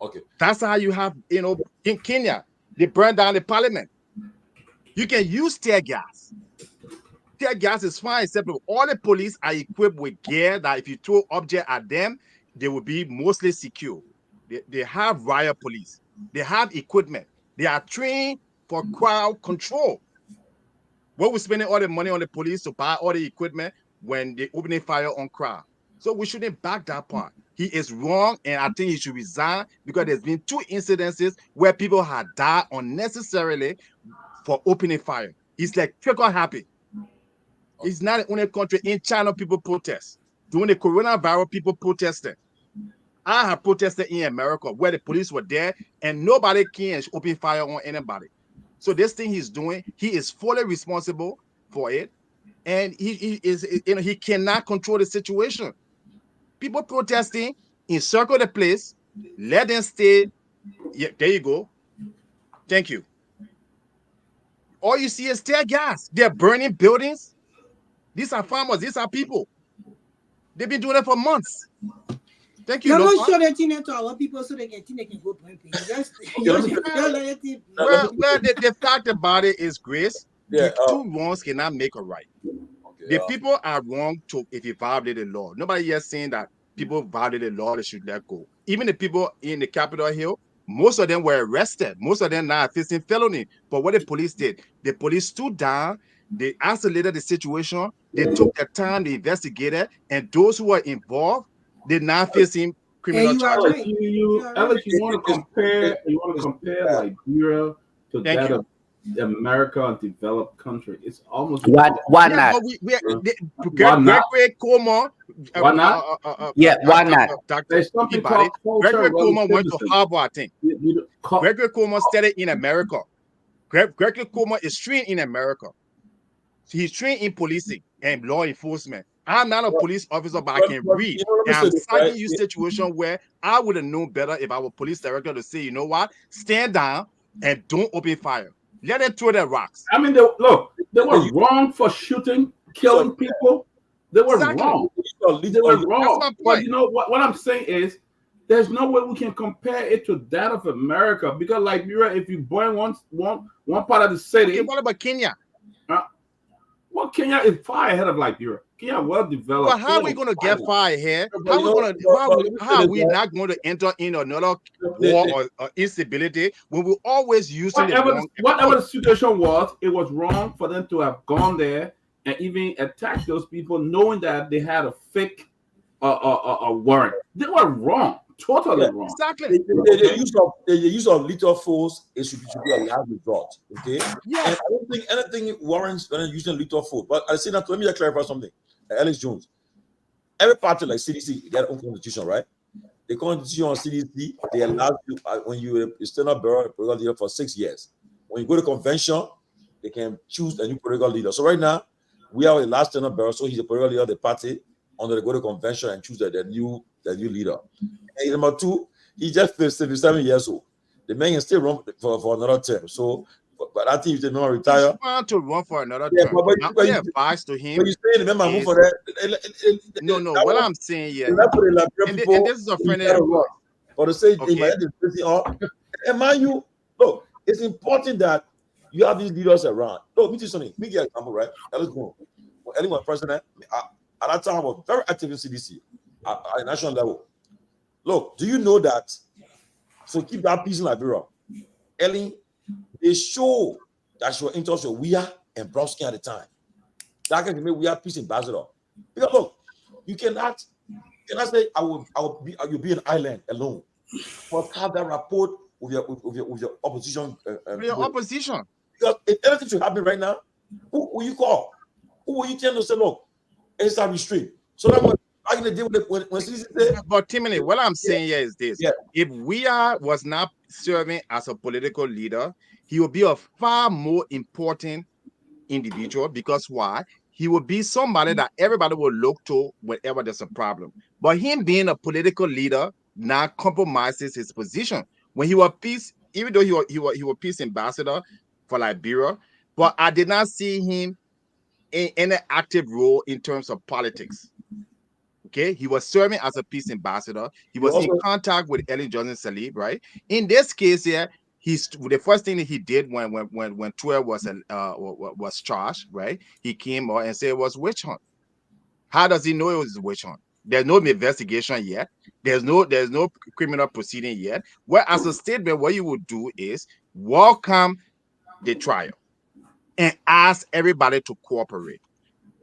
Okay. That's how you have, in Kenya, they burn down the parliament. You can use tear gas. Tear gas is fine, except all the police are equipped with gear that if you throw object at them, they will be mostly secure. They have riot police. They have equipment. They are trained for crowd control. What we're spending all the money on the police to buy all the equipment when they opening fire on crowd. So we shouldn't back that part. He is wrong, and I think he should resign because there's been 2 incidences where people had died unnecessarily for opening fire. It's like trigger happy. It's not the only country. In China, people protest. During the coronavirus, people protested. I have protested in America where the police were there and nobody can open fire on anybody. So this thing he's doing, he is fully responsible for it, and he is, he cannot control the situation. People protesting, encircle the place, let them stay. Yeah, there you go. Thank you. All you see is tear gas. They're burning buildings. These are farmers. These are people. They've been doing it for months. Thank you. You're Lofa. not sure that to our people so they can go point. Well, the fact about it is, Grace, Yeah, the 2 wrongs cannot make a right. The people are wrong to if you violate the law. Nobody here saying that people violate the law, they should let go. Even the people in the Capitol Hill, most of them were arrested. Most of them now facing felony. But what the police did, the police stood down, they isolated the situation, they took their time, they investigated, and those who were involved did not facing criminal And you are charges. right. Alex, you want to compare Liberia to Thank that you. of America, a developed country. It's almost Why Yeah, not? but Why not? Gregory Cuomo, Why not? Why not? Dr. There's something Peabody, called culture Gregory Cuomo went to relativism. Harvard, I think. You- Gregory Cuomo studied in America. Gregory Cuomo is trained in America. He's trained in policing and law enforcement. I'm not a police officer, but I can read. you know, let me And say I'm this, citing right? you situation where I would have known better if I were police director to say, you know what, stand down and don't open fire. Let them throw their rocks. I mean, they were wrong for shooting, killing people. They were Exactly. wrong. They were wrong. That's my But point. you know what I'm saying is, there's no way we can compare it to that of America because, like, if you burn one part of the city, Okay, what about Kenya? well, Kenya is far ahead of Liberia. Kenya well developed. But how are we going to get fire here? How are we not going to enter in another war or instability when we're always using the wrong Whatever the situation was, it was wrong for them to have gone there and even attack those people, knowing that they had a fake warrant. They were wrong, totally wrong. Exactly. The use of lethal force should be a last resort. Okay. Yeah. And I don't think anything warrants when using lethal force. But I say that. Let me just clarify something. Alex Jones. Every party like CDC, their own constitution, right? The constitution on CDC, they allow you when you stand up political leader for 6 years. When you go to convention, they can choose a new political leader. So right now, we are the last stand up bearer, so he's the political leader of the party. Under the go to convention and choose the new leader. And number 2, he just 57 years old. The man can still run for another term. So, but I think if the man retire, He's trying to run for another yeah, term. but My advice to him. when you say the man move for that, No. What I'm saying here, and this is a friendly advice. for the sake Okay. and mind you, look, it's important that you have these leaders around. Look, let me tell you something. Me give an example, right? Let's go. When Ellen was president, at that time I was very active in CDC at national level. Look, do you know that? So keep that peace in Liberia. Ellen, they show that she was interested in Weah and Brownskin at the time. That can make Weah peace ambassador. Because look, you cannot say you'll be an island alone. But have that rapport with your opposition. Your opposition. Because if anything should happen right now, who will you call? Who will you tell to say, look, it's a restraint? So that I can deal with it when CDC said. But Timothy, what I'm saying here is this: if Weah was not serving as a political leader, he would be a far more important individual. Because why? He would be somebody that everybody will look to whenever there's a problem. But him being a political leader now compromises his position. When he was peace, even though he was peace ambassador for Liberia, but I did not see him in any active role in terms of politics. Okay, he was serving as a peace ambassador. He was in contact with Ellen Johnson Sirleaf, right? In this case here, the first thing that he did when Twitter was charged, right? He came out and said it was witch hunt. How does he know it was a witch hunt? There's no investigation yet. There's no criminal proceeding yet. Well, as a statement, what you would do is welcome the trial. and ask everybody to cooperate.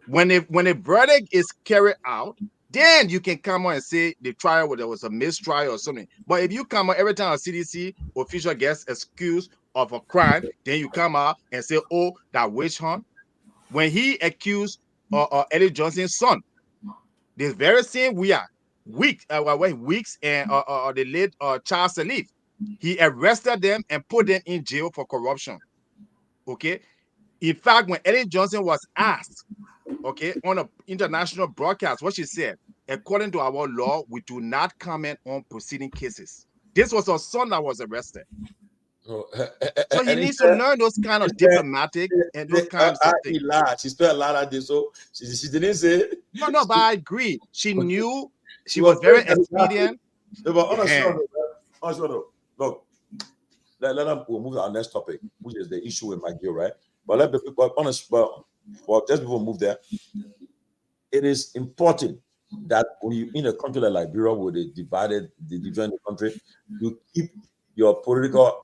When a verdict is carried out, then you can come on and say the trial, there was a mistrial or something. But if you come out every time a CDC official gets accused of a crime, then you come out and say, oh, that witch hunt. When he accused Eddie Johnson's son, this very same Weeks and the late Charles Salif, he arrested them and put them in jail for corruption. Okay. In fact, when Eddie Johnson was asked, okay, on an international broadcast, what she said, according to our law, we do not comment on proceeding cases. This was her son that was arrested. So, So he and he needs to said, learn those kind of he said, diplomatic and those kinds of he things. lied. She spelled a lot of this, so she didn't say. No, but I agree. She knew, she was was very very expedient. But honestly, look, let them we'll move to our next topic, which is the issue with McGill, right? But let me be honest, well, just before we move there, it is important that when you in a country like Liberia, where they divided the country, you keep your political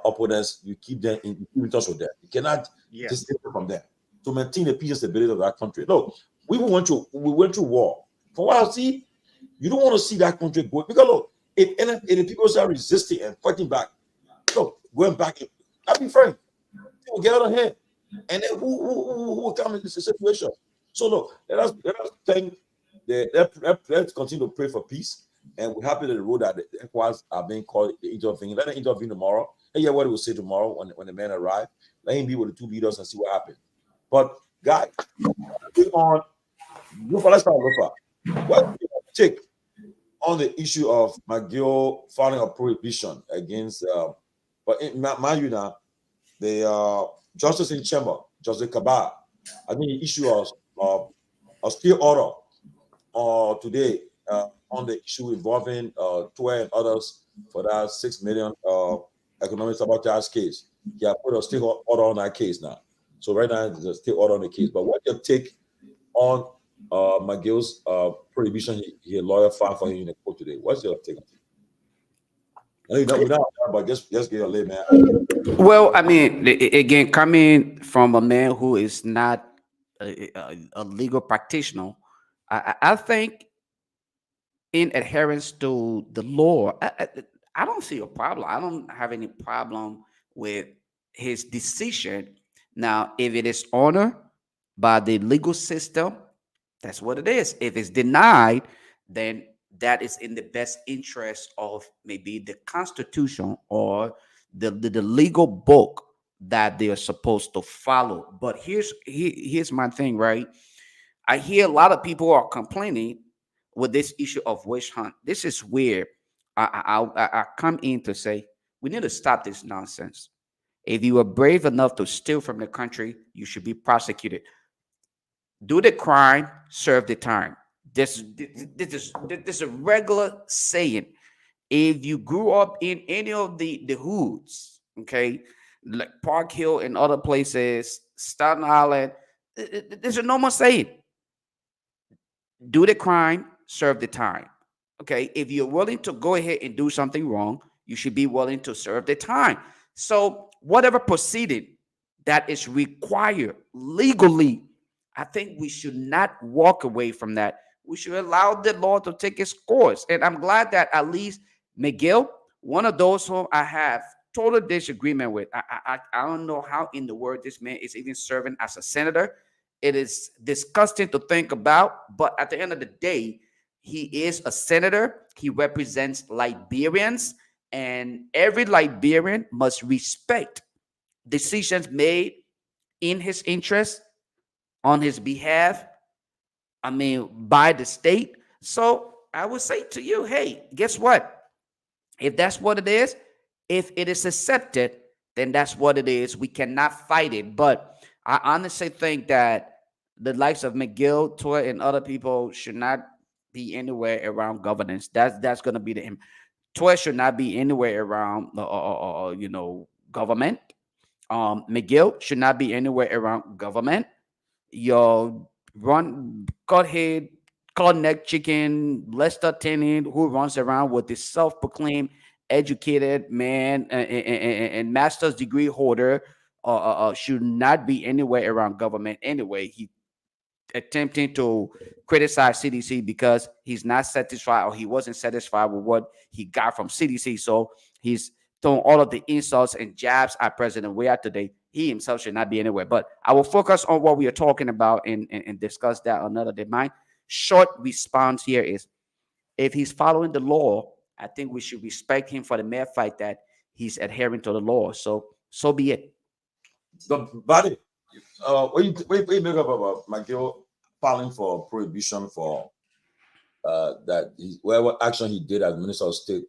opponents, you keep in touch with them. You cannot just take it from them to maintain the peace and stability of that country. No, we went through war. From what I see, you don't want to see that country go, because look, if the people start resisting and fighting back, look, going back, I'll be frank, people get out of hand, and then who will come in this situation? So look, let us thank let's continue to pray for peace, and we're happy that the road that the ECOWAS are being called the intervene. Let them intervene tomorrow. And hear what he will say tomorrow when the men arrive. Let him be with the two leaders and see what happens. But guys, on Lofa, let's start Lofa. What's your take on the issue of McGill filing a prohibition against? But mind you now, the Justice in Chamber, Justice Kabar, I think the issue of a stay order today on the issue involving Tue and others for that 6 million economic sabotage case. He has put a stay order on that case now. So right now there's a stay order on the case. But what's your take on McGill's prohibition he a lawyer filed for him in the court today? What's your take on it? But just get your lay, man. Well, I mean, again, coming from a man who is not a legal practitioner, I think in adherence to the law, I don't see a problem. I don't have any problem with his decision. Now, if it is honored by the legal system, that's what it is. If it's denied, then that is in the best interest of maybe the Constitution or the legal book that they are supposed to follow. But here's my thing, right? I hear a lot of people are complaining with this issue of witch hunt. This is where I come in to say we need to stop this nonsense. If you are brave enough to steal from the country, you should be prosecuted. Do the crime, serve the time. This is a regular saying. If you grew up in any of the hoods, okay, like Park Hill and other places, Staten Island, there's a normal saying. Do the crime, serve the time. Okay, if you're willing to go ahead and do something wrong, you should be willing to serve the time. So whatever proceeding that is required legally, I think we should not walk away from that. We should allow the law to take its course. And I'm glad that at least McGill, one of those whom I have total disagreement with. I don't know how in the world this man is even serving as a senator. It is disgusting to think about, but at the end of the day, he is a senator. He represents Liberians, and every Liberian must respect decisions made in his interest, on his behalf, I mean, by the state. So I would say to you, hey, guess what? If that's what it is, if it is accepted, then that's what it is. We cannot fight it. But I honestly think that the likes of McGill, Tour, and other people should not be anywhere around governance. That's going to be the Tour should not be anywhere around government. McGill should not be anywhere around government. Your cut head, cut neck chicken, Lester Tennant, who runs around with this self-proclaimed educated man and master's degree holder, should not be anywhere around government anyway. He attempting to criticize CDC because he's not satisfied, or he wasn't satisfied with what he got from CDC. So he's throwing all of the insults and jabs at President Weah today. He himself should not be anywhere. But I will focus on what we are talking about and discuss that another day. My short response here is, if he's following the law, I think we should respect him for the mere fact that he's adhering to the law. So be it. The body. What you make up about McGill filing for prohibition for that whatever action he did as Minister of State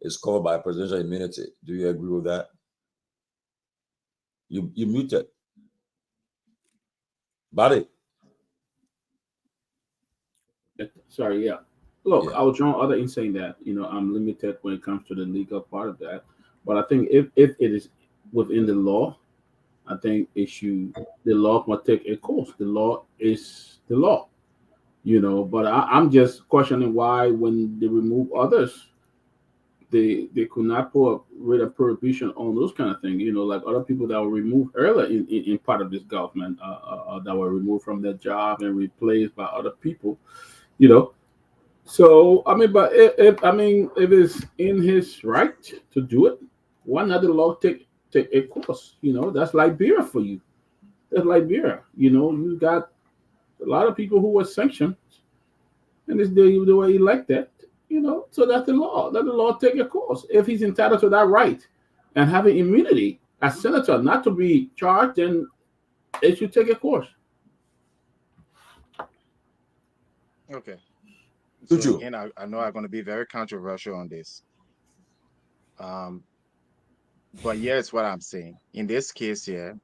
is covered by presidential immunity? Do you agree with that? You muted. Body. Sorry, yeah. Look, Yeah. I was wrong other in saying that, I'm limited when it comes to the legal part of that. But I think if it is within the law, I think the law must take a course. The law is the law, but I'm just questioning why when they remove others, they could not put rid of prohibition on those kind of things, like other people that were removed earlier in part of this government that were removed from their job and replaced by other people, So, but if it's in his right to do it, why not the law take a course? That's Liberia for you. That's Liberia. You got a lot of people who were sanctioned, and they were elected. So that's the law. Let the law take a course. If he's entitled to that right and having immunity as senator, not to be charged, then it should take a course. Okay. Tuju. So again, I know I'm going to be very controversial on this. But here's what I'm saying. In this case here,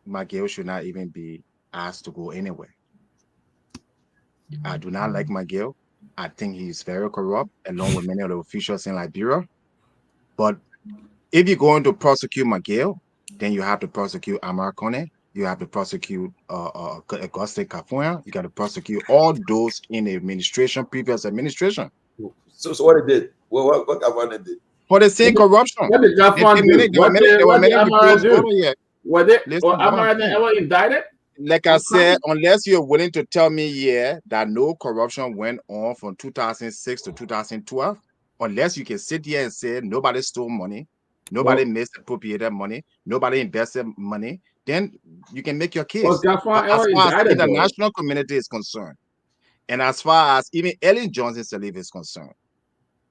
McGill should not even be asked to go anywhere. I do not like McGill. I think he's very corrupt, along with many of the officials in Liberia. But if you're going to prosecute McGill, then you have to prosecute Amar Kone. You have to prosecute Auguste Kafuya. You got to prosecute all those in the previous administration. So what it did? What Gavana did? For the same corruption. What did Gafan do? There were many Amara reports do? over here. Or Amara ever indicted? Like I said, unless you're willing to tell me, that no corruption went on from 2006 to 2012, unless you can sit here and say nobody stole money, nobody misappropriated money, nobody invested money, then you can make your case. As far as the international community is concerned, and as far as even Ellen Johnson Sirleaf is concerned,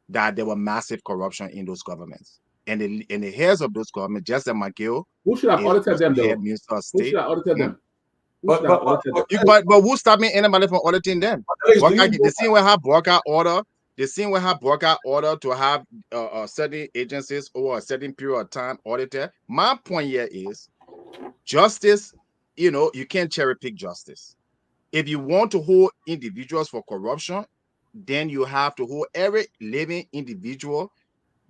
that there were massive corruption in those governments. And in the heads of those governments, just as McGill, who should have audited them, though? Minister of Who should have audited them? But who stopped me anybody from auditing them? The scene where have broker order to have certain agencies over a certain period of time audited. My point here is justice. You can't cherry pick justice. If you want to hold individuals for corruption, then you have to hold every living individual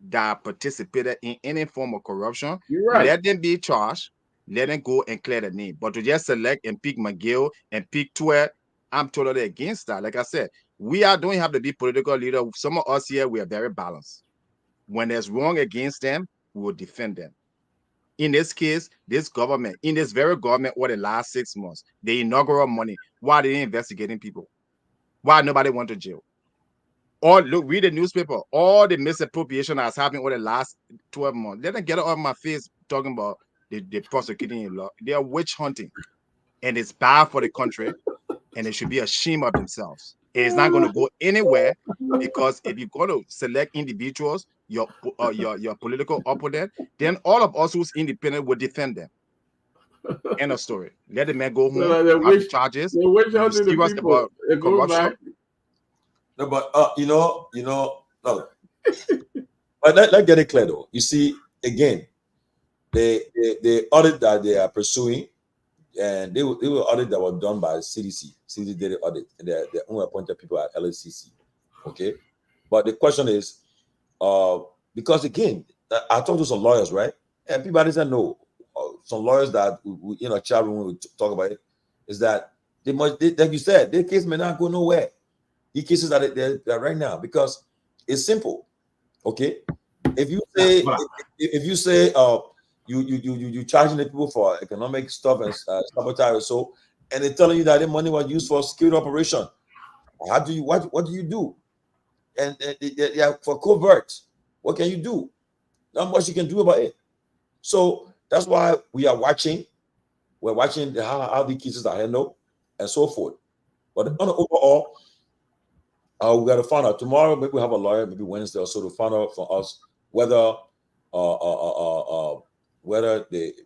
that participated in any form of corruption. You're right. Let them be charged. Let them go and clear the name. But to just select and pick McGill and pick Twer, I'm totally against that. Like I said, don't have to be political leader. Some of us here, we are very balanced. When there's wrong against them, we will defend them. In this case, this very government, over the last 6 months, the inaugural money, why are they investigating people? Why nobody went to jail? Or read the newspaper, all the misappropriation that's happened over the last 12 months. Let them get it off my face talking about the prosecuting in law. They are witch hunting. And it's bad for the country. And they should be ashamed of themselves. It's not going to go anywhere, because if you're going to select individuals, your political opponent, then all of us who's independent will defend them. End of story. Let the man go home, have charges. Serious about corruption. No, but no. But let's get it clear though. You see, again, the audit that they are pursuing, and they were audit that were done by CDC. CDC did the audit, and they only appointed people at LACC. Okay, but the question is, because again, I talked to some lawyers, right? And people doesn't know. Some lawyers that we chat room when we talk about it, is that like you said, their case may not go nowhere. The cases that they're right now, because it's simple. Okay, if you say you charging the people for economic stuff and sabotage or so, and they're telling you that the money was used for security operation. How do you what do you do? And yeah, for covert, what can you do? Not much you can do about it. So that's why we are watching. We're watching how the cases are handled and so forth. But on the overall, we got to find out tomorrow. Maybe we have a lawyer, maybe Wednesday or so, to find out for us whether whether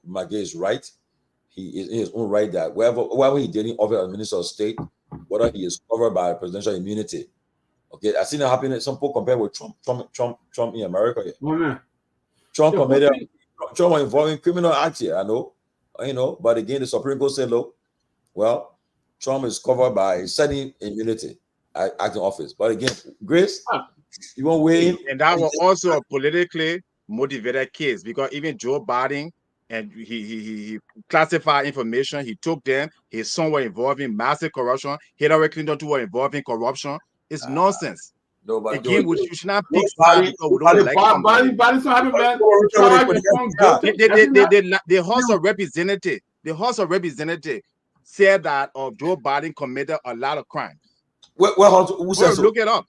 Magay is right. He is in his own right that wherever he did in office as Minister of State, whether he is covered by presidential immunity. Okay, I've seen it happen. Some people compare with Trump in America. Trump was involved in criminal acts here. I know, but again, the Supreme Court said, look, well, Trump is covered by setting immunity, acting office. But again, Grace, you won't weigh in. And that was also a politically motivated case, because even Joe Biden, and he classified information, he took them, his son was involved in massive corruption, Hillary Clinton too was involved in corruption. It's nonsense. Nobody Again, we should not pick sides because we don't like somebody. The House of Representatives said that Joe Biden committed a lot of crimes. Who says so? Look it up.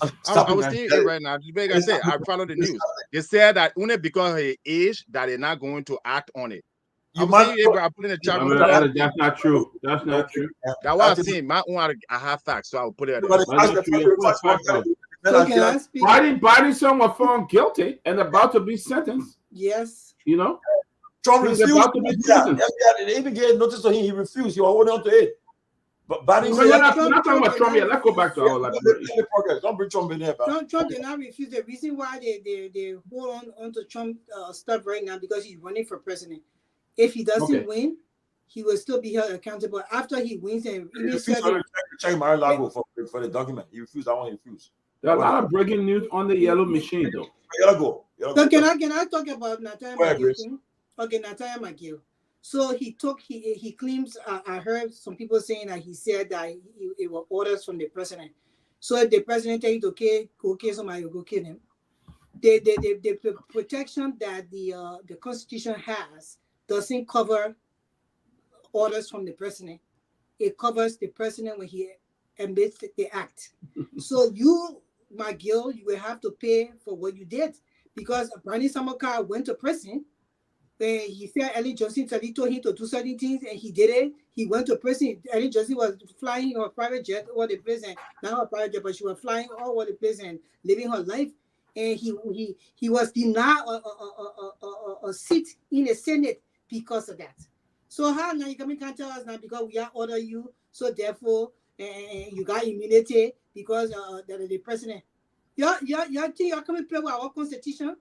I was seeing it right now. Like I said, I follow the news. They said that only because of his age that they're not going to act on it. I put in the chat. That's not true. That's not true. That's what I'm saying. My own, I have facts, so I'll put it. Biden's son was found guilty and about to be sentenced. Yes. Trump refused. They even gave notice to him. He refused. He was holding on to it. But Biden said, you're not talking about Trump yet. Let's go back to all that. Don't bring Trump in here. Trump did not refuse. The reason why they hold on to Trump stuff right now because he's running for president. If he doesn't win, he will still be held accountable after he wins. And he refused to check Mar-a-Lago for the document. He refused. That one he refused. There are a lot of breaking news on the yellow machine, though. So can I talk about Nathaniel McGill? Okay, Nathaniel McGill. So he claims. I heard some people saying that he said that it were orders from the president. So if the president tell you to go kill somebody, you go kill him. The protection that the Constitution has doesn't cover orders from the president. It covers the president when he admits the act. So you, McGill, you will have to pay for what you did, because Bernie Sanders went to prison. When he said Ellen Johnson told him to do certain things and he did it, he went to prison. Ellen Johnson was flying her private jet over the prison, not her private jet, but she was flying all over the prison, living her life. And he was denied a seat in the Senate because of that. So how now you can't tell us now because we are order you, so therefore you got immunity because the president. You think you're coming to play with our Constitution?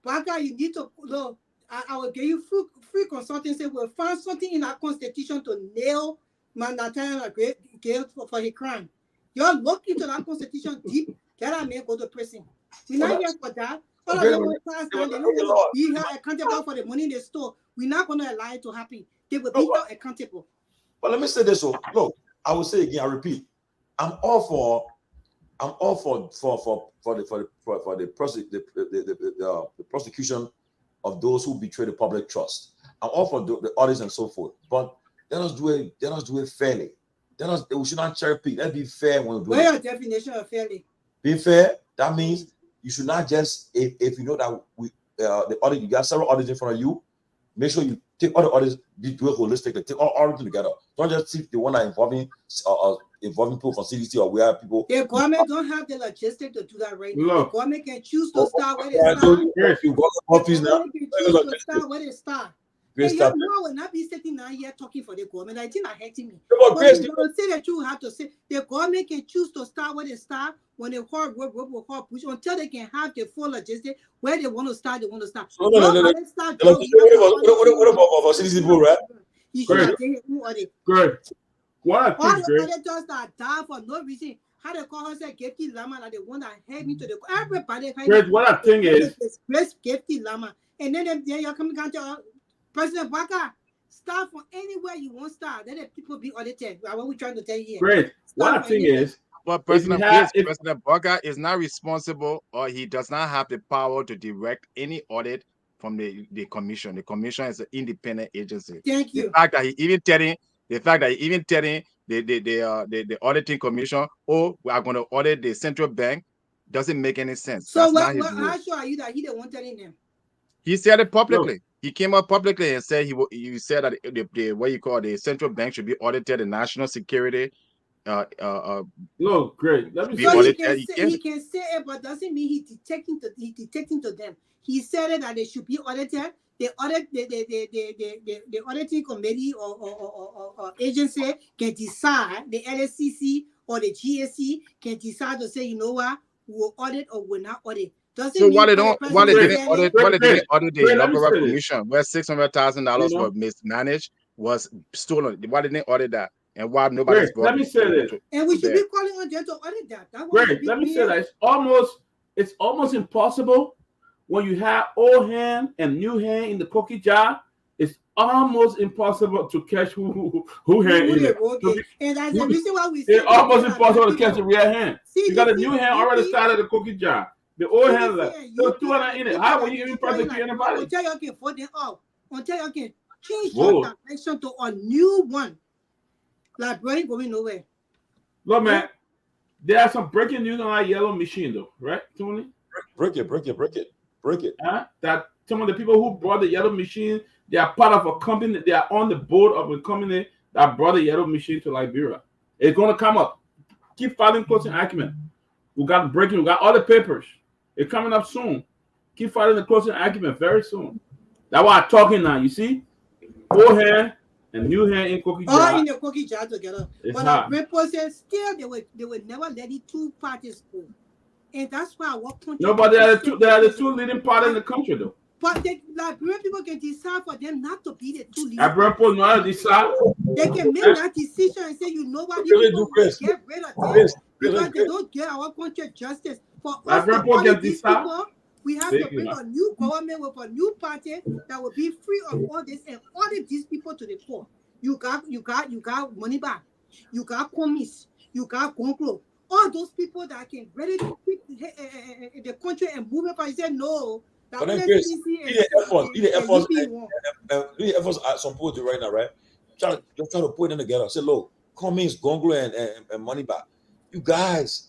But you need to look. I will give you free consultancy. We'll find something in our Constitution to nail Nathaniel McGill for his crime. You're looking into that Constitution deep. Let that man go to prison. We're not here for that. All of them will pass down. They don't be accountable for the money they stole. We're not going to allow it to happen. They will be held accountable. But let me say this. So, look, I will say again. I repeat. I'm all for the prosecution of those who betray the public trust. I'm all for the audits and so forth. But let us do it fairly. We should not cherry pick. Let's be fair when we do it. What's your definition of fairly? Be fair. That means you should not just if you know that the audit, you got several audits in front of you. Make sure you take all the audits, do it holistically. Take all audits together. Don't just see the one that involving people from CDC or where people. The government don't have the logistics to do that right now. The government can choose to start where they start. And you know, I will not be sitting down here talking for the government. I think not hurting me. But you say that you have to say the government can choose to start where they start when they hard work push until they can have the full logistics where they want to start. They want to start. No. What about CDC people, right? Good. All the auditors that die for no reason. How they call her say Gifty Lama, like the one that held me to the everybody. What I think is Gifty Lama, and then you're coming down to President Baka. Start from anywhere you want to start. Let the people be audited. What we're trying to tell you here. Great. What I think is, but President Baka is not responsible, or he does not have the power to direct any audit from the commission. The commission is an independent agency. Thank you. The fact that he even telling the auditing commission, oh, we are going to audit the central bank, doesn't make any sense. So That's not his role. how sure are you that he the one telling them? He said it publicly. He came up publicly and said he said that the what you call the central bank should be audited, the national security. Look, great. Let me So say he can say it, but doesn't mean he detecting to them. He said it that they should be audited. The auditing committee or agency can decide. The LSCC or the GSC can decide to say, you know what, we'll audit or will not audit. So why they didn't audit the inaugural commission where $600,000 was mismanaged, was stolen? Why didn't they audit that? And why nobody's brought? Let me say this. And we should be calling on them to audit that. Great. Let me say that it's almost impossible when you have old hand and new hand in the cookie jar. It's almost impossible to catch who hand in it. And that's the reason why we say it's almost impossible to catch the real hand. You got a new hand already started the cookie jar. The old hand like there's 200 in it. How will you even prosecute anybody? Until you can put them out, until you can change your direction to a new one. Like bro, ain't going nowhere. Look, man, there are some breaking news on our yellow machine, though, right, Tony? Break it. That some of the people who brought the yellow machine, they are part of a company. They are on the board of a company that brought the yellow machine to Liberia. It's going to come up. Keep filing closing argument. We got breaking. We got all the papers. It's coming up soon. Keep filing the closing argument very soon. That's why I'm talking now. You see, old hand and new hand in cookie jar. All in the cookie jar together. But our great person still they would never let the two parties go. And that's why what country. No, but they are the two leading parties in the country, though. But Liberian people can decide for them not to be the two leading. Liberian people know how to decide. They can make that decision and say, you know what, these people will get rid of them because they don't get our country justice. For us to audit these people, we have to bring a new government with a new party that will be free of all this and audit these people to the core. You got money back. You got commies. You got Gonglo. All those people that can ready to quit the country and move it, but you say no. But then, Chris, the efforts at some point right now, right? Trying to put them together. Say, look, Cummings, Gonglo, and Money back. You guys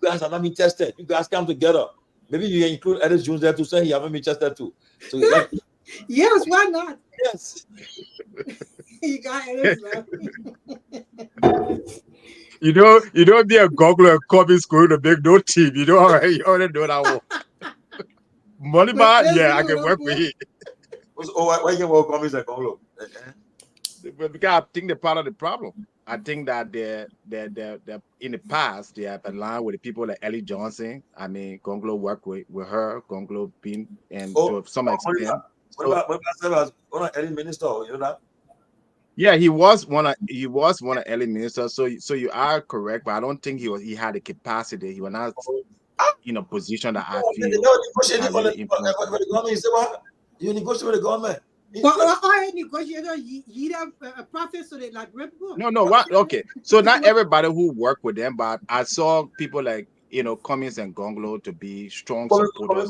are not being tested. You guys come together. Maybe you include Ellis Jones there to say he haven't been tested too. So yes, why not? Yes. You got Ellis. You don't be a Gonglo and Cummings going to make no team. You already know that one. Money back, yeah, I can work with it. Why you can work Cummings and Gonglo? Because I think they're part of the problem. I think that they're in the past they have aligned with the people like Ellie Johnson. I mean, Gonglo worked with her, Gonglo been and to some extent. What about Ellie Minister? You know that? Yeah, he was one of Ellie Ministers. So you are correct, but I don't think he had the capacity. He was not in a position that I feel. You negotiate with the government. But I negotiator, he have a process so they like No. What? Okay. So not everybody who work with them, but I saw people like Cummings and Gonglo to be strong supporters.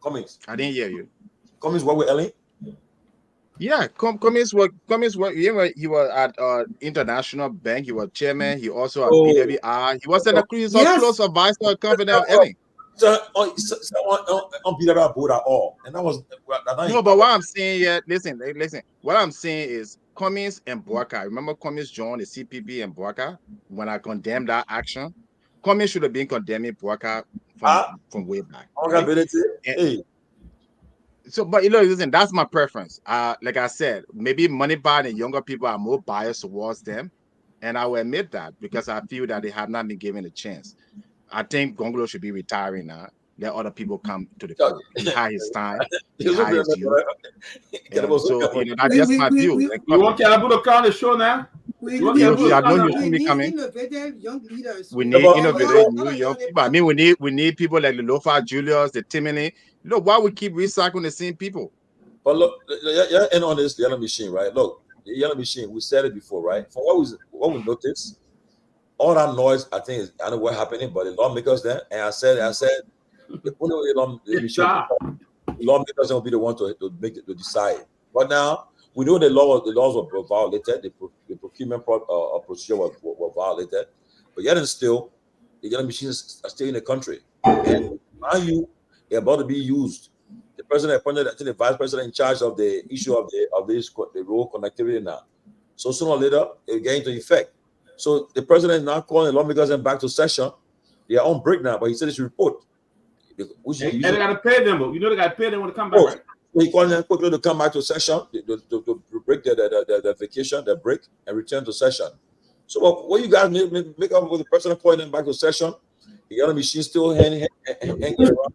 Cummings. I didn't hear you. Cummings work with Ellie. Yeah, Cummings work. He was at International Bank. He was chairman. He also at PWI. He was a close advisor of company of Ellie. So on PWI board at all, and that was no. But what I'm saying here, listen. What I'm saying is Cummings and Borka. Remember Cummings joined the CPB and Borka when I condemned that action. Cummings should have been condemning Borka from way back. Right? So, but listen, that's my preference. Like I said, maybe Moneybag and younger people are more biased towards them, and I will admit that because I feel that they have not been given a chance. I think Gonglo should be retiring now. Let other people come to the field. He had his time. He had his youth. So that's just my view. You want Calabu to come on the show now? We need innovative young leaders. We need innovative new young people. I mean, we need people like the Lofa Julius, the Tomalin. Look, why we keep recycling the same people? But look, and on this yellow machine, right? Look, the yellow machine. We said it before, right? For what we noticed, all that noise, I think, I know what happening, but the lawmakers there, and I said, the only way the machine, the lawmakers will be the one to make it, to decide. But now we know the laws were violated, the procurement procedure were violated, but yet and still, the yellow machines are still in the country, and mind you, they're about to be used. The president appointed, I think, the vice president in charge of the issue of the road connectivity now. So sooner or later, it'll get into effect. So the president is now calling the lawmakers back to session. They are on break now, but he said they should report. And they got to pay them. You know they got to pay them when they come back, right? So he called them quickly to come back to session, to break their vacation, their break, and return to session. So what you guys make up with the president calling them back to session? The other machine still hanging around.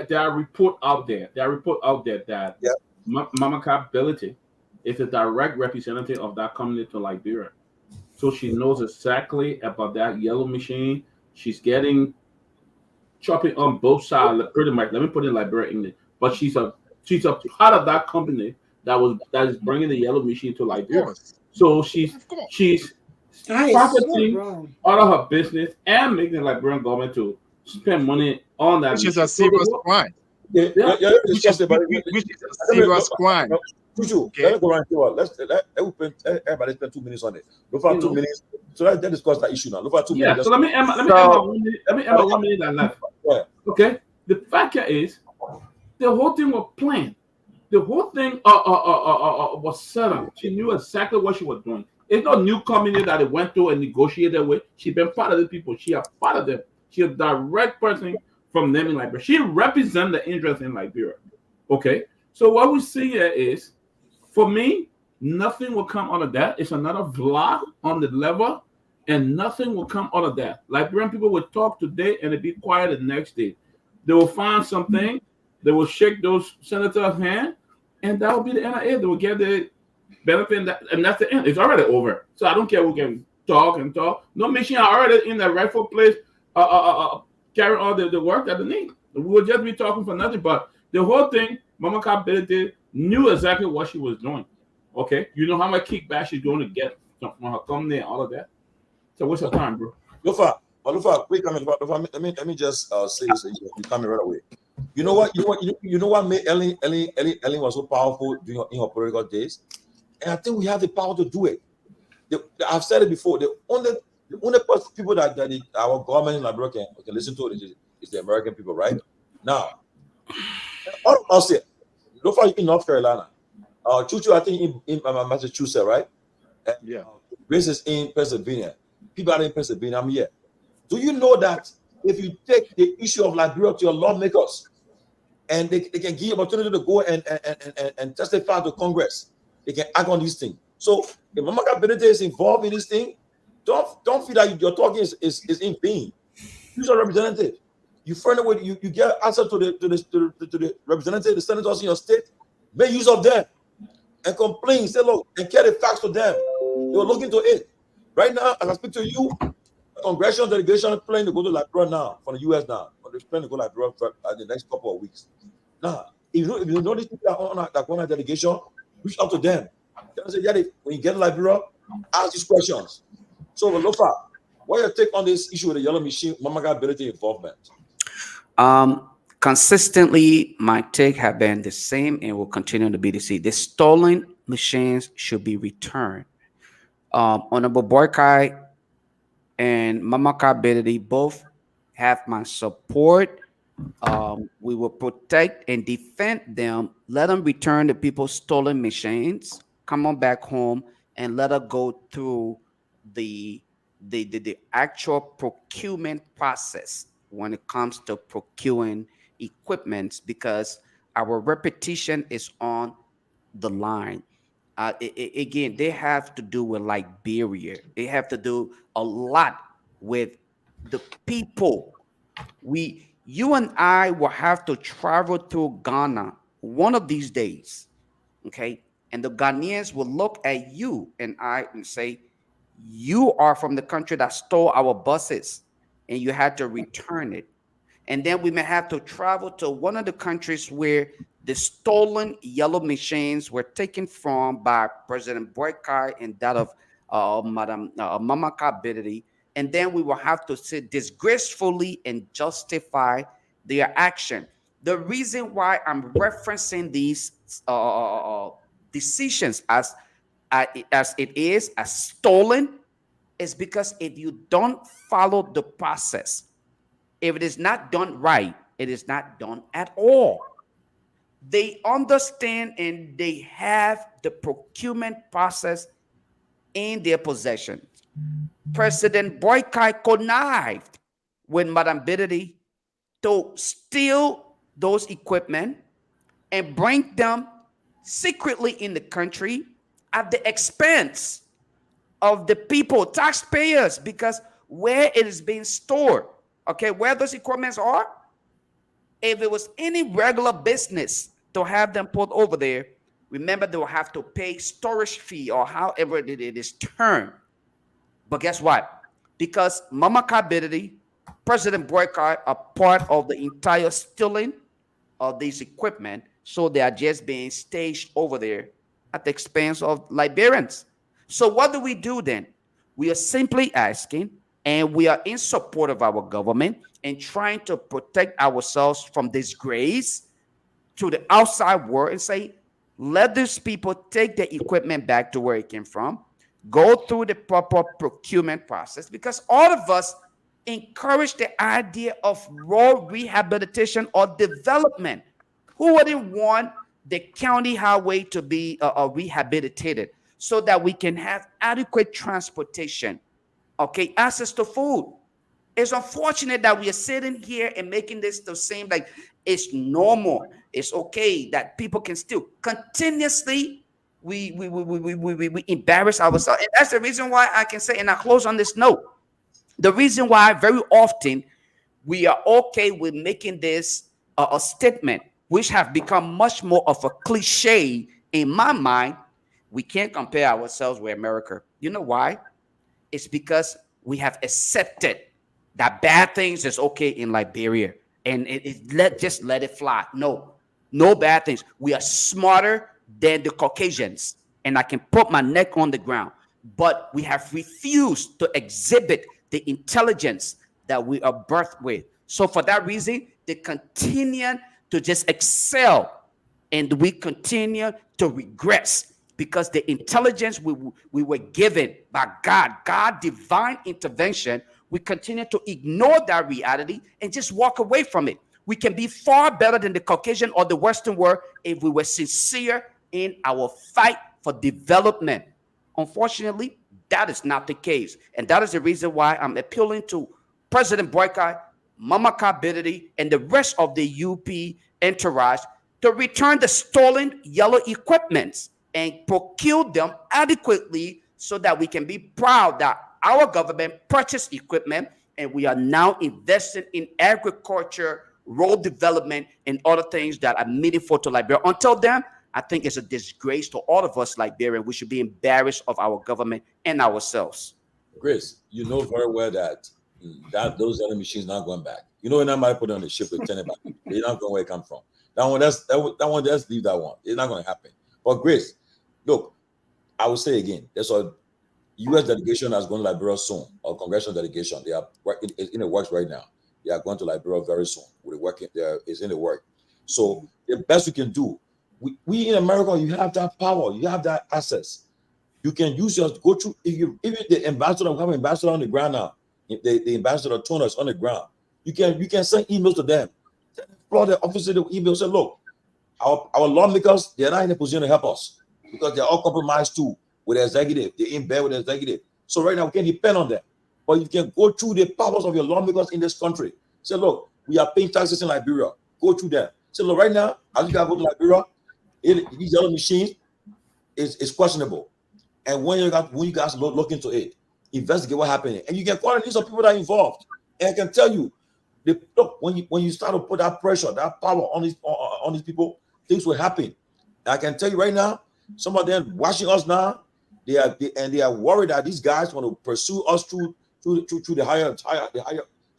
There are report out there. There are report out there that Mama Ability is a direct representative of that company to Liberia. So she knows exactly about that yellow machine. She's getting chopping on both sides, pretty much. Let me put it in Liberia English. But she's a part of that company that is bringing the yellow machine to Liberia. So she's profiting out of her business and making the Liberian government to spend money on that. Which is a serious crime. Which is a serious crime. Let me go around here. Everybody spend 2 minutes on it. Lofa 2 minutes. So let's discuss that issue now. Lofa 2 minutes. So let me end my 1 minute that left. Okay. The fact is, the whole thing was planned. The whole thing was set up. She knew exactly what she was doing. It's not new company that it went through and negotiated with. She's been part of the people. She a part of them. She's a direct person from them in Liberia. She represents the interest in Liberia. Okay. So what we see here is, for me, nothing will come out of that. It's another vlog on the level, and nothing will come out of that. Liberian people will talk today and they be quiet the next day. They will find something. They will shake those senators' hand, and that will be the end of it. They will get the benefit, and that's the end. It's already over. So I don't care who can talk and talk. No machine are already in the rightful place, carry all the work that they need. We will just be talking for nothing. But the whole thing, Mama Ability knew exactly what she was doing. Okay, you know how much kickback she's going to get from her company and all of that. So what's your time, bro? Lofa, wait, let me just say this. You coming right away. You know what made Ellen was so powerful in her political days, and I think we have the power to do it. I've said it before. The only people that our government in Liberia can listen to is the American people, right? Now, all of us here, Lofa in North Carolina, Chuchu, I think in Massachusetts, right? Yeah. Grace is in Pennsylvania. People are in Pennsylvania. I'm here. Do you know that if you take the issue of Liberia to your lawmakers, and they can give you opportunity to go and testify to Congress, they can act on these things. So if Mama Ability is involved in this thing, don't feel that your talking is in vain. Use a representative. You find a way. You get answer to the representative, the senators in your state. Make use of them and complain. Say, look, and get the facts to them. They will look into it. Right now, as I speak to you, a congressional delegation is planning to go to Liberia now from the U.S. now. They're planning to go to Liberia for the next couple of weeks. Now, if you know these people that on that delegation, reach out to them. Say, when you get to Liberia, ask these questions. So, Lofa, what your take on this issue with the yellow machine, Mama Ability involvement? Consistently, my take have been the same and will continue to be the same. The stolen machines should be returned. Honorable Borkai and Mama Ability both have my support. We will protect and defend them. Let them return the people's stolen machines. Come on back home and let us go through the actual procurement process when it comes to procuring equipment, because our reputation is on the line. Again, they have to do with Liberia. They have to do a lot with the people. You and I will have to travel through Ghana one of these days, okay? And the Ghanaians will look at you and I and say, you are from the country that stole our buses and you had to return it. And then we may have to travel to one of the countries where the stolen yellow machines were taken from by President Boykai and that of Madam Mama Peabody, and then we will have to say disgracefully and justify their action. The reason why I'm referencing these decisions as it is as stolen is because if you don't follow the process, if it is not done right, it is not done at all. They understand and they have the procurement process in their possession. President Boycott connived with Madame Biddy to steal those equipment and bring them secretly in the country at the expense of the people, taxpayers, because where it is being stored, okay, where those equipments are, if it was any regular business to have them put over there, remember they will have to pay storage fee or however it is termed. But guess what? Because Mama Kabidity, President Boycott are part of the entire stealing of these equipment, so they are just being staged over there at the expense of Liberians. So what do we do then? We are simply asking, and we are in support of our government and trying to protect ourselves from disgrace to the outside world and say, let these people take the equipment back to where it came from, go through the proper procurement process, because all of us encourage the idea of rural rehabilitation or development. Who wouldn't want the county highway to be rehabilitated so that we can have adequate transportation, okay, access to food? It's unfortunate that we are sitting here and making this to seem like it's normal, it's okay that people can still continuously we embarrass ourselves. And that's the reason why I can say, and I close on this note, the reason why very often we are okay with making this a statement, which have become much more of a cliche in my mind. We can't compare ourselves with America. You know why? It's because we have accepted that bad things is okay in Liberia, and just let it fly. No bad things. We are smarter than the Caucasians, and I can put my neck on the ground. But we have refused to exhibit the intelligence that we are birthed with. So for that reason, they continue to just excel, and we continue to regress because the intelligence we were given by God divine intervention, we continue to ignore that reality and just walk away from it. We can be far better than the Caucasian or the Western world if we were sincere in our fight for development. Unfortunately, that is not the case. And that is the reason why I'm appealing to President Boycott, Mama Kabidity, and the rest of the UP entourage to return the stolen yellow equipments and procure them adequately so that we can be proud that our government purchased equipment and we are now investing in agriculture, road development, and other things that are meaningful to Liberia. Until then, I think it's a disgrace to all of us Liberians. We should be embarrassed of our government and ourselves. Grace, you know very well that those other machines not going back. You know, when I put on the ship with 10 back, they're not going where it come from. That one, let's leave that one. It's not going to happen. But Grace, look, I will say again, there's a U.S. delegation that's going to Liberia soon, or congressional delegation. They are in the works right now. They are going to Liberia very soon. We're working there, is in the work. So the best we can do. We in America, you have that power, you have that access. You can use your go through. Even the ambassador, we have an ambassador on the ground now. The ambassador Toners on the ground. You can send emails to them. Floor the officer the email. Say, look, our lawmakers, they're not in a position to help us because they're all compromised too with the executive. They're in bed with the executive. So right now we can depend on them. But you can go through the powers of your lawmakers in this country. Say, look, we are paying taxes in Liberia. Go through them. Say, look, right now, as you guys go to Liberia, these other machines is questionable. And when you guys look into it, investigate what happened, and you can call the some people that are involved. And I can tell you, look, when you start to put that pressure, that power on these people, things will happen. And I can tell you right now, some of them watching us now, they are worried that these guys want to pursue us through the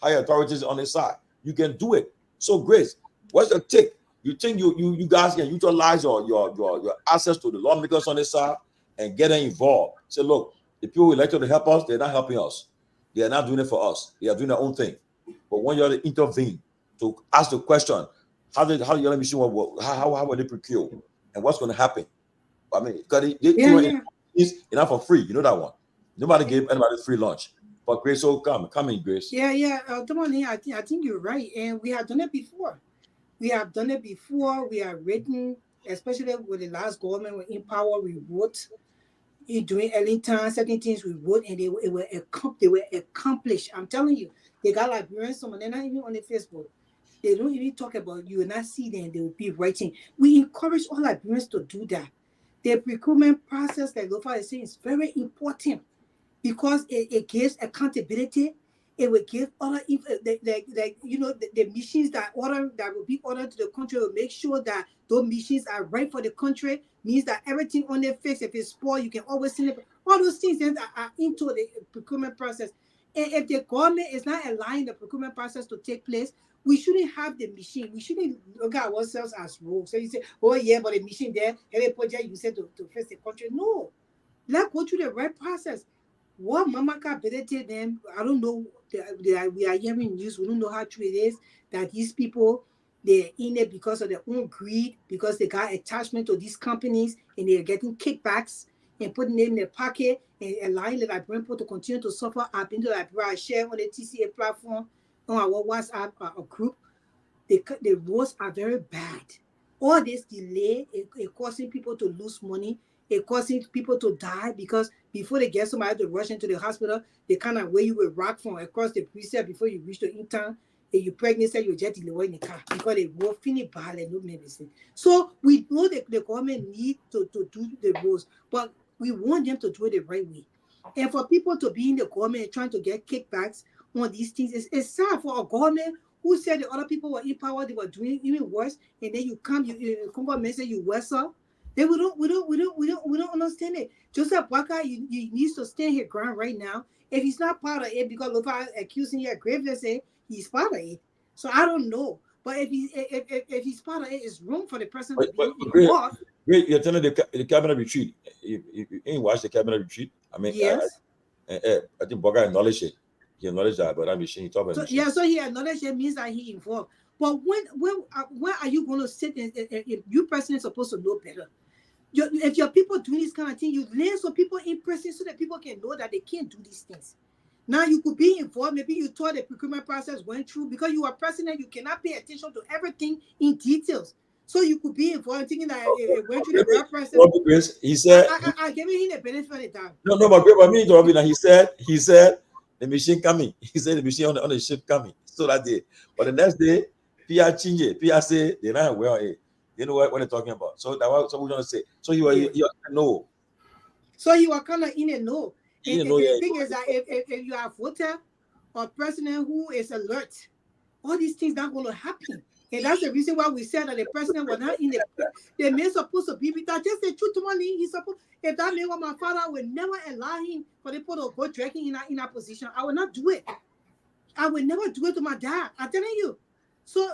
higher authorities on their side. You can do it. So Grace, what's the tick? You think you guys can utilize your access to the lawmakers on this side and get them involved? Say, look, The people who elected to help us, they're not helping us. They are not doing it for us. They are doing their own thing. But when you are to intervene, to ask the question, how the yellow machine how will they procure, and what's going to happen? I mean, because they enough for free. You know that one. Nobody gave anybody free lunch. But Grace, so come in, Grace. Yeah. Tomalin, I think you're right, and we have done it before. We have written, especially with the last government were in power. We wrote during Ellington, certain things we wrote, and they were accomplished. I'm telling you, they got Liberians. Someone they're not even on the Facebook. They don't even talk about you will not see them. They will be writing. We encourage all Liberians to do that. The procurement process, like Lofa is saying, is very important because it gives accountability. It will give other the machines that will be ordered to the country will make sure that those machines are right for the country. Means that everything on their fix. If it's spoiled, you can always send it. All those things that are into the procurement process. And if the government is not allowing the procurement process to take place, we shouldn't have the machine. We shouldn't look at ourselves as rogues. So you say, oh yeah, but the machine there, every project you said to fix the country. No, let's go through the right process. What Mama ability them, I don't know. We are hearing news. We don't know how true it is that these people they're in it because of their own greed, because they got attachment to these companies and they're getting kickbacks and putting it in their pocket and allowing the Liberian people to continue to suffer. I've been to Liberia, share on the TCA platform on our WhatsApp group. The roads are very bad. All this delay is causing people to lose money. It causing people to die because before they get somebody to rush into the hospital, they kind of weigh you with rock from across the precept before you reach the intern. If you're pregnant, say you just delay in the car because they will finish bad and no medicine. So we know that the government need to do the roads, but we want them to do it the right way. And for people to be in the government and trying to get kickbacks on these things, it's sad for a government who said the other people were in power, they were doing even worse, and then you come, you government say you worse up. Then we don't understand it. Joseph Waka, you needs to stand his ground right now. If he's not part of it, because Lofa accusing you of grievances, he's part of it. So I don't know. But if he's part of it, it's room for the person to be involved. Great, you're telling the cabinet retreat. You ain't watched the cabinet retreat. I mean, yes. I think Boga acknowledged it. He acknowledged that, but I'm machine. He about so, so he acknowledged it means that he involved. But when are you going to sit and if you personally supposed to know better? If your people doing this kind of thing, you learn so people in prison so that people can know that they can't do these things. Now you could be involved. Maybe you thought the procurement process went through because you are president. You cannot pay attention to everything in details. So you could be involved thinking that it went through the right process. He said, "I gave him the benefit of the doubt." No, but me interrupting. He said the machine coming. He said the machine on the ship coming. So that day, but the next day, PR change it. PR say they're not well. You know what they're talking about. So that was so we're gonna say. So he was no. So he was kind of in a no. And the thing is that if you are a voter or president who is alert, all these things not going to happen. And that's the reason why we said that the president was not in the man supposed to be with that. Just the truth to money. He's supposed, if that man was my father, I would never allow him for the people to go dragging in that position. I would not do it. I would never do it to my dad. I'm telling you. So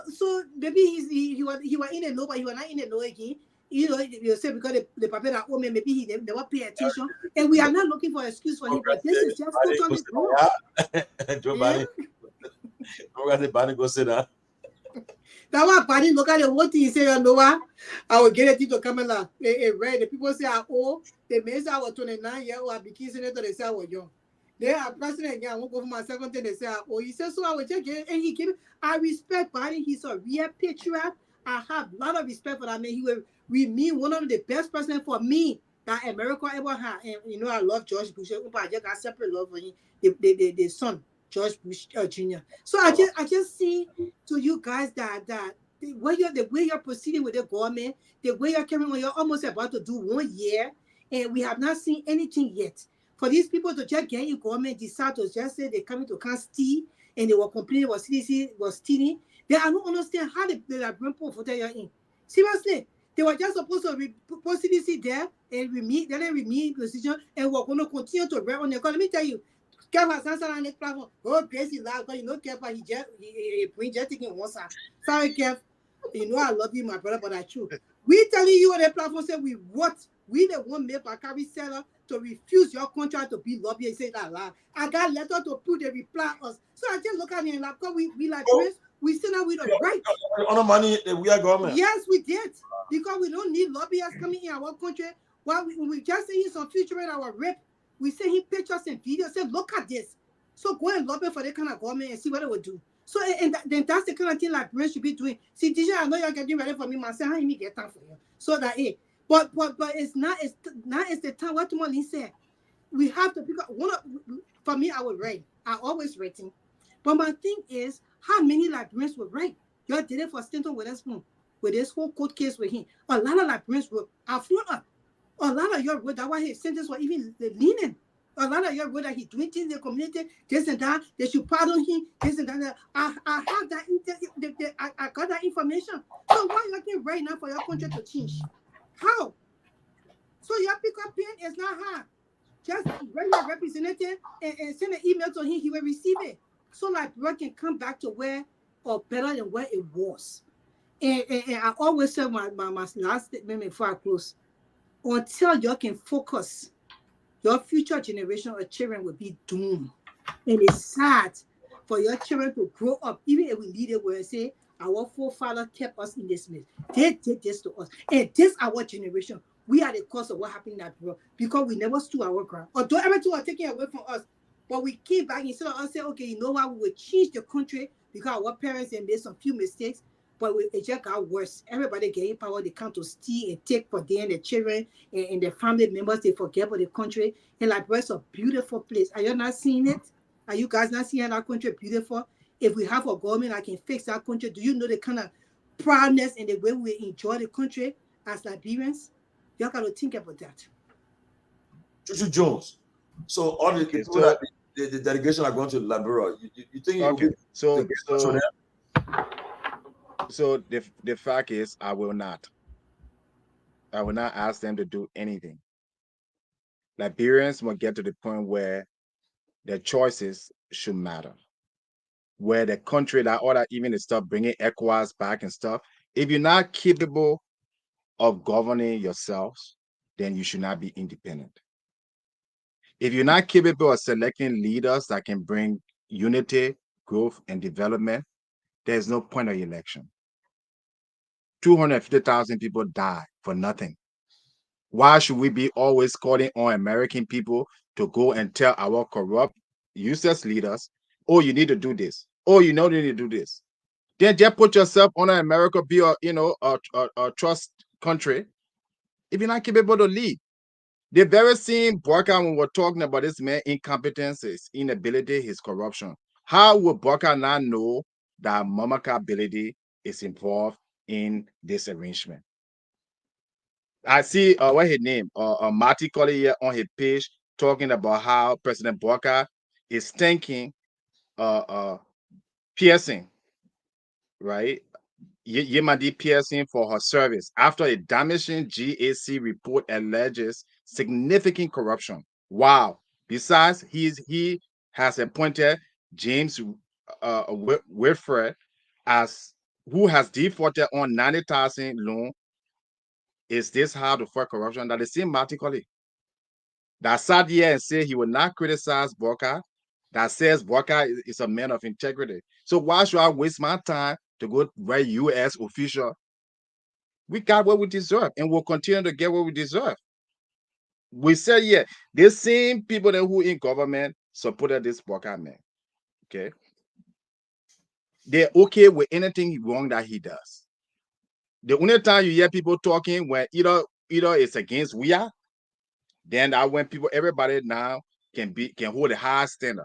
maybe he was in a no, but he was not in a no again. You know, you say because the paper that maybe he never pay attention, and we are not looking for an excuse for him. But this is just totally wrong. Joe Biden, Biden go sit down. That one Biden look at the whole thing. He say, you know what? I will get it to Kamala. Right? The people say I old. The men say I was 29 years old. I became senator. They say I was young. They are president again. I won't go for my second thing. They say, oh, he said so. I will take it, and he gave it. I respect Biden. He's a real patriot. I have a lot of respect for that man. He will remain one of the best presidents for me that America ever had. And you know, I love George Bush. I just got separate love for him. The son, George Bush Jr. So I just see to you guys that the way you're proceeding with the government, the way you're carrying on, you're almost about to do 1 year, and we have not seen anything yet. For these people to just get in government, decide to just say they're coming to can't steal, and they were complaining what CDC was stealing. Then I don't understand how they bring people for that in. Seriously, they were just supposed to put CDC there and remove position, and we're going to continue to run on the economy. Let me tell you, Kev has answered on the platform. Oh, crazy loud, because you know Kev, he bring just taking one side. Sorry, Kev. You know I love you, my brother, but that's true. We telling you on the platform say we We the one made Bakari seller to refuse your contract to be lobbyist. Say that lie. I got letter to put the reply us. So I just look at it and like, because we like Prince, we still not with the right. On the money, we are government. Yes, we did. Because we don't need lobbyists coming in our country. While we just saying some future in our rep, we send him pictures and videos. Say, look at this. So go and lobby for that kind of government and see what it would do. So then that's the kind of thing like Prince should be doing. See, DJ, I know you're getting ready for me, man. Say, how you get time for you? So that but it's not the time. What Tomalin said, we have to pick up one of, for me. I would write. I always writing, but my thing is how many librarians would write. You did it for Stanton with this whole court case with him. A lot of librarians were affluent. A lot of your word that why his sentence was even leaning. A lot of your word that he doing things in the community, this and that. They should pardon him, this and that. I have that. I got that information. So why you looking right now for your country to change? How? So your pickup pen is not hard. Just write your representative and send an email to him. He will receive it. So like work can come back to where or better than where it was. And I always say my last statement before I close. Until you can focus, your future generation of children will be doomed. And it's sad for your children to grow up, even if we lead it where say, our forefathers kept us in this mess. They did this to us. And this our generation. We are the cause of what happened in that world because we never stood our ground. Although everything was taken away from us, but we came back instead of us saying, okay, you know what, we will change the country because our parents have made some few mistakes. But it just got worse. Everybody getting power, they come to steal and take for them, the children and their family members, they forget about the country. And like, it's a beautiful place. Are you not seeing it? Are you guys not seeing our country beautiful? If we have a government that can fix our country, do you know the kind of proudness and the way we enjoy the country as Liberians? You got to think about that. Chuchu Jones. So all the people that the delegation are going to Liberia, you think Okay. So the fact is, I will not ask them to do anything. Liberians will get to the point where their choices should matter. Where the country, that all that even the stuff, bringing ECOWAS back and stuff, if you're not capable of governing yourselves, then you should not be independent. If you're not capable of selecting leaders that can bring unity, growth, and development, there's no point of election. 250,000 people die for nothing. Why should we be always calling on American people to go and tell our corrupt, useless leaders, oh, you need to do this. Oh, you know you need to do this. Then just put yourself on America, be a trust country if you're not capable to lead. The very same Burka when we're talking about this man incompetence, his inability, his corruption. How would Burka not know that Mamaka ability is involved in this arrangement? I see what his name, Marty Colley here on his page talking about how President Burka is thanking Pearson, right? Yemadi Pearson for her service after a damaging GAC report alleges significant corruption. Wow. Besides, he has appointed James Wilfred as who has defaulted on 90,000 loan. Is this how to fight corruption? That the same article that sat here and said he will not criticize Burka, that says Burka is a man of integrity. So why should I waste my time to go write U.S. official? We got what we deserve, and we'll continue to get what we deserve. We said, yeah, the same people that who in government supported this Burka man. Okay, they're okay with anything wrong that he does. The only time you hear people talking when either it's against we are, then that when people, everybody now can hold a high standard.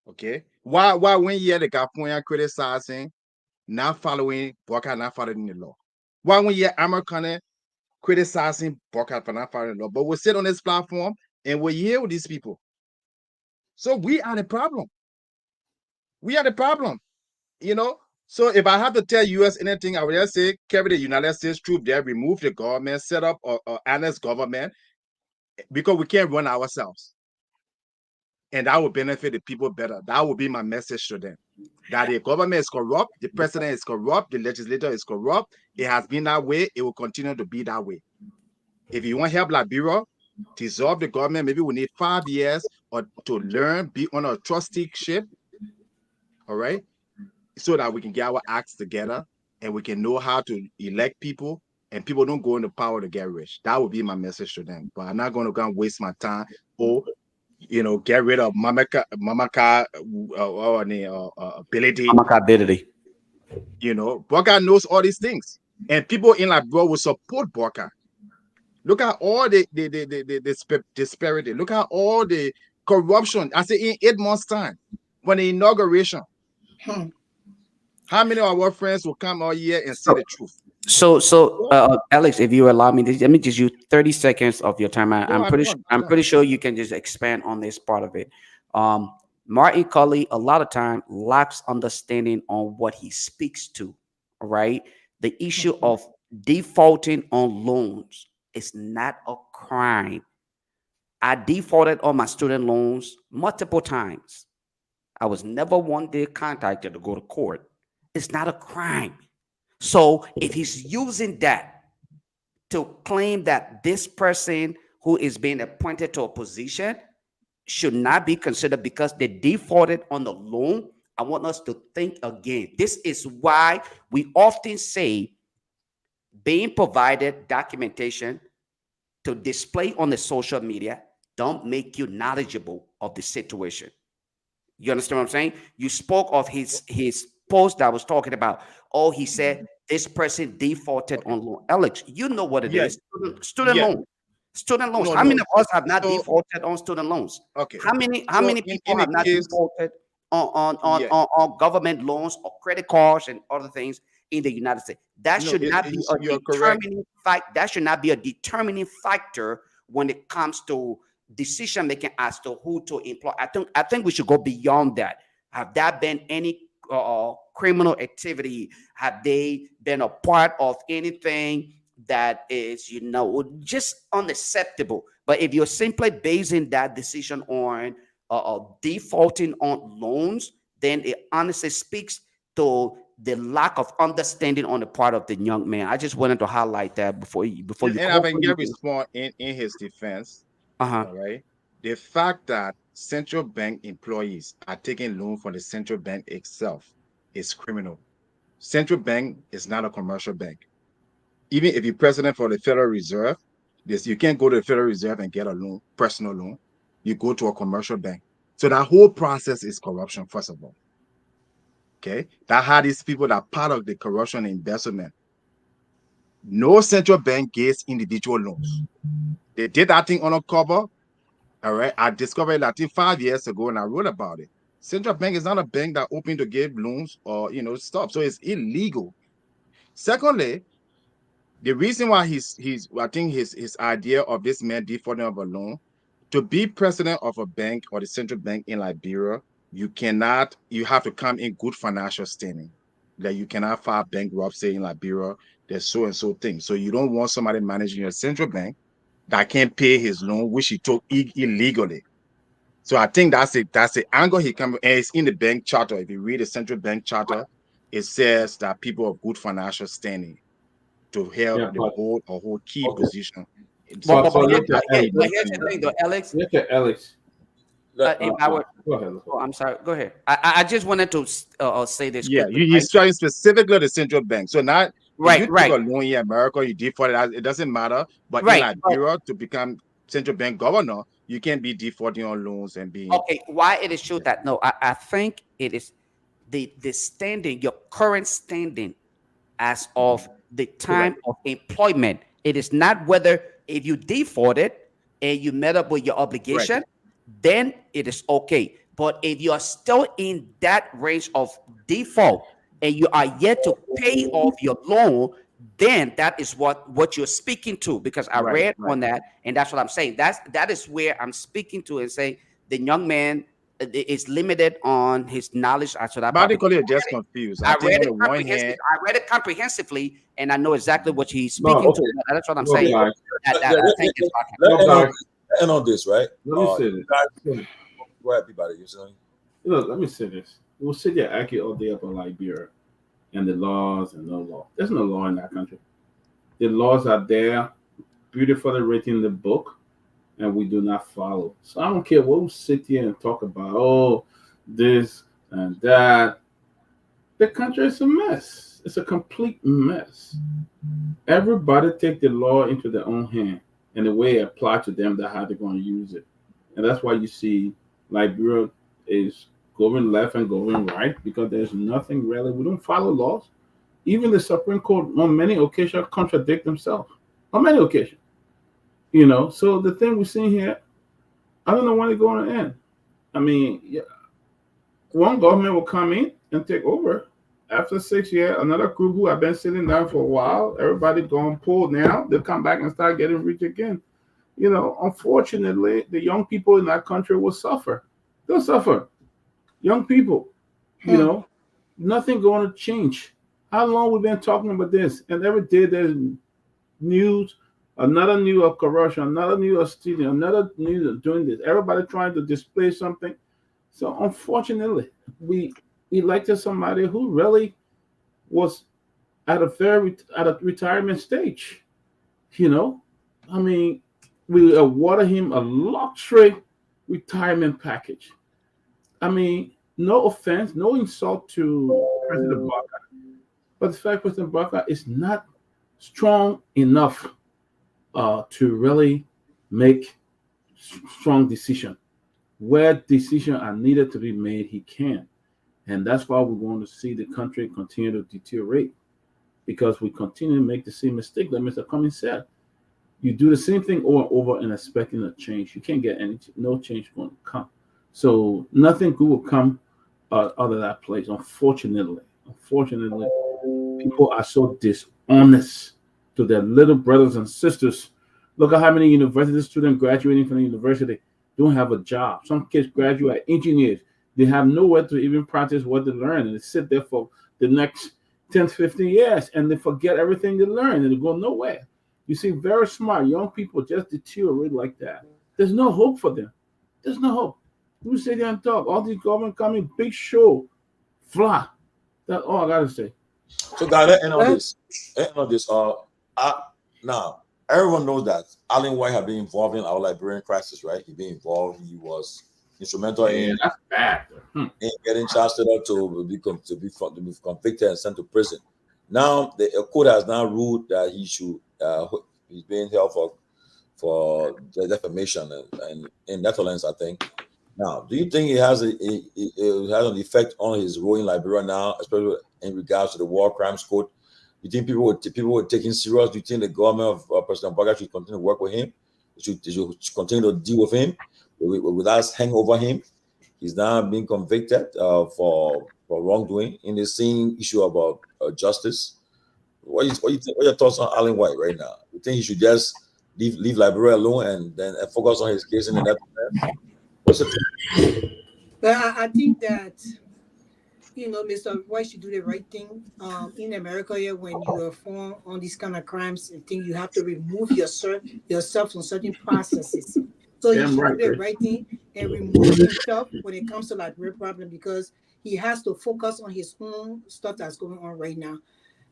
Okay, why when you hear the Gaponia criticizing, not following Burka, not following the law? Why when you hear American criticizing Burka for not following the law? But we sit on this platform and we hear with these people. So we are the problem. We are the problem. So if I have to tell US anything, I would just say carry the United States troop there, remove the government, set up an honest government, because we can't run ourselves. And that will benefit the people better. That will be my message to them. That the government is corrupt, the president is corrupt, the legislature is corrupt. It has been that way. It will continue to be that way. If you want help Liberia, dissolve the government, maybe we need 5 years or to learn, be on a trusteeship, all right, so that we can get our acts together and we can know how to elect people and people don't go into power to get rich. That would be my message to them. But I'm not going to go and waste my time or, get rid of Mamaka ability. Ability. Burka knows all these things. And people in Liberia will support Burka. Look at all the disparity. Look at all the corruption. I say in 8 months' time, when the inauguration, how many of our friends will come all year and say the truth? So, Alex, if you allow me, let me just use 30 seconds of your time. I'm pretty sure you can just expand on this part of it. Martin Cully, a lot of time, lacks understanding on what he speaks to. All right, the issue of defaulting on loans is not a crime. I defaulted on my student loans multiple times. I was never one day contacted to go to court. It's not a crime. So if he's using that to claim that this person who is being appointed to a position should not be considered because they defaulted on the loan, I want us to think again. This is why we often say being provided documentation to display on the social media don't make you knowledgeable of the situation. You understand what I'm saying? You spoke of his post that was talking about, he said this person defaulted on loan. Alex, you know what it is. Student loan. Student loans. How many of us have not defaulted on student loans? Okay. How many people have not defaulted on government loans or credit cards and other things in the United States? That should not be a determining fact. That should not be a determining factor when it comes to decision making as to who to employ. I think we should go beyond that. Have there been any criminal activity? Have they been a part of anything that is, just unacceptable? But if you're simply basing that decision on defaulting on loans, then it honestly speaks to the lack of understanding on the part of the young man. I just wanted to highlight that before you. And I can respond in his defense. All right. The fact that central bank employees are taking loan from the central bank itself is criminal. Central bank is not a commercial bank. Even if you're president for the Federal Reserve, you can't go to the Federal Reserve and get a loan, personal loan. You go to a commercial bank. So that whole process is corruption, first of all. Okay. That's how these people that are part of the corruption investment. No central bank gives individual loans. They did that thing on a cover. All right. I discovered that 5 years ago and I wrote about it. Central bank is not a bank that open to give loans or stuff. So it's illegal. Secondly, the reason why I think his idea of this man defaulting of a loan, to be president of a bank or the central bank in Liberia, you have to come in good financial standing. That you cannot file bankruptcy in Liberia. There's so and so things. So you don't want somebody managing your central bank that can't pay his loan, which he took illegally. So I think that's the angle he comes, and it's in the bank charter. If you read the central bank charter, it says that people of good financial standing to help hold key position. But here's the thing, though, Alex. Look at Alex. If I were, go ahead. I'm sorry. Go ahead. I just wanted to say this. Yeah, quickly, you're trying specifically the central bank. So not right. Took a loan in America, you defaulted. It doesn't matter. But in Liberia, to become central bank governor, you can't be defaulting on loans and being why it is true that I think it is the standing, your current standing as of the time of employment. It is not whether if you defaulted and you met up with your obligation, then it is okay. But if you are still in that range of default and you are yet to pay off your loan, then that is what you're speaking to, because I read on that, and that's what I'm saying. That is where I'm speaking to and saying the young man is limited on his knowledge. That's what I just confused. I read it comprehensively, and I know exactly what he's speaking to. That's what I'm saying. I think it's and on this, right? Let me say this. Go ahead, Peabody. You're saying? Let me say this. We'll sit there acting all day up on Liberia and the laws and no law. There's no law in that country. The laws are there beautifully written in the book, and we do not follow. So I don't care what we sit here and talk about, oh, this and that. The country is a mess. It's a complete mess. Everybody take the law into their own hand, and the way it apply to them, that's how they're going to use it. And that's why you see Liberia is going left and going right, because there's nothing really. We don't follow laws. Even the Supreme Court on many occasions contradict themselves. On many occasions. So the thing we're seeing here, I don't know when it's going to end. I mean, yeah, one government will come in and take over. After 6 years, another group who have been sitting down for a while, everybody going pull now, they'll come back and start getting rich again. Unfortunately, the young people in that country will suffer. They'll suffer. Young people, nothing going to change. How long we've been talking about this? And every day there's news, another news of corruption, another news of stealing, another news of doing this. Everybody trying to display something. So unfortunately, we elected somebody who really was at a retirement stage. I mean, we awarded him a luxury retirement package. I mean, no offense, no insult to President Barker, but the fact President Barker is not strong enough to really make strong decisions. Where decisions are needed to be made, he can. And that's why we're going to see the country continue to deteriorate, because we continue to make the same mistake that Mr. Cummings said. You do the same thing over and over and expecting a change. You can't get no change going to come. So nothing good will come out of that place, unfortunately. Unfortunately, people are so dishonest to their little brothers and sisters. Look at how many university students graduating from the university don't have a job. Some kids graduate engineers. They have nowhere to even practice what they learn, and they sit there for the next 10, 15 years, and they forget everything they learn, and they go nowhere. You see, very smart young people just deteriorate like that. There's no hope for them. There's no hope. You sit there and talk. All these government coming, big show, fly. That's all I gotta say. So, guys, let's end on this. Now, everyone knows that Allen White have been involved in our Liberian crisis, right? He been involved. He was instrumental in that's bad. In getting charged up to be convicted and sent to prison. Now, the court has now ruled that he should he's being held for the defamation and in Netherlands, I think. Now, do you think it has an effect on his role in Liberia now, especially in regards to the War Crimes Code? You think people would take him serious? Do you think the government of President Barker should continue to work with him? Should continue to deal with him with us hang over him? He's now being convicted for wrongdoing in the same issue about justice. What are your thoughts on Allen White right now? You think he should just leave Liberia alone and then focus on his case in the Netherlands? What's it? Well, I think that Mr. White should do the right thing. In America, here, when you are found on these kind of crimes, I think you have to remove yourself from certain processes. So he should do the right thing and remove himself when it comes to Liberia problem, because he has to focus on his own stuff that's going on right now.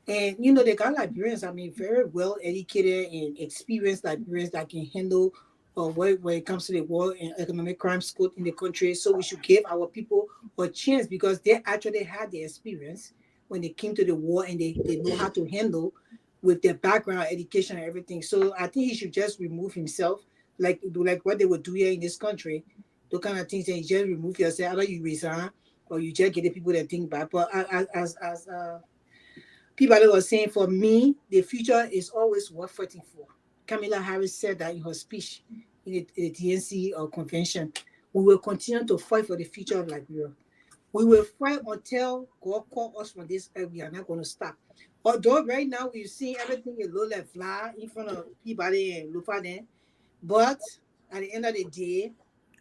And they got Liberians, very well educated and experienced Liberians that can handle when it comes to the war and economic crimes code in the country. So we should give our people a chance, because they actually had the experience when they came to the war, and they know how to handle with their background, education, and everything. So I think he should just remove himself, like what they would do here in this country, those kind of things. And you just remove yourself, either you resign or you just get the people that think back. But as Peabody was saying, for me, the future is always worth fighting for. Kamala Harris said that in her speech in the DNC convention. We will continue to fight for the future of Liberia. We will fight until God calls us from this earth. We are not going to stop. Although right now we've seen everything a little like fly in front of Peabody and Lofa then, but at the end of the day,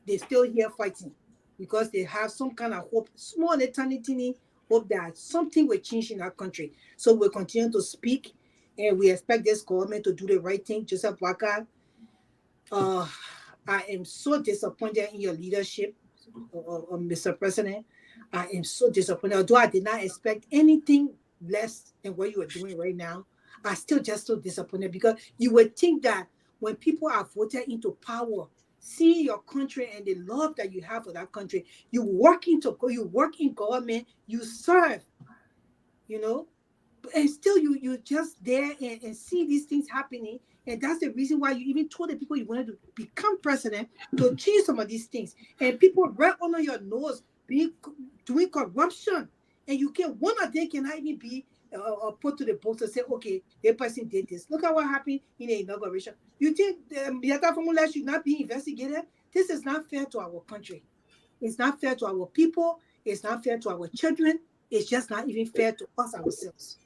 they're still here fighting because they have some kind of hope, small eternity hope that something will change in our country. So we'll continue to speak, and we expect this government to do the right thing. Joseph Waka, I am so disappointed in your leadership, Mr. President. I am so disappointed. Although I did not expect anything less than what you are doing right now, I still just so disappointed, because you would think that when people are voted into power, see your country and the love that you have for that country, you work in government, you serve, you know, and still you just there and see these things happening. And that's the reason why you even told the people you wanted to become president to achieve some of these things. And people right under your nose doing corruption, and you can one of them cannot even be put to the post and say, okay, that person did this. Look at what happened in the inauguration. You think Yata Formula should not be investigated? This is not fair to our country. It's not fair to our people. It's not fair to our children. It's just not even fair to us ourselves.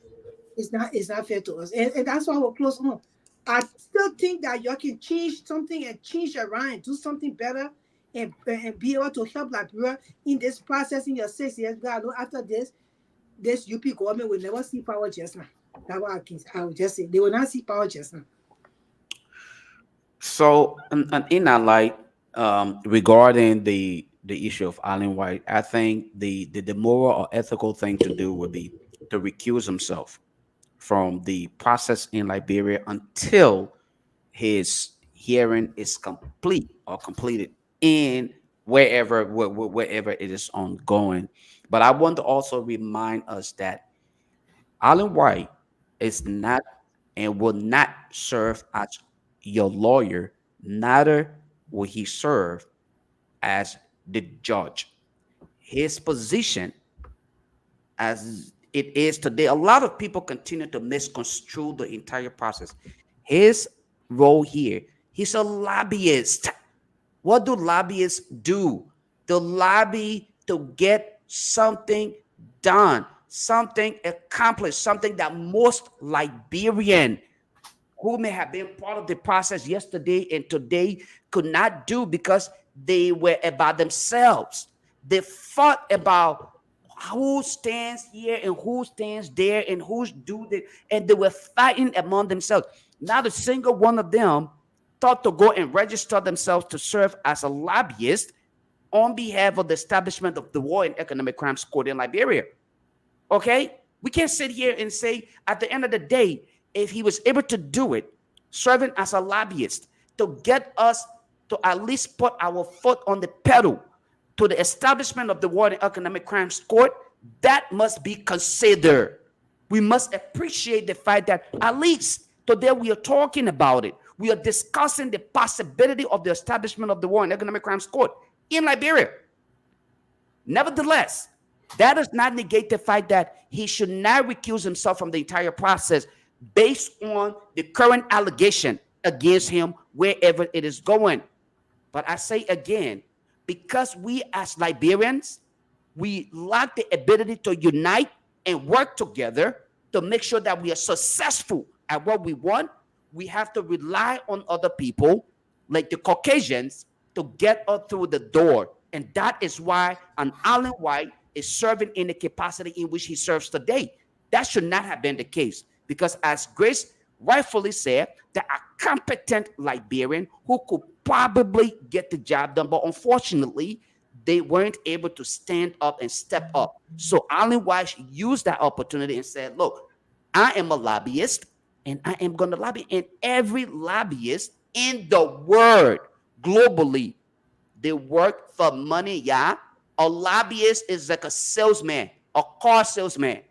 It's not fair to us. And that's why we're close on. I still think that you can change something and change around and do something better and be able to help Liberia in this process in your 6 years. Because I know after this UP government will never see power just now. That's what I would just say. They will not see power just now. So, and in that light, regarding the issue of Allen White, I think the moral or ethical thing to do would be to recuse himself from the process in Liberia until his hearing is complete or completed in wherever it is ongoing. But I want to also remind us that Allen White is not and will not serve as your lawyer, neither will he serve as the judge. His position as it is today, a lot of people continue to misconstrue the entire process. His role here, he's a lobbyist. What do lobbyists do? They lobby to get something done, something accomplished, something that most Liberian who may have been part of the process yesterday and today could not do because they were about themselves. They fought about who stands here and who stands there and who's doing it, and they were fighting among themselves. Not a single one of them thought to go and register themselves to serve as a lobbyist on behalf of the establishment of the War and Economic Crimes Court in Liberia. Okay? We can't sit here and say at the end of the day, if he was able to do it, serving as a lobbyist to get us to at least put our foot on the pedal to the establishment of the War and Economic Crimes Court, that must be considered. We must appreciate the fact that at least today we are talking about it. We are discussing the possibility of the establishment of the War and Economic Crimes Court in Liberia. Nevertheless, that does not negate the fact that he should not recuse himself from the entire process based on the current allegation against him wherever it is going. But I say again, because we as Liberians, we lack the ability to unite and work together to make sure that we are successful at what we want, we have to rely on other people like the Caucasians to get us through the door. And that is why an Allen White is serving in the capacity in which he serves today. That should not have been the case, because as Grace rightfully said, there are competent Liberians who could probably get the job done, but unfortunately, they weren't able to stand up and step up. So Allen White used that opportunity and said, look, I am a lobbyist and I am going to lobby. And every lobbyist in the world globally, they work for money, yeah? A lobbyist is like a salesman, a car salesman.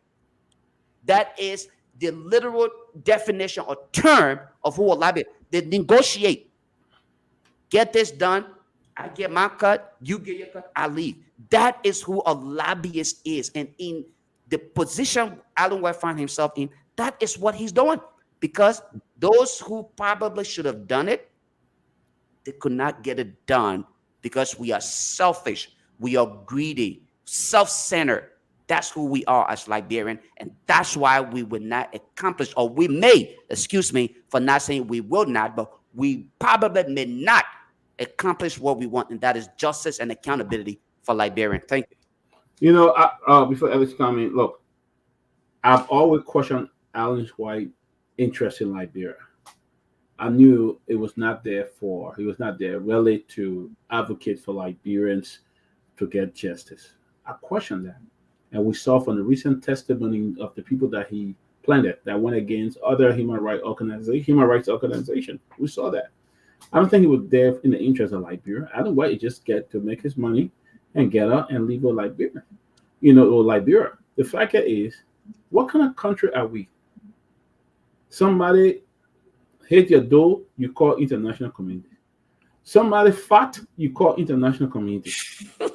That is the literal definition or term of who a lobbyist. They negotiate. Get this done. I get my cut. You get your cut. I leave. That is who a lobbyist is. And in the position Allen White found himself in, that is what he's doing. Because those who probably should have done it, they could not get it done because we are selfish. We are greedy, self-centered. That's who we are as Liberian, and that's why we will not accomplish, or we may, excuse me for not saying we will not, but we probably may not accomplish what we want, and that is justice and accountability for Liberian. Thank you. You know, before Alex comment, look, I've always questioned Allen White's interest in Liberia. I knew it was not there he was not there really to advocate for Liberians to get justice. I questioned that. And we saw from the recent testimony of the people that he planet that went against other human rights organization. We saw that. I don't think he was there in the interest of Liberia. I don't want he just get to make his money and get out and leave with Liberia. Or Liberia. The fact is, what kind of country are we? Somebody hit your door, you call international community. Somebody fat, you call international community.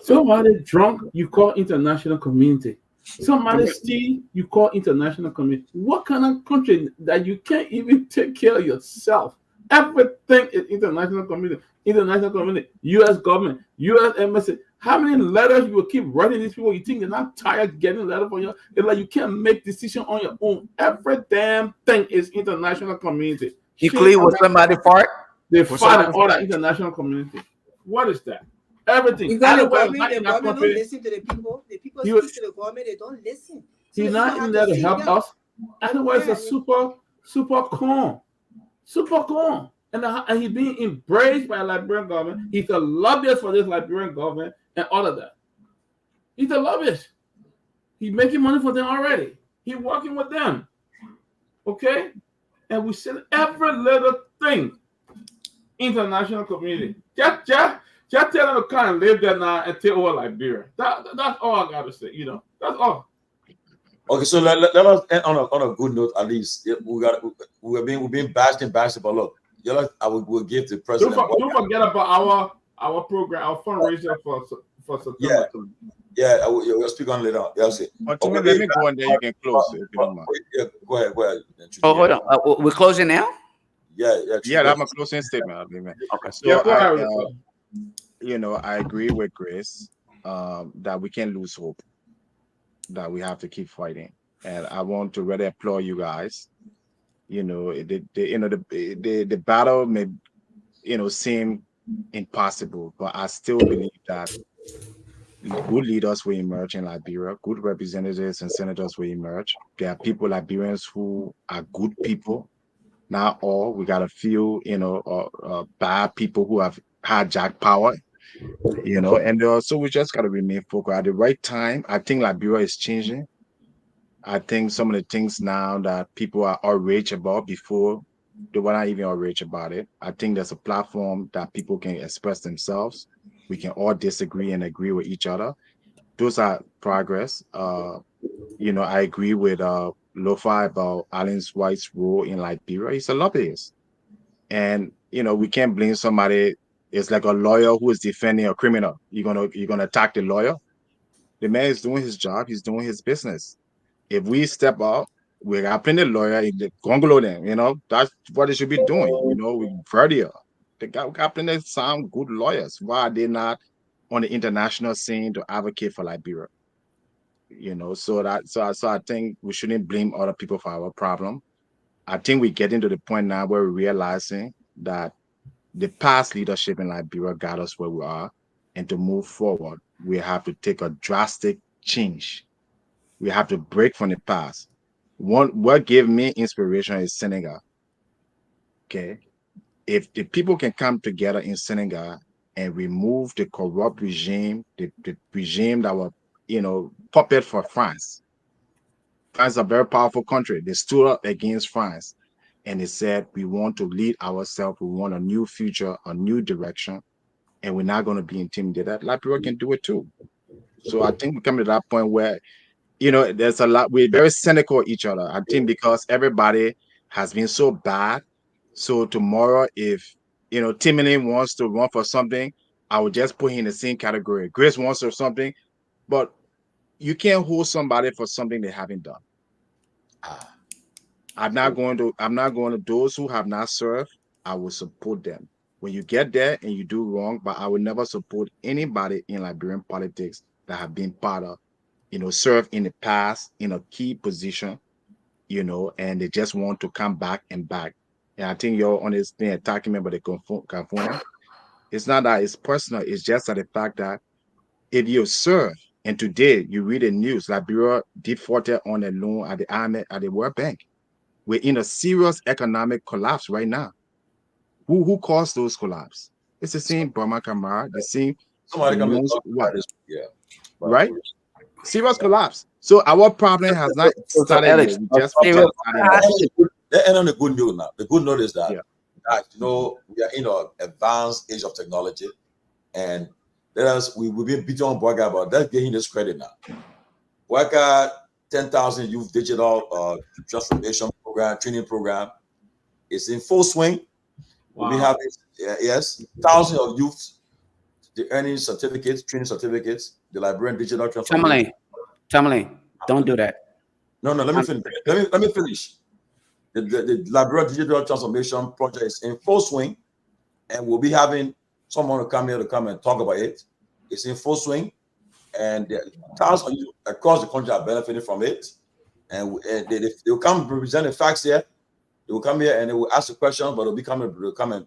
Somebody drunk, you call international community. Somebody steal, you call international community. What kind of country that you can't even take care of yourself? Everything is international community. International community, U.S. government, U.S. embassy. How many letters you will keep writing these people? You think they're not tired of getting letters from you? It's like you can't make decisions on your own. Every damn thing is international community. You clear with somebody fart? They fight all that international community. What is that? Everything. Because the government don't listen to the people. The people speak to the government, they don't listen. So he's not in there to help us. Otherwise, it's a super con. And he's being embraced by the Liberian government. He's a lobbyist for this Liberian government and all of that. He's a lobbyist. He's making money for them already. He's working with them. Okay? And we send every little thing. International community. Just tell them to kind of live there now and take over Liberia. That's all I gotta say. That's all. Okay, so let us end on a good note. At least we're being bashed and bashed, but look, we'll give the president. Don't forget about our program, our fundraiser for September. Yeah, we'll speak on it later on. Yeah, I'll say. Okay, let me go and then you can close it. If you don't mind. Yeah, go ahead. Oh, hold on. We're closing now? Yeah. That's my closing statement. Okay. So I agree with Grace that we can't lose hope, that we have to keep fighting, and I want to really applaud you guys. The battle may seem impossible, but I still believe that good leaders will emerge in Liberia. Good representatives and senators will emerge. There are Liberians who are good people. Not all. We got a few, bad people who have hijacked power, and so we just got to remain focused. At the right time, I think Liberia is changing. I think some of the things now that people are outraged about before, they were not even outraged about it. I think there's a platform that people can express themselves. We can all disagree and agree with each other. Those are progress. I agree with Lofa about Alan White's role in Liberia. He's a lobbyist. And, we can't blame somebody. It's like a lawyer who is defending a criminal. You're gonna attack the lawyer. The man is doing his job. He's doing his business. If we step out, we got plenty of lawyer in the Congolo them. That's what they should be doing. We Verdia. They got plenty of some good lawyers. Why are they not on the international scene to advocate for Liberia? So I think we shouldn't blame other people for our problem. I think we're getting to the point now where we're realizing that the past leadership in Liberia got us where we are, and to move forward, we have to take a drastic change. We have to break from the past. What gave me inspiration is Senegal. Okay, if the people can come together in Senegal and remove the corrupt regime, the regime that was puppet for France. France is a very powerful country. They stood up against France and they said, we want to lead ourselves. We want a new future, a new direction, and we're not going to be intimidated. Liberia can do it too. So I think we come to that point where, there's a lot, we're very cynical of each other. I think because everybody has been so bad. So tomorrow, if, Tomalin wants to run for something, I would just put him in the same category. Grace wants for something, but you can't hold somebody for something they haven't done. I'm not going to those who have not served, I will support them. When you get there and you do wrong, but I will never support anybody in Liberian politics that have been part of, served in the past in a key position, and they just want to come back and back. And I think you're on this thing attacking me about the California. It's not that it's personal, it's just that the fact that if you serve, and today you read the news, Liberia defaulted on a loan at the IMF, at the World Bank. We're in a serious economic collapse right now. Who caused those collapse? It's the same Burma Kamara, the same. Somebody right? serious collapse. So our problem has not started Alex, yet. We just serious They're ending on the good news now. The good news is that, Yeah. we are in an advanced age of technology, and we've been beating on Boaga, but let's give him this credit now. Boaga 10,000 youth digital transformation program, training program, is in full swing. Wow. We have thousands of youths, the earning certificates, training certificates, the Liberian digital transformation. Tomalin, don't do that. No, let me finish. Let me finish. The Liberian digital transformation project is in full swing, and we'll be having someone to come here to come and talk about it. It's in full swing, and thousands of youth across the country are benefiting from it. And they'll come present the facts here. They will come here and they will ask the questions, but they'll come and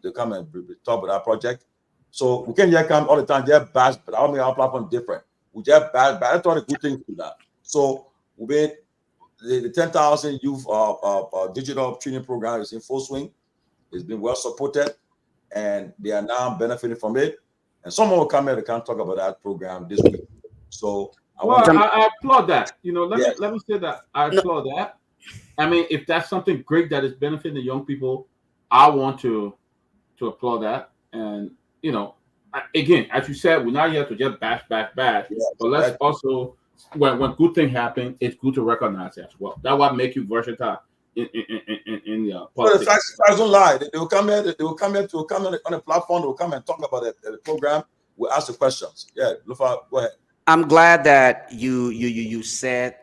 talk about our project. So we can't just come all the time. They're bad, but our platform different. We just bad, but I thought a good thing to that. So we made the 10,000 youth digital training program is in full swing. It's been well supported, and they are now benefiting from it. And someone will come here to come talk about that program this week. So I applaud that. Let me say that I applaud that. I mean, if that's something great that is benefiting the young people, I want to applaud that. And again, as you said, we're not here to just bash. Yeah, but let's also, when good thing happen, it's good to recognize it as well. That's what makes you versatile in the politics. Well, the facts don't lie. They will come here. They will come on the platform. They will come and talk about the program. We'll ask the questions. Yeah, Lofa, go ahead. I'm glad that you said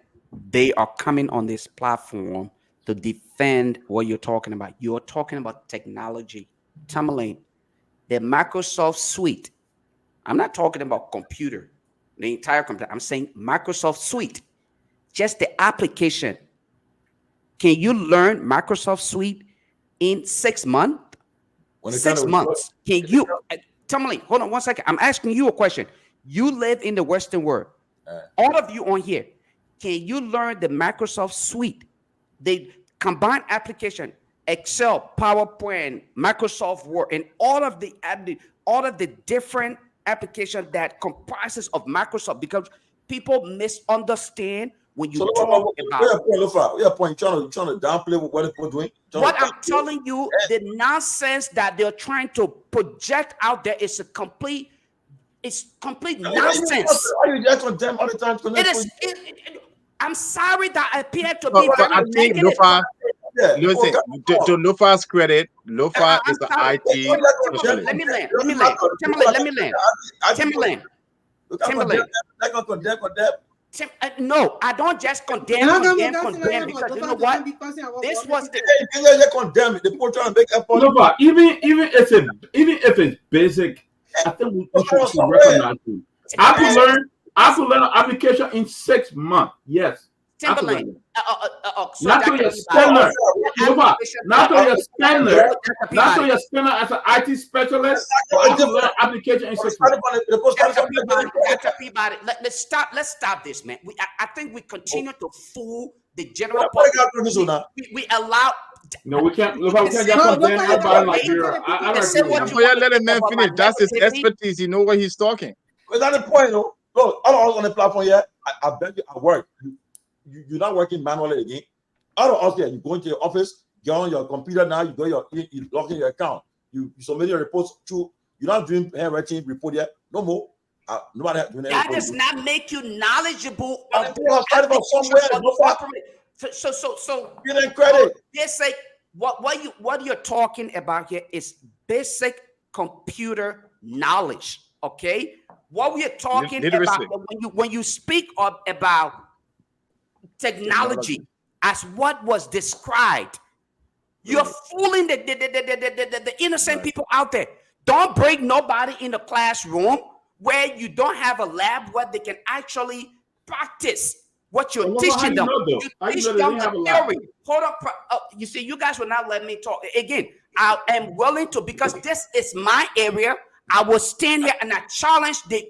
they are coming on this platform to defend what you're talking about. You're talking about technology. Tomalin, the Microsoft suite. I'm not talking about computer, the entire computer. I'm saying Microsoft suite, just the application. Can you learn Microsoft suite in 6 months? 6 months. Can you, Tomalin, hold on 1 second. I'm asking you a question. You live in the Western world. All of you on here, can you learn the Microsoft suite? The combined application, Excel, PowerPoint, Microsoft Word, and all of the different applications that comprises of Microsoft, because people misunderstand when you talk about your point. You're trying to downplay what people doing. What I'm telling you, the nonsense that they're trying to project out there is complete nonsense. Why do you just condemn all the time? I'm sorry that I appear to No, be but I think negative. Lofa, listen, to Lofa's credit, Lofa is the IT specialist. Let me land. Timberland. No, I don't just condemn because you know what? This was the condemn. The people trying to make effort. No, but even if it's basic, I think we should recognize it. I could learn an application in 6 months. Yes. Timberland. Not to your standard. Not to your standard as an IT specialist. I can learn application in 6 months. Peabody. Let's stop this, man. I think we continue to fool the general public. We allow. No, we can't. Look, we can't just condemn everybody like you're. I don't agree. Let a man finish. That's his expertise. You know what he's talking. Is that the point, though? Look, I don't on the platform yet. I bet you I work. You're not working manually again. I don't ask you. You go into your office, get on your computer now. You log in your account. You submit your reports through. You're not doing handwriting report yet. No more. Nobody doing that does not make you knowledgeable. So get credit. Basic. What you're talking about here is basic computer knowledge. Okay. What we are talking about when you speak about technology as what was described, you're fooling the innocent people out there. Don't bring nobody in the classroom where you don't have a lab where they can actually practice what you're teaching them. You teach them the theory. Hold up. You see, you guys will not let me talk. Again, I am willing to, because this is my area. I will stand here and I challenge the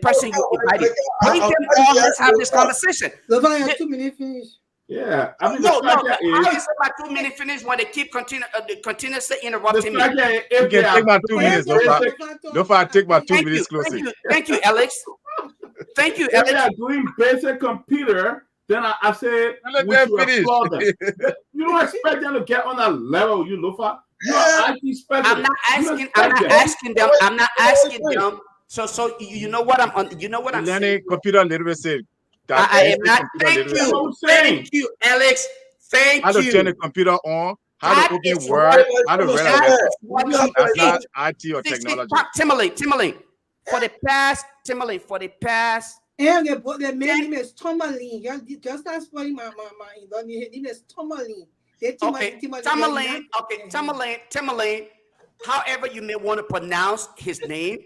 person you invited. Bring them on. Let's have this conversation. Lofa, you have 2 minutes finish. Yeah, I mean, no. How is my 2 minutes finish when they keep continuously interrupting me? You can take my 2 minutes, Lofa. Lofa, take my 2 minutes closing. Thank you, Alex. Thank you, If they Alex. are doing basic computer, then I say Let we them should finish. applaud them. You don't expect them to get on that level, you Lofa. You are IT specialist. I'm not You asking. expect I'm not them. asking them. I'm not asking them. So you know what I'm on. You know what I'm saying. Learning computer literacy. I am not. Computer Thank literacy. what I'm you. saying. Thank you, Alex. Thank How to turn the you. computer on, how That to open is Word, how to read a That letter. is what you That's teach. not IT or technology. Tomalin, for the past, And the man name is Tomalin. Just start spoiling my his name is Tomalin. okay, Tomalin, however you may want to pronounce his name.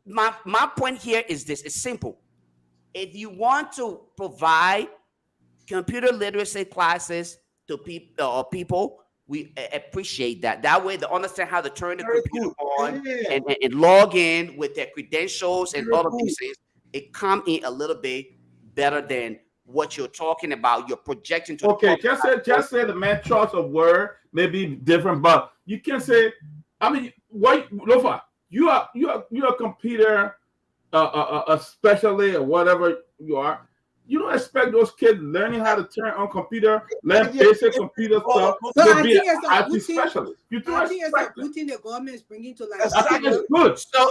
My point here is this: it's simple. If you want to provide computer literacy classes to people, we appreciate that. That way, they understand how to turn the computer on and log in with their credentials and all of these things. It come in a little bit better than what you're talking about. You're projecting to Okay, the just say the man choice of word may be different, but you can't say. I mean, what Lofa? You are a computer especially or whatever you are. You don't expect those kids learning how to turn on computer, learn basic computer stuff to be an IT specialist. You don't I think it's a expect good thing the government is bringing to like. I think it's good. So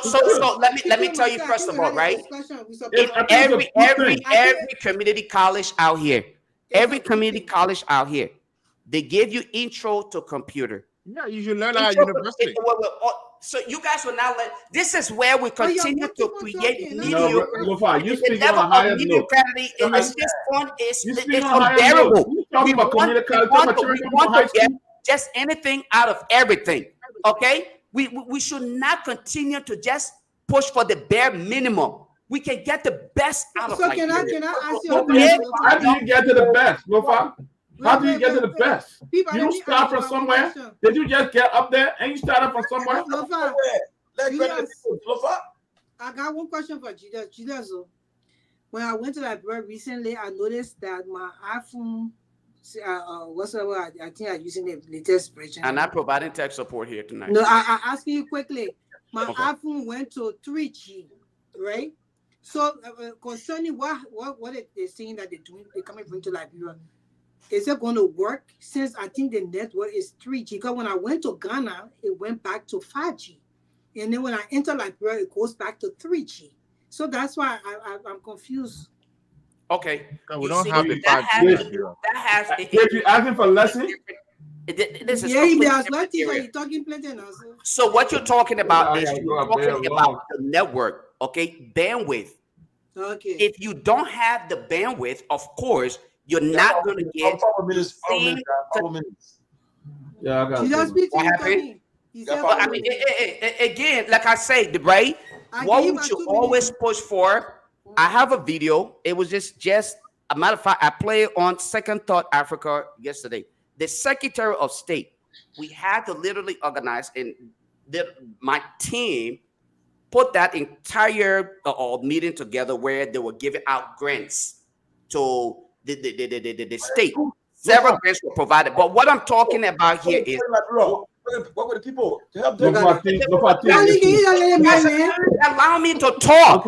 let me tell you first of all, right? In every community college out here, they give you intro to computer. Yeah, you should learn at university. So you guys will now let. This is where we continue to create No, Lofa, you speak on a higher note. At this point, it's speak on a higher note. unbearable. You talking about community college, We want to get just anything out of everything. Okay, we should not continue to just push for the bare minimum. We can get the best out of So like can I ask you? How do you get to the best, Lofa? How do you get to the best? You don't start from somewhere. Did you just get up there and you started from somewhere? Lofa, Lofa. I got one question for Julius. When I went to that bird recently, I noticed that my iPhone, whatsoever, I think I'm using the latest version. I'm not providing tech support here tonight. No, I asking you quickly. My iPhone went to 3G, right? So concerning what they're saying that they're doing, they're coming into Liberia. Is it going to work since I think the network is 3G? Because when I went to Ghana, it went back to 5G. And then when I enter Liberia, it goes back to 3G. So that's why I'm confused. Okay. We don't have the 5G. If you asking for lesson? This is you're talking plenty now. So what you're talking about is you're talking about the network, okay? Bandwidth. Okay. If you don't have the bandwidth, of course, you're not going to get Yeah, I got what happened? I mean, again, like I said, right? What would you always push for? I have a video. It was just a matter of fact, I played on Second Thought Africa yesterday. The Secretary of State, we had to literally organize, and my team put that entire meeting together where they were giving out grants to the state. Several grants were provided, but what I'm talking about here is what were the people to help them? Allow me to talk.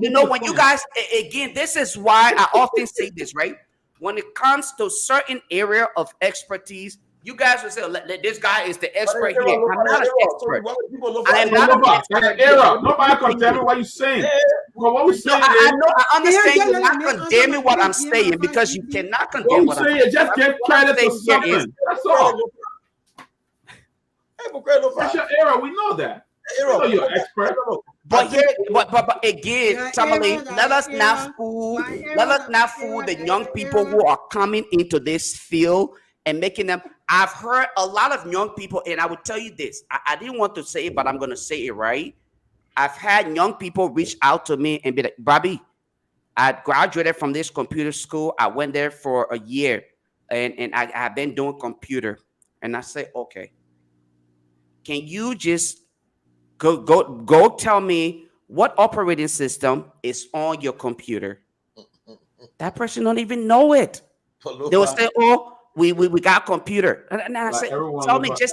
You know, when you guys, again, this is why I often say this, right? When it comes to certain area of expertise, you guys will say, this guy is the expert here. I'm not an expert. I am not an expert. Nobody condemning what you're saying. But what we saying I understand you're not condemning what I'm saying because you cannot condemn what I'm saying. Just give credit to something. That's all. That's your era. We know that. You know you're an expert. But again, Tomalin, let us not fool the young people who are coming into this field and making them. I've heard a lot of young people, and I will tell you this. I didn't want to say it, but I'm going to say it right. I've had young people reach out to me and be like, Bobby, I graduated from this computer school. I went there for a year, and I have been doing computer. And I say, okay, can you just go tell me what operating system is on your computer? That person don't even know it. They will say, oh, we got computer. And I say,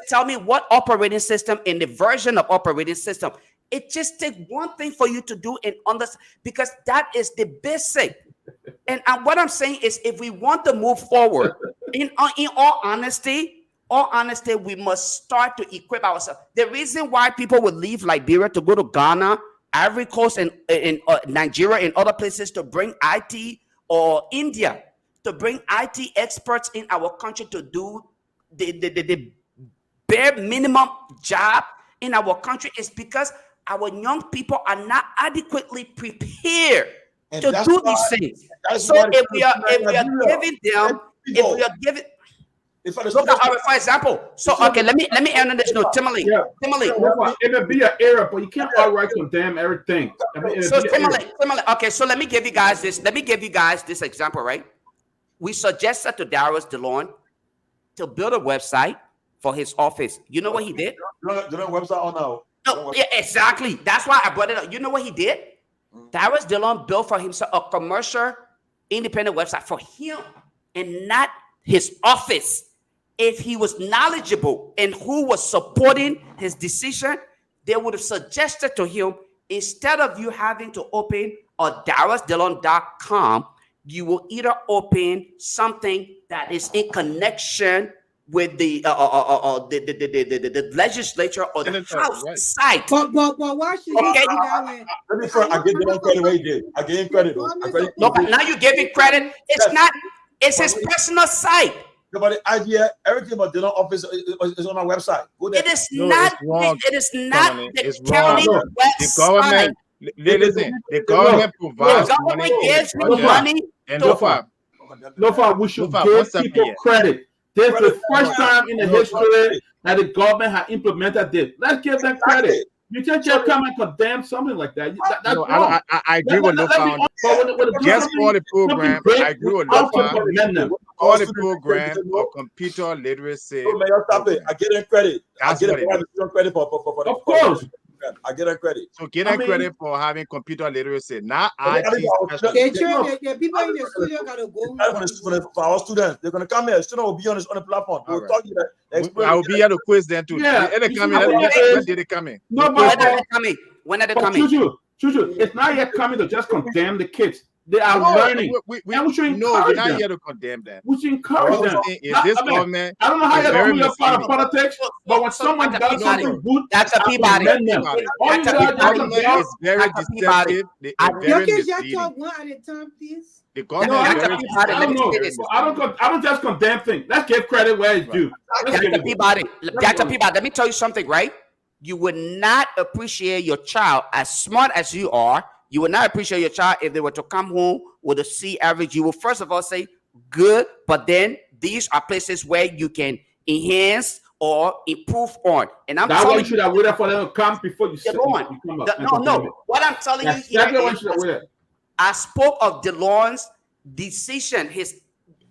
tell me what operating system and the version of operating system. It just takes one thing for you to do and understand, because that is the basic. And what I'm saying is, if we want to move forward, in all honesty, we must start to equip ourselves. The reason why people would leave Liberia to go to Ghana, Ivory Coast, and Nigeria and other places to bring IT, or India to bring IT experts in our country to do the bare minimum job in our country, is because our young people are not adequately prepared to do these things. So if we are giving them, for example, let me end this note. Tomalin. It may be an error, but you can't outright condemn everything. So Tomalin. Okay, so let me give you guys this example, right? We suggested to Darius DeLon to build a website for his office. You know what he did? Do you know website or no? No, yeah, exactly. That's why I brought it up. You know what he did? Darius DeLon built for himself a commercial, independent website for him and not his office. If he was knowledgeable and who was supporting his decision, they would have suggested to him, instead of you having to open a DariusDelon.com, you will either open something that is in connection with the legislature or the House site. But why should you do that way? Let me first, I give him credit where he did. I gave him credit. No, but now you give him credit. It's not. It's his personal site. No, but the idea, everything about the office is on our website. Go there. It is not. It is not the county website. The government provides money. The government gives me money. And Lofa, we should give people credit. This is the first time in the history that the government has implemented this. Let's give them credit. You can't just come and condemn something like that. That's wrong. I agree with Lofa. Just for the program, I agree with Lofa. For the program of computer literacy. Stop it. I get them credit. I get them credit for of course. I get them credit. So get them credit for having computer literacy, not IT. The people in the studio gotta go. For our students, they're gonna come here. Students will be on the platform. We'll talk to them. I will be here to quiz them too. Yeah. When did they come in? No, when are they coming? When are they coming? Chuchu, it's not yet coming to just condemn the kids. They are learning. We should encourage them. We're not here to condemn them. We should encourage them. Government, I don't know how you're doing your part of politics, but when someone does something good, that's a Peabody. The government is very deceptive. You can just talk one at a time, please. The government I don't just condemn things. Let's give credit where it's due. Dr. Peabody, let me tell you something, right? You would not appreciate your child, as smart as you are. You would not appreciate your child if they were to come home with a C average. You will first of all say, good, but then these are places where you can enhance or improve on. And I'm telling you, should have waited for them to come before you come up. No. What I'm telling you here, I spoke of DeLon's decision. His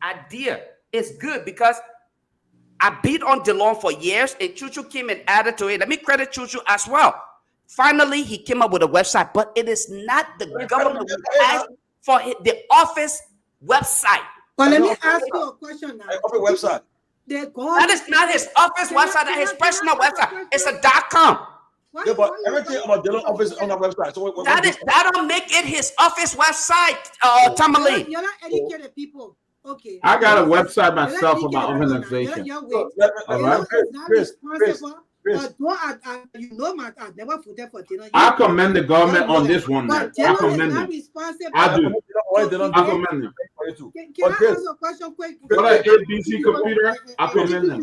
idea is good because I beat on DeLon for years, and Chuchu came and added to it. Let me credit Chuchu as well. Finally, he came up with a website, but it is not the government who asked for the office website. But let me ask you a question now. Office website. That is not his office website. That is his personal website. It's a .com. Yeah, but everything about the office is on our website. So that don't make it his office website, Tomalin. You're not educated people. Okay. I got a website myself for my organization. All right. Chris. I commend the government on this one. I commend them. I do. I commend them. Can I ask a question quick? What an ABC computer, I commend them.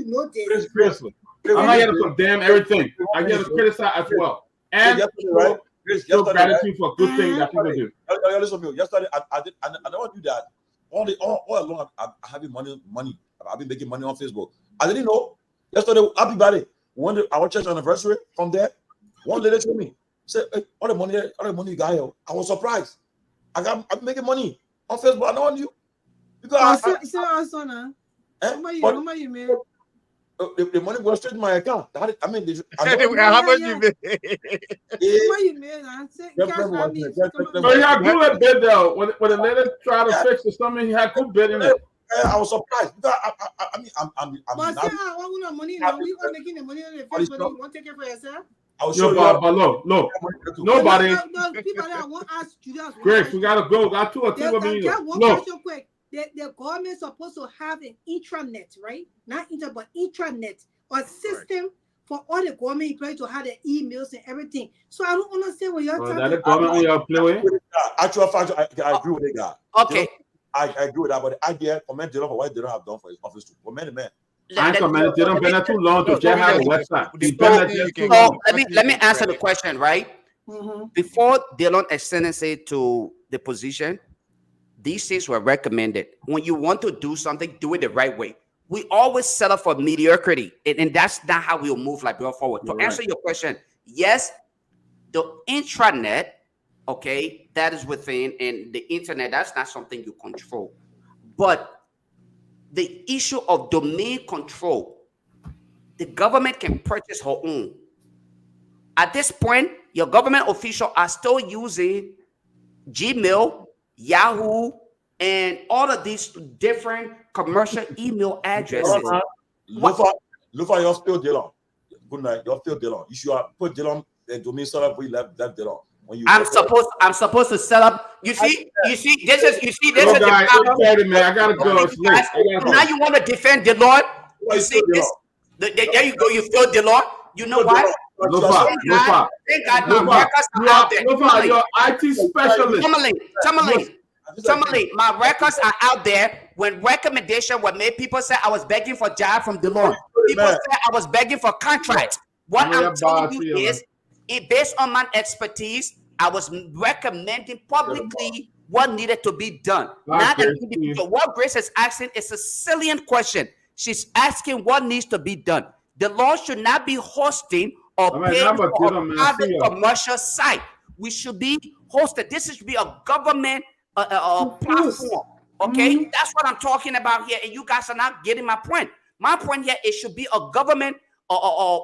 I'm not here to condemn everything. I'm here to criticize as well. And show gratitude for good things that people do. Listen to me. Yesterday, I don't do that. All along, I have been money. I've been making money on Facebook. I didn't know. Yesterday, happy birthday. One our church anniversary from there, one lady told me, said, hey, all the money you got here. I was surprised. I'm making money on Facebook. I know on you. Because how much you made? The money goes straight to my account. How much you made? But he had good bid though. When the lady tried to fix it, something he had good bid in it. I was surprised. I'm but say, I want money now. We are making the money on the Facebook. You want to take it for yourself? I'll show Yo, you. but look, nobody. No, people that want to ask Julius. Grace, we gotta go. Got 2 or 3 more minutes. Just one Look, question quick. The government supposed to have an intranet, right? Not internet, but intranet or system for all the government employees to have their emails and everything. So I don't understand what you're talking that the about. government you play with. Actual fact, I agree with that guy. Okay. I agree with that, but the idea, comment Dylan for what they don't have done for his office too. For many men. I ain't commented. They don't been too long to just have a website. So let me answer the question, right? Mhm. Before Dylan extended to the position, these things were recommended. When you want to do something, do it the right way. We always settle for mediocrity, and that's not how we'll move like going forward. To answer your question, yes, the intranet, okay, that is within, and the internet, that's not something you control. But the issue of domain control, the government can purchase her own. At this point, your government officials are still using Gmail, Yahoo, and all of these different commercial email addresses. Lofa, you're still Dylan. Good night. You're still Dylan. You should put Dylan and domain set up. We left Dylan. I'm supposed to set up. You see, this is the problem. Man, I gotta go. Now you want to defend the Lord. You see this? There you go. You feel the Lord. You know why? Lofa, thank God my records are out there. Lofa, you're IT specialist. Tomalin, my records are out there. When recommendation were made, people said I was begging for job from the Lord. People said I was begging for contracts. What I'm telling you is, based on my expertise, I was recommending publicly what needed to be done. Not an individual. What Grace is asking is a salient question. She's asking what needs to be done. The Lord should not be hosting or paying for a private commercial site. We should be hosted. This should be a government platform. Okay, that's what I'm talking about here. And you guys are not getting my point. My point here, it should be a government or